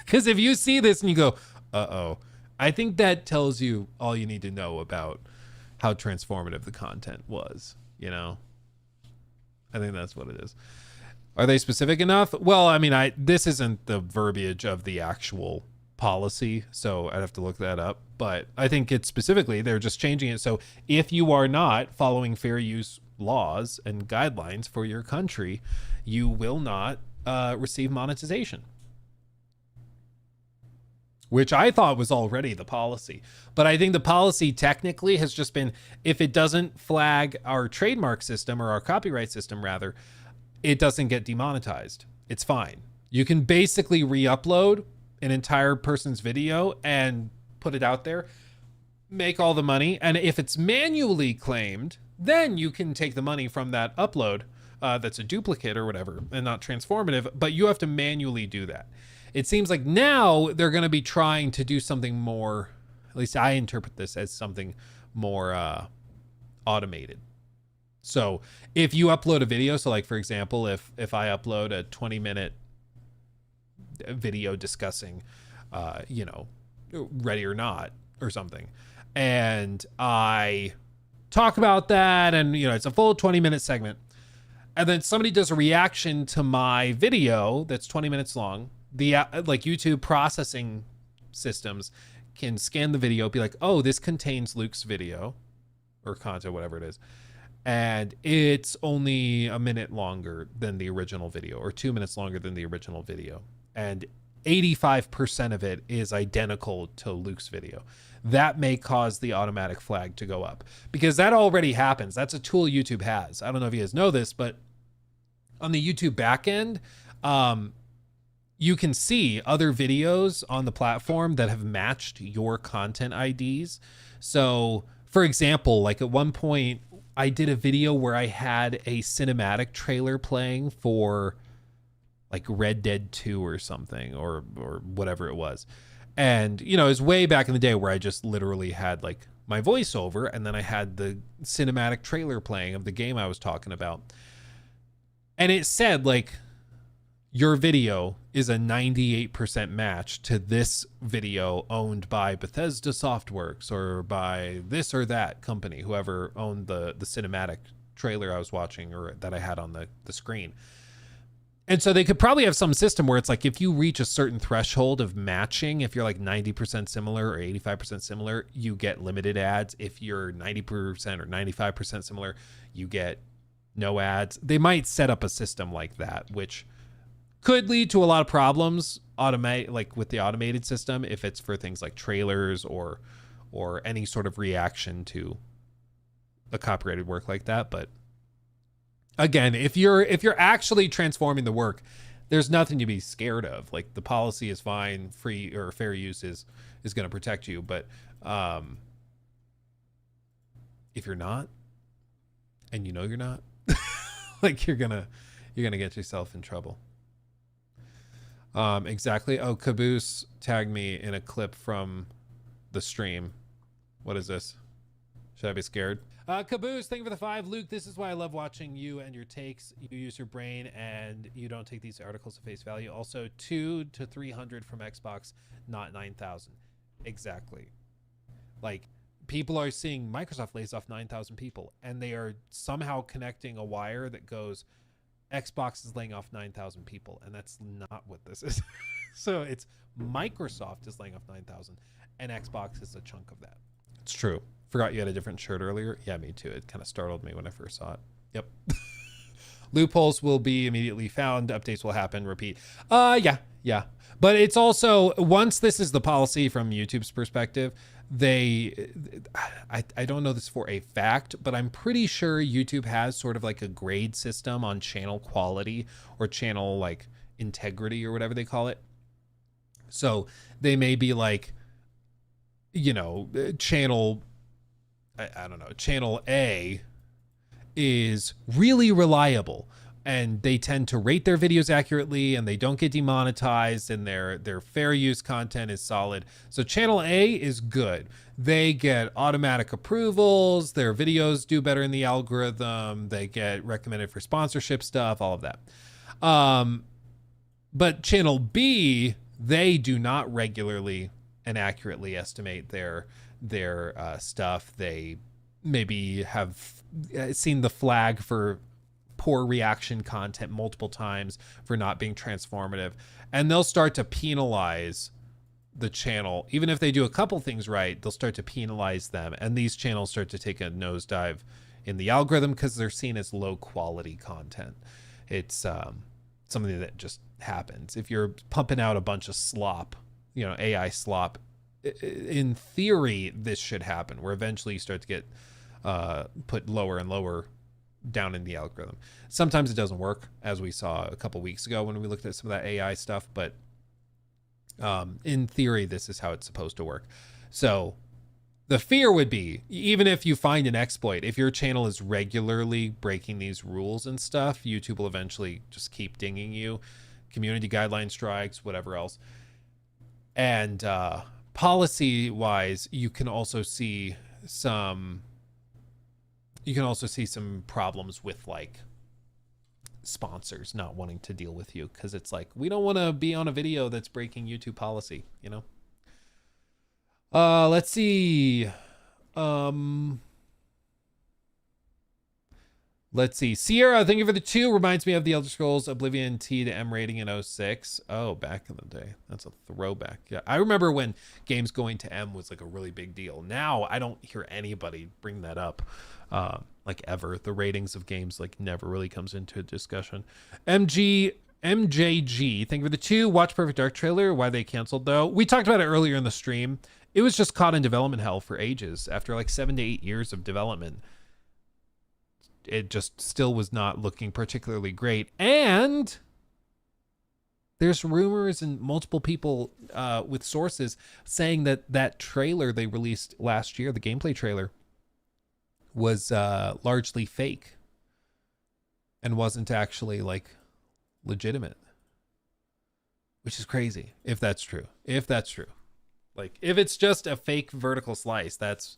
Because if you see this and you go, uh-oh, I think that tells you all you need to know about how transformative the content was, you know? I think that's what it is. Are they specific enough? Well, I mean, this isn't the verbiage of the actual policy, so I'd have to look that up. But I think it's specifically, they're just changing it. So if you are not following fair use laws and guidelines for your country, you will not receive monetization. Which I thought was already the policy. But I think the policy technically has just been, if it doesn't flag our trademark system or our copyright system rather, it doesn't get demonetized. It's fine. You can basically re-upload an entire person's video and put it out there, make all the money. And if it's manually claimed, then you can take the money from that upload that's a duplicate or whatever and not transformative, but you have to manually do that. It seems like now they're going to be trying to do something more, at least I interpret this as something more automated. So if you upload a video, so like, for example, if I upload a 20-minute video discussing, you know, Ready or Not or something, and I talk about that, and, you know, it's a full 20-minute segment, and then somebody does a reaction to my video that's 20 minutes long, the like YouTube processing systems can scan the video, be like, oh, this contains Luke's video or content, whatever it is, and it's only a minute longer than the original video or 2 minutes longer than the original video, and 85% of it is identical to Luke's video. That may cause the automatic flag to go up, because that already happens. That's a tool YouTube has. I don't know if you guys know this, but on the YouTube backend, you can see other videos on the platform that have matched your content IDs. So, for example, like at one point, I did a video where I had a cinematic trailer playing for like Red Dead 2 or something, or whatever it was. And, you know, it was way back in the day where I just literally had like my voiceover, and then I had the cinematic trailer playing of the game I was talking about. And it said like, your video is a 98% match to this video owned by Bethesda Softworks or by this or that company, whoever owned the cinematic trailer I was watching or that I had on the screen. And so they could probably have some system where it's like, if you reach a certain threshold of matching, if you're like 90% similar or 85% similar, you get limited ads. If you're 90% or 95% similar, you get no ads. They might set up a system like that, which could lead to a lot of problems like with the automated system, if it's for things like trailers or any sort of reaction to a copyrighted work like that. But again, if you're actually transforming the work, there's nothing to be scared of. Like, the policy is fine, free or fair use is going to protect you. But if you're not, and you know you're not, like, you're gonna get yourself in trouble. Exactly. Oh, Caboose tagged me in a clip from the stream. What is this? Should I be scared? Caboose, thank you for the 5. Luke, this is why I love watching you and your takes. You use your brain and you don't take these articles at face value. Also, 200 to 300 from Xbox, not 9,000. Exactly. Like, people are seeing Microsoft lays off 9,000 people, and they are somehow connecting a wire that goes, Xbox is laying off 9,000 people, and that's not what this is. So it's Microsoft is laying off 9,000, and Xbox is a chunk of that. It's true. Forgot you had a different shirt earlier. Yeah, me too. It kind of startled me when I first saw it. Yep. Loopholes will be immediately found. Updates will happen. Repeat. Yeah. But it's also, once this is the policy from YouTube's perspective, I don't know this for a fact, but I'm pretty sure YouTube has sort of like a grade system on channel quality or channel like integrity or whatever they call it. So they may be like, you know, channel A is really reliable, and they tend to rate their videos accurately, and they don't get demonetized, and their fair use content is solid. So channel A is good. They get automatic approvals, their videos do better in the algorithm, they get recommended for sponsorship stuff, all of that. But channel B, they do not regularly and accurately estimate their stuff. They maybe have seen the flag for poor reaction content multiple times for not being transformative, and they'll start to penalize the channel. Even if they do a couple things right, they'll start to penalize them, and these channels start to take a nosedive in the algorithm because they're seen as low quality content. It's something that just happens. If you're pumping out a bunch of slop, you know, AI slop, in theory, this should happen, where eventually you start to get put lower and lower down in the algorithm. Sometimes it doesn't work, as we saw a couple weeks ago when we looked at some of that AI stuff, but in theory, this is how it's supposed to work. So the fear would be, even if you find an exploit, if your channel is regularly breaking these rules and stuff, YouTube will eventually just keep dinging you, community guideline strikes, whatever else. And policy wise, you can also see some problems with like sponsors not wanting to deal with you, because it's like, we don't want to be on a video that's breaking YouTube policy, you know. Let's see. Let's see. Sierra, thank you for the 2. Reminds me of the Elder Scrolls Oblivion T to M rating in 06. Oh, back in the day. That's a throwback. Yeah, I remember when games going to M was like a really big deal. Now I don't hear anybody bring that up, like ever. The ratings of games like never really comes into a discussion. MJG, thank you for the 2. Watch Perfect Dark trailer. Why they canceled though? We talked about it earlier in the stream. It was just caught in development hell for ages. After like 7 to 8 years of development, it just still was not looking particularly great. And there's rumors and multiple people with sources saying that that trailer they released last year, the gameplay trailer, was largely fake and wasn't actually like legitimate, which is crazy if that's true. Like, if it's just a fake vertical slice, that's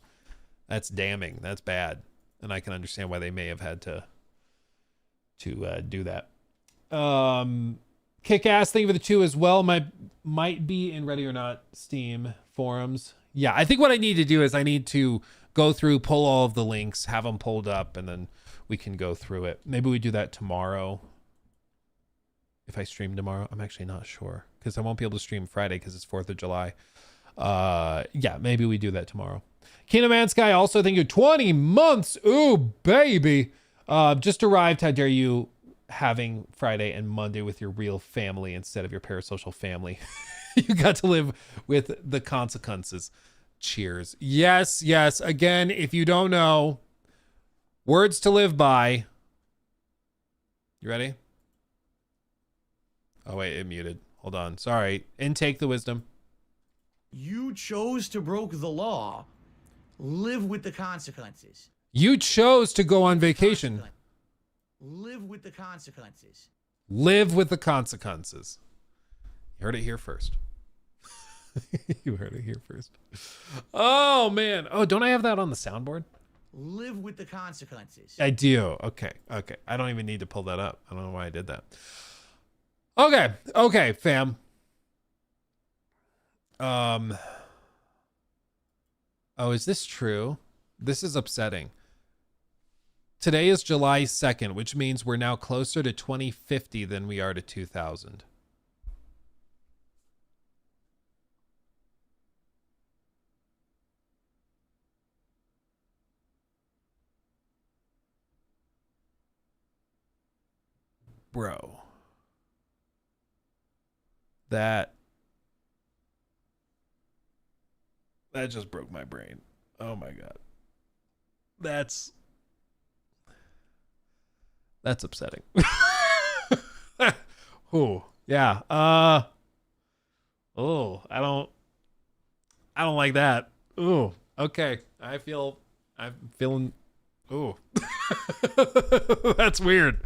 damning. That's bad. And I can understand why they may have had to do that. Kick-Ass, thank you for the 2 as well. Might be in Ready or Not Steam forums. Yeah, I think what I need to do is I need to go through, pull all of the links, have them pulled up, and then we can go through it. Maybe we do that tomorrow. If I stream tomorrow, I'm actually not sure, because I won't be able to stream Friday because it's 4th of July. Yeah, maybe we do that tomorrow. Kingdom Man Sky, also thank you. 20 months. Ooh, baby. Just arrived. How dare you having Friday and Monday with your real family instead of your parasocial family. You got to live with the consequences. Cheers. Yes. Again, if you don't know, words to live by. You ready? Oh, wait, it muted. Hold on. Sorry. Intake the wisdom. You chose to broke the law. Live with the consequences. You chose to go on vacation. Live with the consequences. Live with the consequences. You heard it here first. You heard it here first. Oh, man. Oh, don't I have that on the soundboard? live with the consequences. I do. Okay. I don't even need to pull that up. I don't know why I did that. Okay, fam. Oh, is this true? This is upsetting. Today is July 2nd, which means we're now closer to 2050 than we are to 2000. Bro. That just broke my brain. Oh my God. That's upsetting. Oh, yeah. Oh, I don't like that. Oh, okay. I'm feeling oh. That's weird.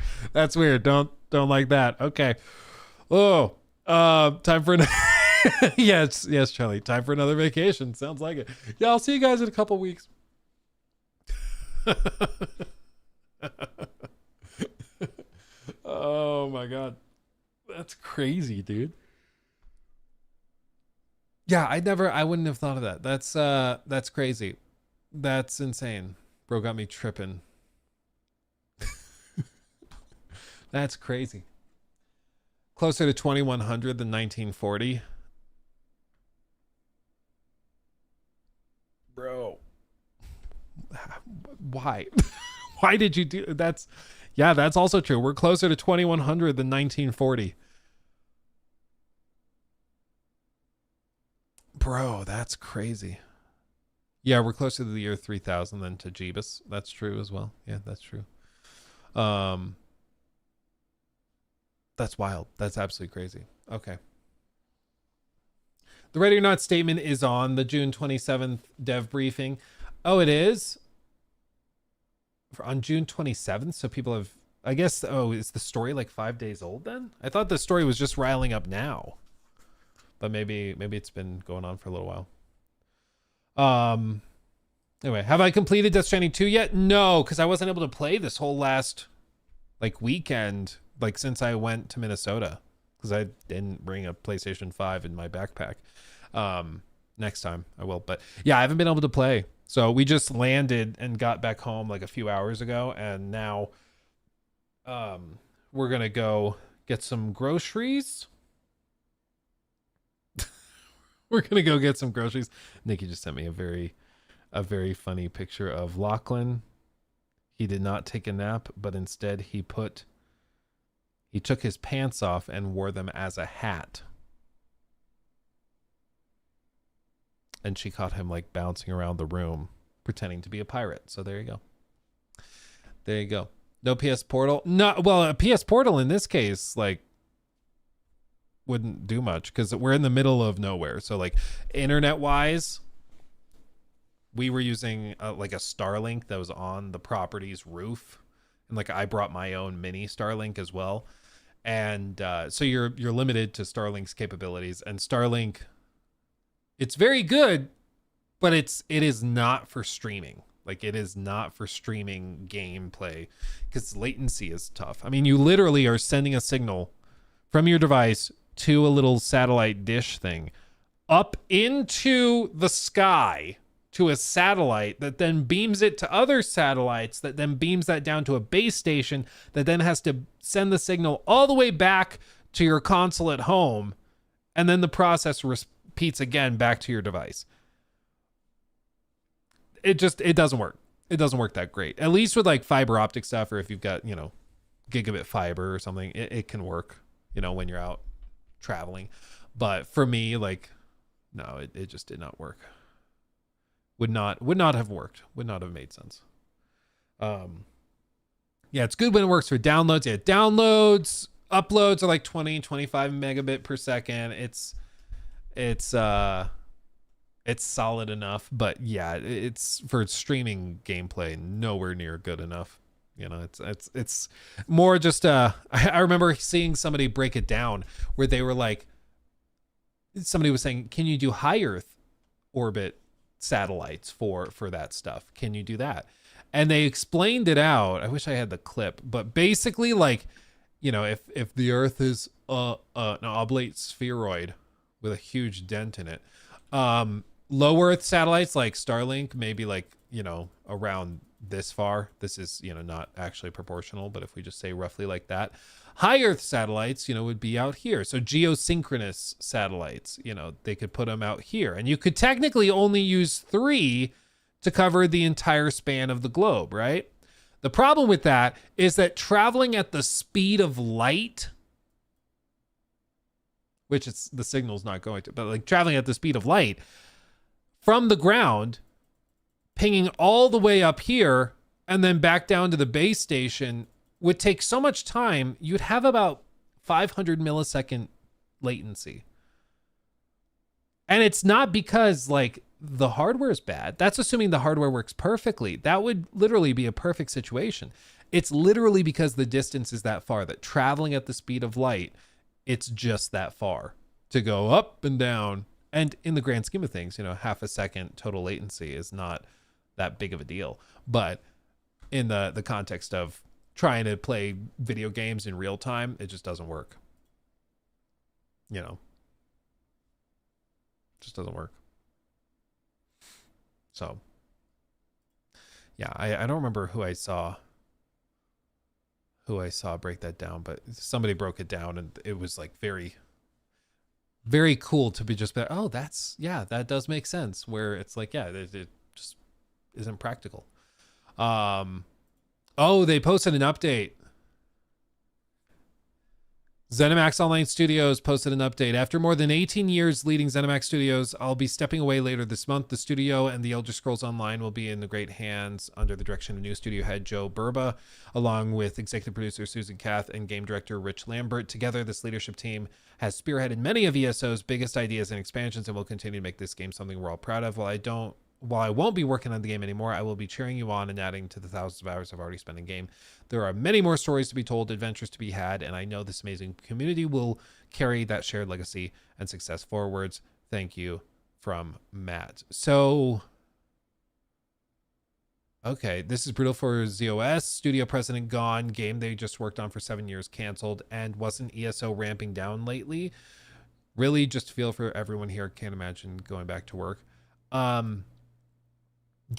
Don't like that. Okay. Oh, time for yes, Charlie. Time for another vacation. Sounds like it. Yeah, I'll see you guys in a couple weeks. Oh my God. That's crazy, dude. Yeah, I wouldn't have thought of that. That's crazy. That's insane. Bro got me tripping. That's crazy. Closer to 2100 than 1940. Bro. Why? Why did you do that's also true. We're closer to 2100 than 1940. Bro, that's crazy. Yeah, we're closer to the year 3000 than to Jeebus. That's true as well. Yeah, that's true. That's wild. That's absolutely crazy. Okay. The Ready or Not statement is on the June 27th dev briefing. Oh, it is? On June 27th? So people have, I guess, is the story like 5 days old then? I thought the story was just riling up now. But maybe it's been going on for a little while. Anyway, have I completed Death Stranding 2 yet? No, because I wasn't able to play this whole last like weekend, like since I went to Minnesota, because I didn't bring a PlayStation 5 in my backpack. Next time I will, but yeah, I haven't been able to play. So we just landed and got back home like a few hours ago, and now we're gonna go get some groceries. We're gonna go get some groceries. Nikki just sent me a very funny picture of Lachlan. He did not take a nap, but instead he took his pants off and wore them as a hat. And she caught him like bouncing around the room, pretending to be a pirate. So there you go. There you go. No PS Portal. No, well, a PS Portal in this case, like, wouldn't do much because we're in the middle of nowhere. So like internet wise, we were using like a Starlink that was on the property's roof. And like I brought my own mini Starlink as well. And so you're limited to Starlink's capabilities, and Starlink, it's very good, but it is not for streaming. Like it is not for streaming gameplay because latency is tough. I mean, you literally are sending a signal from your device to a little satellite dish thing up into the sky to a satellite that then beams it to other satellites that then beams that down to a base station that then has to send the signal all the way back to your console at home. And then the process repeats again back to your device. It doesn't work. It doesn't work that great. At least with like fiber optic stuff, or if you've got, gigabit fiber or something, it can work, when you're out traveling. But for me, like, no, it just did not work. Would not have worked. Would not have made sense. Yeah, it's good when it works for downloads. Yeah, downloads, uploads are like 20, 25 megabit per second. It's solid enough, but yeah, it's for streaming gameplay nowhere near good enough. It's more just I remember seeing somebody break it down where they were like, somebody was saying, can you do high Earth orbit satellites for that stuff? Can you do that? and they explained it out. I wish I had the clip, but basically, like, you know, if the Earth is an oblate spheroid with a huge dent in it, low Earth satellites like Starlink, maybe like, you know, around this far. This is, you know, not actually proportional, but if we just say roughly like that, high Earth satellites, you know, would be out here. So geosynchronous satellites, you know, they could put them out here, and you could technically only use 3 to cover the entire span of the globe, right? The problem with that is that traveling at the speed of light, which it's the signal's not going to, but like traveling at the speed of light from the ground, pinging all the way up here and then back down to the base station would take so much time. You'd have about 500 millisecond latency. And it's not because like the hardware is bad. That's assuming the hardware works perfectly. That would literally be a perfect situation. It's literally because the distance is that far, that traveling at the speed of light, it's just that far to go up and down. And in the grand scheme of things, you know, half a second total latency is not that big of a deal. But in the context of trying to play video games in real time, it just doesn't work. You know, just doesn't work. So, yeah, I don't remember who I saw break that down, but somebody broke it down, and it was like very, very cool to be just, oh, that's, yeah, that does make sense. Where it's like, yeah, it just isn't practical. Oh, they posted an update. ZeniMax Online Studios posted an update. After more than 18 years leading ZeniMax Studios, I'll be stepping away later this month. The studio and The Elder Scrolls Online will be in the great hands under the direction of new studio head Joe Burba, along with executive producer Susan Kath and game director Rich Lambert. Together, this leadership team has spearheaded many of ESO's biggest ideas and expansions and will continue to make this game something we're all proud of. While I won't be working on the game anymore, I will be cheering you on and adding to the thousands of hours I've already spent in game. There are many more stories to be told, adventures to be had, and I know this amazing community will carry that shared legacy and success forwards. Thank you, from Matt. So, okay, this is brutal for ZOS. Studio president gone. Game they just worked on for 7 years canceled. And wasn't ESO ramping down lately? Really just feel for everyone here. Can't imagine going back to work.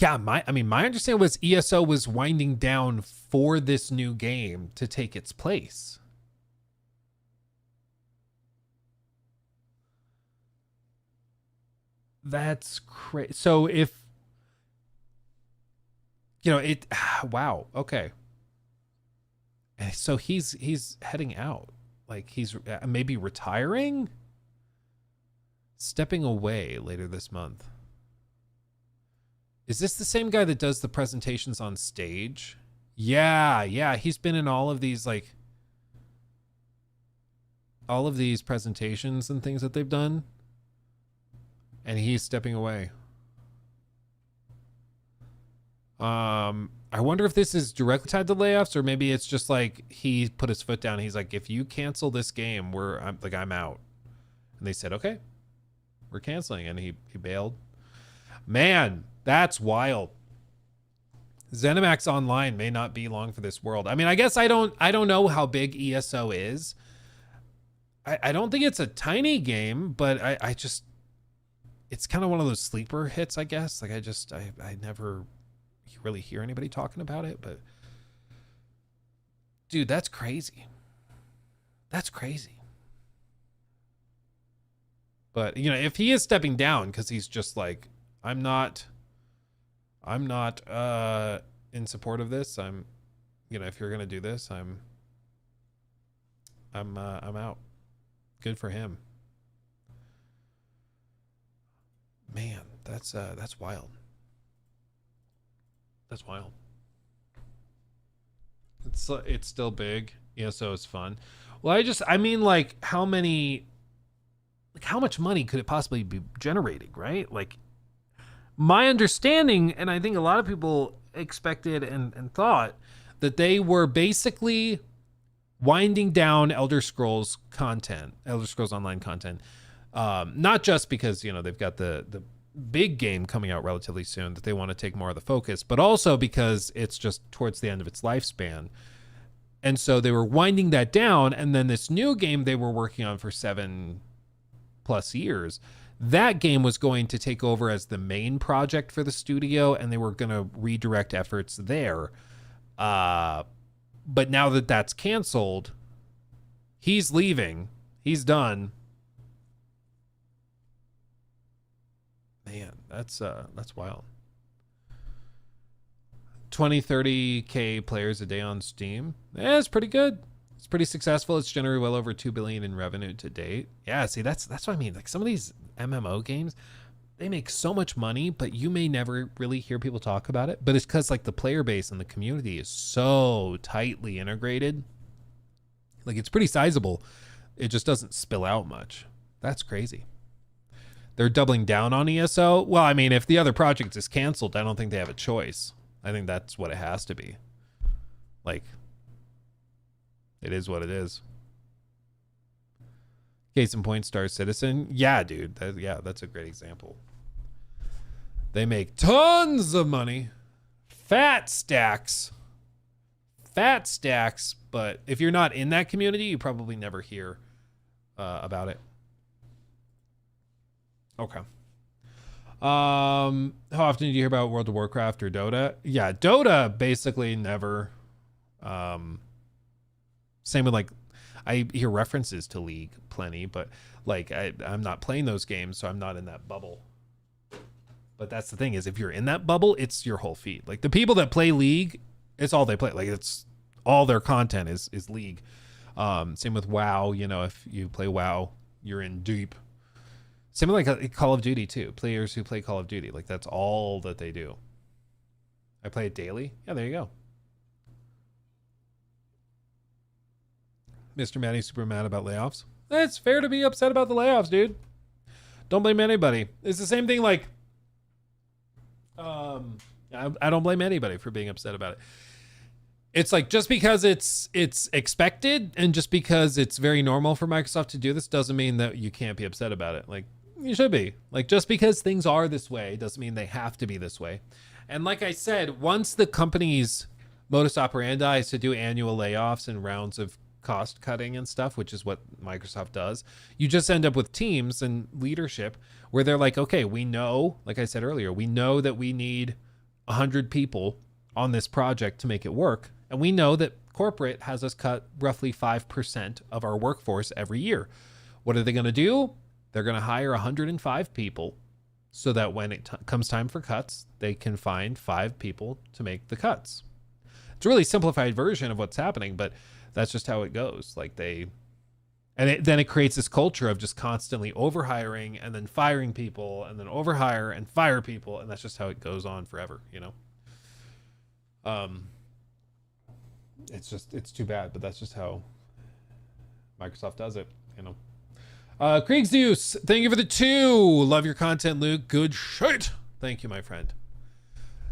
Yeah, my understanding was ESO was winding down for this new game to take its place. That's crazy. So if, you know, it, wow, okay. So he's heading out. Like he's maybe retiring? Stepping away later this month. Is this the same guy that does the presentations on stage? Yeah. He's been in all of these, like, all of these presentations and things that they've done. And he's stepping away. I wonder if this is directly tied to layoffs, or maybe it's just like he put his foot down. He's like, if you cancel this game, I'm out. And they said, okay, we're canceling. And he bailed. Man, that's wild. ZeniMax Online may not be long for this world. I mean, I guess I don't know how big ESO is. I don't think it's a tiny game, but I just, it's kind of one of those sleeper hits, I guess. Like I never really hear anybody talking about it, but dude, that's crazy. That's crazy. But, you know, if he is stepping down because he's just like, I'm not in support of this. I'm, you know, if you're gonna do this, I'm out. Good for him. Man, that's wild. That's wild. It's still big. Yeah, so it's fun. Well, I mean, like, how much money could it possibly be generating, right? Like, my understanding, and I think a lot of people expected and thought, that they were basically winding down Elder Scrolls Online content. Not just because, you know, they've got the big game coming out relatively soon that they want to take more of the focus, but also because it's just towards the end of its lifespan. And so they were winding that down. And then this new game they were working on for 7+ years, that game was going to take over as the main project for the studio, and they were going to redirect efforts there. But now that that's canceled, he's leaving. He's done. Man, that's wild. 20-30K players a day on Steam. Yeah, it's pretty good. It's pretty successful. It's generated well over $2 billion in revenue to date. Yeah, see, that's what I mean. Like, some of these MMO games, they make so much money, but you may never really hear people talk about it. But it's because, like, the player base and the community is so tightly integrated. Like, it's pretty sizable. It just doesn't spill out much. That's crazy. They're doubling down on ESO. Well, I mean, if the other project is canceled, I don't think they have a choice. I think that's what it has to be. Like, it is what it is. Case in point, Star Citizen. Yeah, dude. That's a great example. They make tons of money. Fat stacks. But if you're not in that community, you probably never hear about it. Okay. How often do you hear about World of Warcraft or Dota? Yeah, Dota basically never. Same with, like, I hear references to League plenty, but like I'm not playing those games, so I'm not in that bubble. But that's the thing, is if you're in that bubble, it's your whole feed. Like, the people that play League, it's all they play. Like, it's all their content is League. Same with WoW. You know, if you play WoW, you're in deep. Same with, like, Call of Duty too. Players who play Call of Duty, like, that's all that they do. I play it daily. Yeah, there you go. Mr. Matty's super mad about layoffs. It's fair to be upset about the layoffs, dude. Don't blame anybody. It's the same thing, like, I don't blame anybody for being upset about it. It's like, just because it's expected and just because it's very normal for Microsoft to do this doesn't mean that you can't be upset about it. Like, you should be. Like, just because things are this way doesn't mean they have to be this way. And like I said, once the company's modus operandi is to do annual layoffs and rounds of cost cutting and stuff, which is what Microsoft does, you just end up with teams and leadership where they're like, okay, we know, like I said earlier, we know that we need 100 people on this project to make it work. And we know that corporate has us cut roughly 5% of our workforce every year. What are they going to do? They're going to hire 105 people so that when it comes time for cuts, they can find 5 people to make the cuts. It's a really simplified version of what's happening, but that's just how it goes. Like, then it creates this culture of just constantly overhiring and then firing people and then overhire and fire people. And that's just how it goes on forever, you know? It's too bad, but that's just how Microsoft does it, you know? Krieg Zeus, thank you for the 2. Love your content, Luke. Good shit. Thank you, my friend.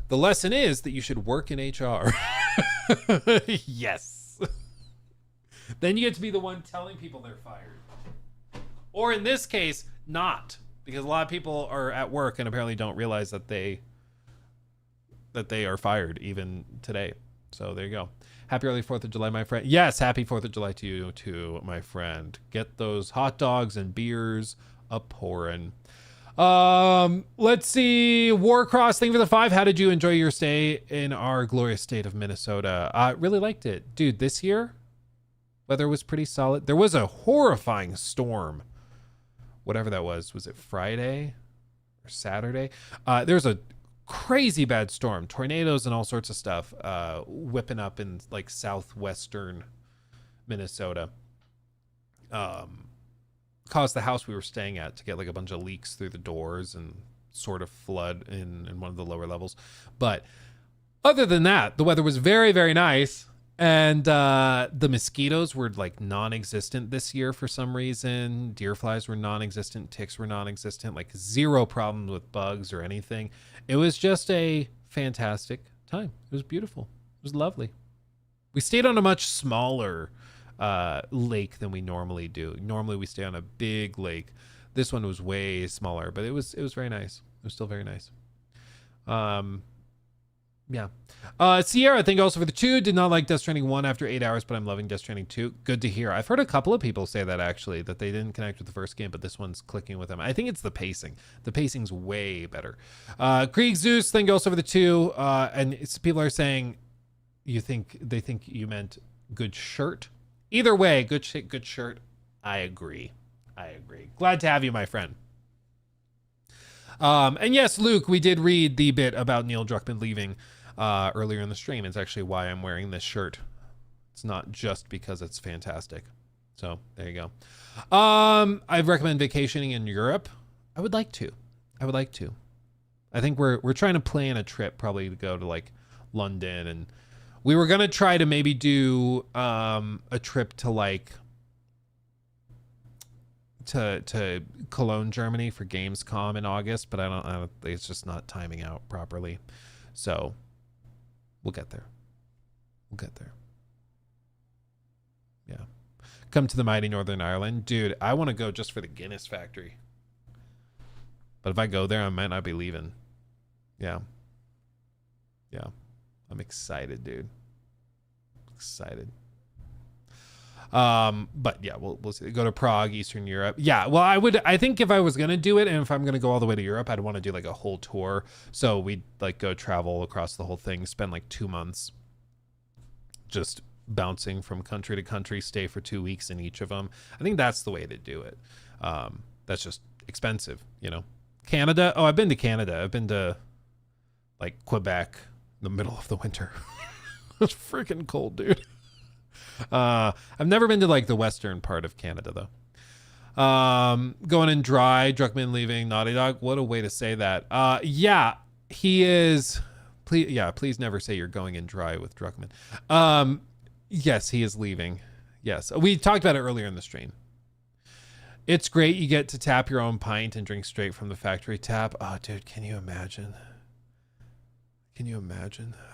The lesson is that you should work in HR. Yes. Then you get to be the one telling people they're fired. Or in this case, not. Because a lot of people are at work and apparently don't realize that they are fired even today. So there you go. Happy early 4th of July, my friend. Yes, happy 4th of July to you too, my friend. Get those hot dogs and beers a-pouring. Let's see. Warcross, thank you for the 5. How did you enjoy your stay in our glorious state of Minnesota? I really liked it. Dude, this year, weather was pretty solid. There was a horrifying storm. Whatever that was. Was it Friday or Saturday? There's a crazy bad storm, tornadoes and all sorts of stuff whipping up in, like, southwestern Minnesota. Caused the house we were staying at to get, like, a bunch of leaks through the doors and sort of flood in one of the lower levels. But other than that, the weather was very, very nice. And the mosquitoes were, like, non-existent this year for some reason. Deer flies were non-existent. Ticks were non-existent. Like, zero problems with bugs or anything. It was just a fantastic time. It was beautiful. It was lovely. We stayed on a much smaller lake than we normally do. Normally we stay on a big lake. This one was way smaller, but it was very nice. It was still very nice. Yeah. Sierra, thank you also for the 2. Did not like Death Stranding 1 after 8 hours, but I'm loving Death Stranding 2. Good to hear. I've heard a couple of people say that actually, that they didn't connect with the first game, but this one's clicking with them. I think it's the pacing. The pacing's way better. Krieg Zeus, thank you also for the 2. And people are saying they think you meant good shirt. Either way, good shirt. I agree. Glad to have you, my friend. And yes, Luke, we did read the bit about Neil Druckmann leaving earlier in the stream. It's actually why I'm wearing this shirt. It's not just because it's fantastic. So there you go. I recommend vacationing in Europe. I would like to. I think we're trying to plan a trip probably to go to like London, and we were gonna try to maybe do a trip to like to Cologne, Germany for Gamescom in August, but I don't think it's just not timing out properly. So we'll get there. Yeah. Come to the mighty Northern Ireland. Dude, I want to go just for the Guinness factory. But if I go there, I might not be leaving. Yeah. I'm excited, dude. But yeah, we'll see. Go to Prague, Eastern Europe. Yeah, well, I think if I was gonna do it, and if I'm gonna go all the way to Europe, I'd want to do like a whole tour. So we'd like go travel across the whole thing, spend like 2 months just bouncing from country to country, stay for 2 weeks in each of them. I think that's the way to do it. That's just expensive, you know. Canada. Oh, I've been to Canada. I've been to like Quebec in the middle of the winter. It's freaking cold, dude. I've never been to like the western part of Canada though. Going in dry, Druckmann leaving Naughty Dog. What a way to say that. Yeah, he is. Please never say you're going in dry with Druckmann. Yes, he is leaving. Yes, we talked about it earlier in the stream. It's great. You get to tap your own pint and drink straight from the factory tap. Oh, dude, can you imagine?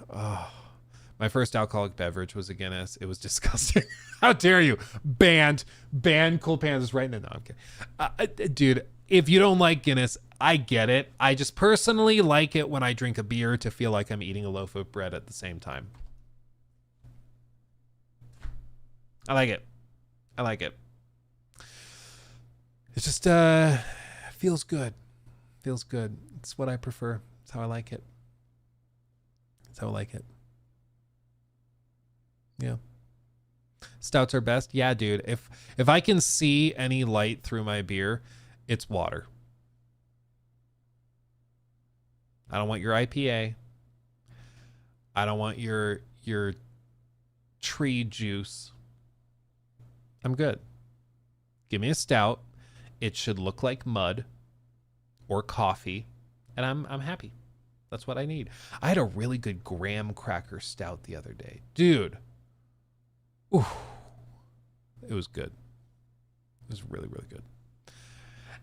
Oh. My first alcoholic beverage was a Guinness. It was disgusting. How dare you? Banned Cool Pants is right now. No, I'm kidding. Dude, if you don't like Guinness, I get it. I just personally like it when I drink a beer to feel like I'm eating a loaf of bread at the same time. I like it. It just feels good. It's what I prefer. It's how I like it. Yeah. Stouts are best. Yeah, dude. If I can see any light through my beer, it's water. I don't want your IPA. I don't want your tree juice. I'm good. Give me a stout. It should look like mud or coffee, and I'm happy. That's what I need. I had a really good graham cracker stout the other day. Dude. Ooh. It was good. It was really, really good.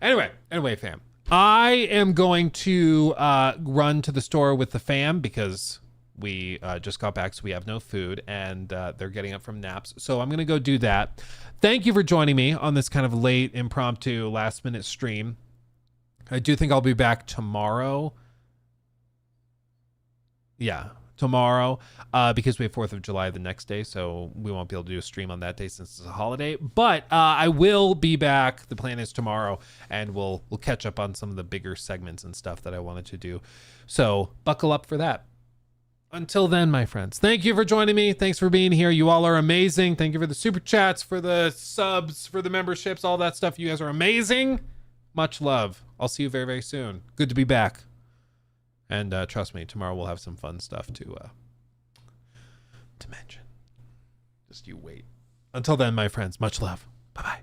Anyway, fam. I am going to run to the store with the fam because we just got back, so we have no food, and they're getting up from naps. So I'm going to go do that. Thank you for joining me on this kind of late, impromptu, last-minute stream. I do think I'll be back tomorrow. Yeah, tomorrow, because we have 4th of July the next day, so we won't be able to do a stream on that day since it's a holiday. But I will be back. The plan is tomorrow, and we'll catch up on some of the bigger segments and stuff that I wanted to do. So buckle up for that. Until then, my friends, thank you for joining me. Thanks for being here. You all are amazing. Thank you for the super chats, for the subs, for the memberships, all that stuff. You guys are amazing. Much love. I'll see you very, very soon. Good to be back. And trust me, tomorrow we'll have some fun stuff to mention. Just you wait. Until then, my friends, much love. Bye-bye.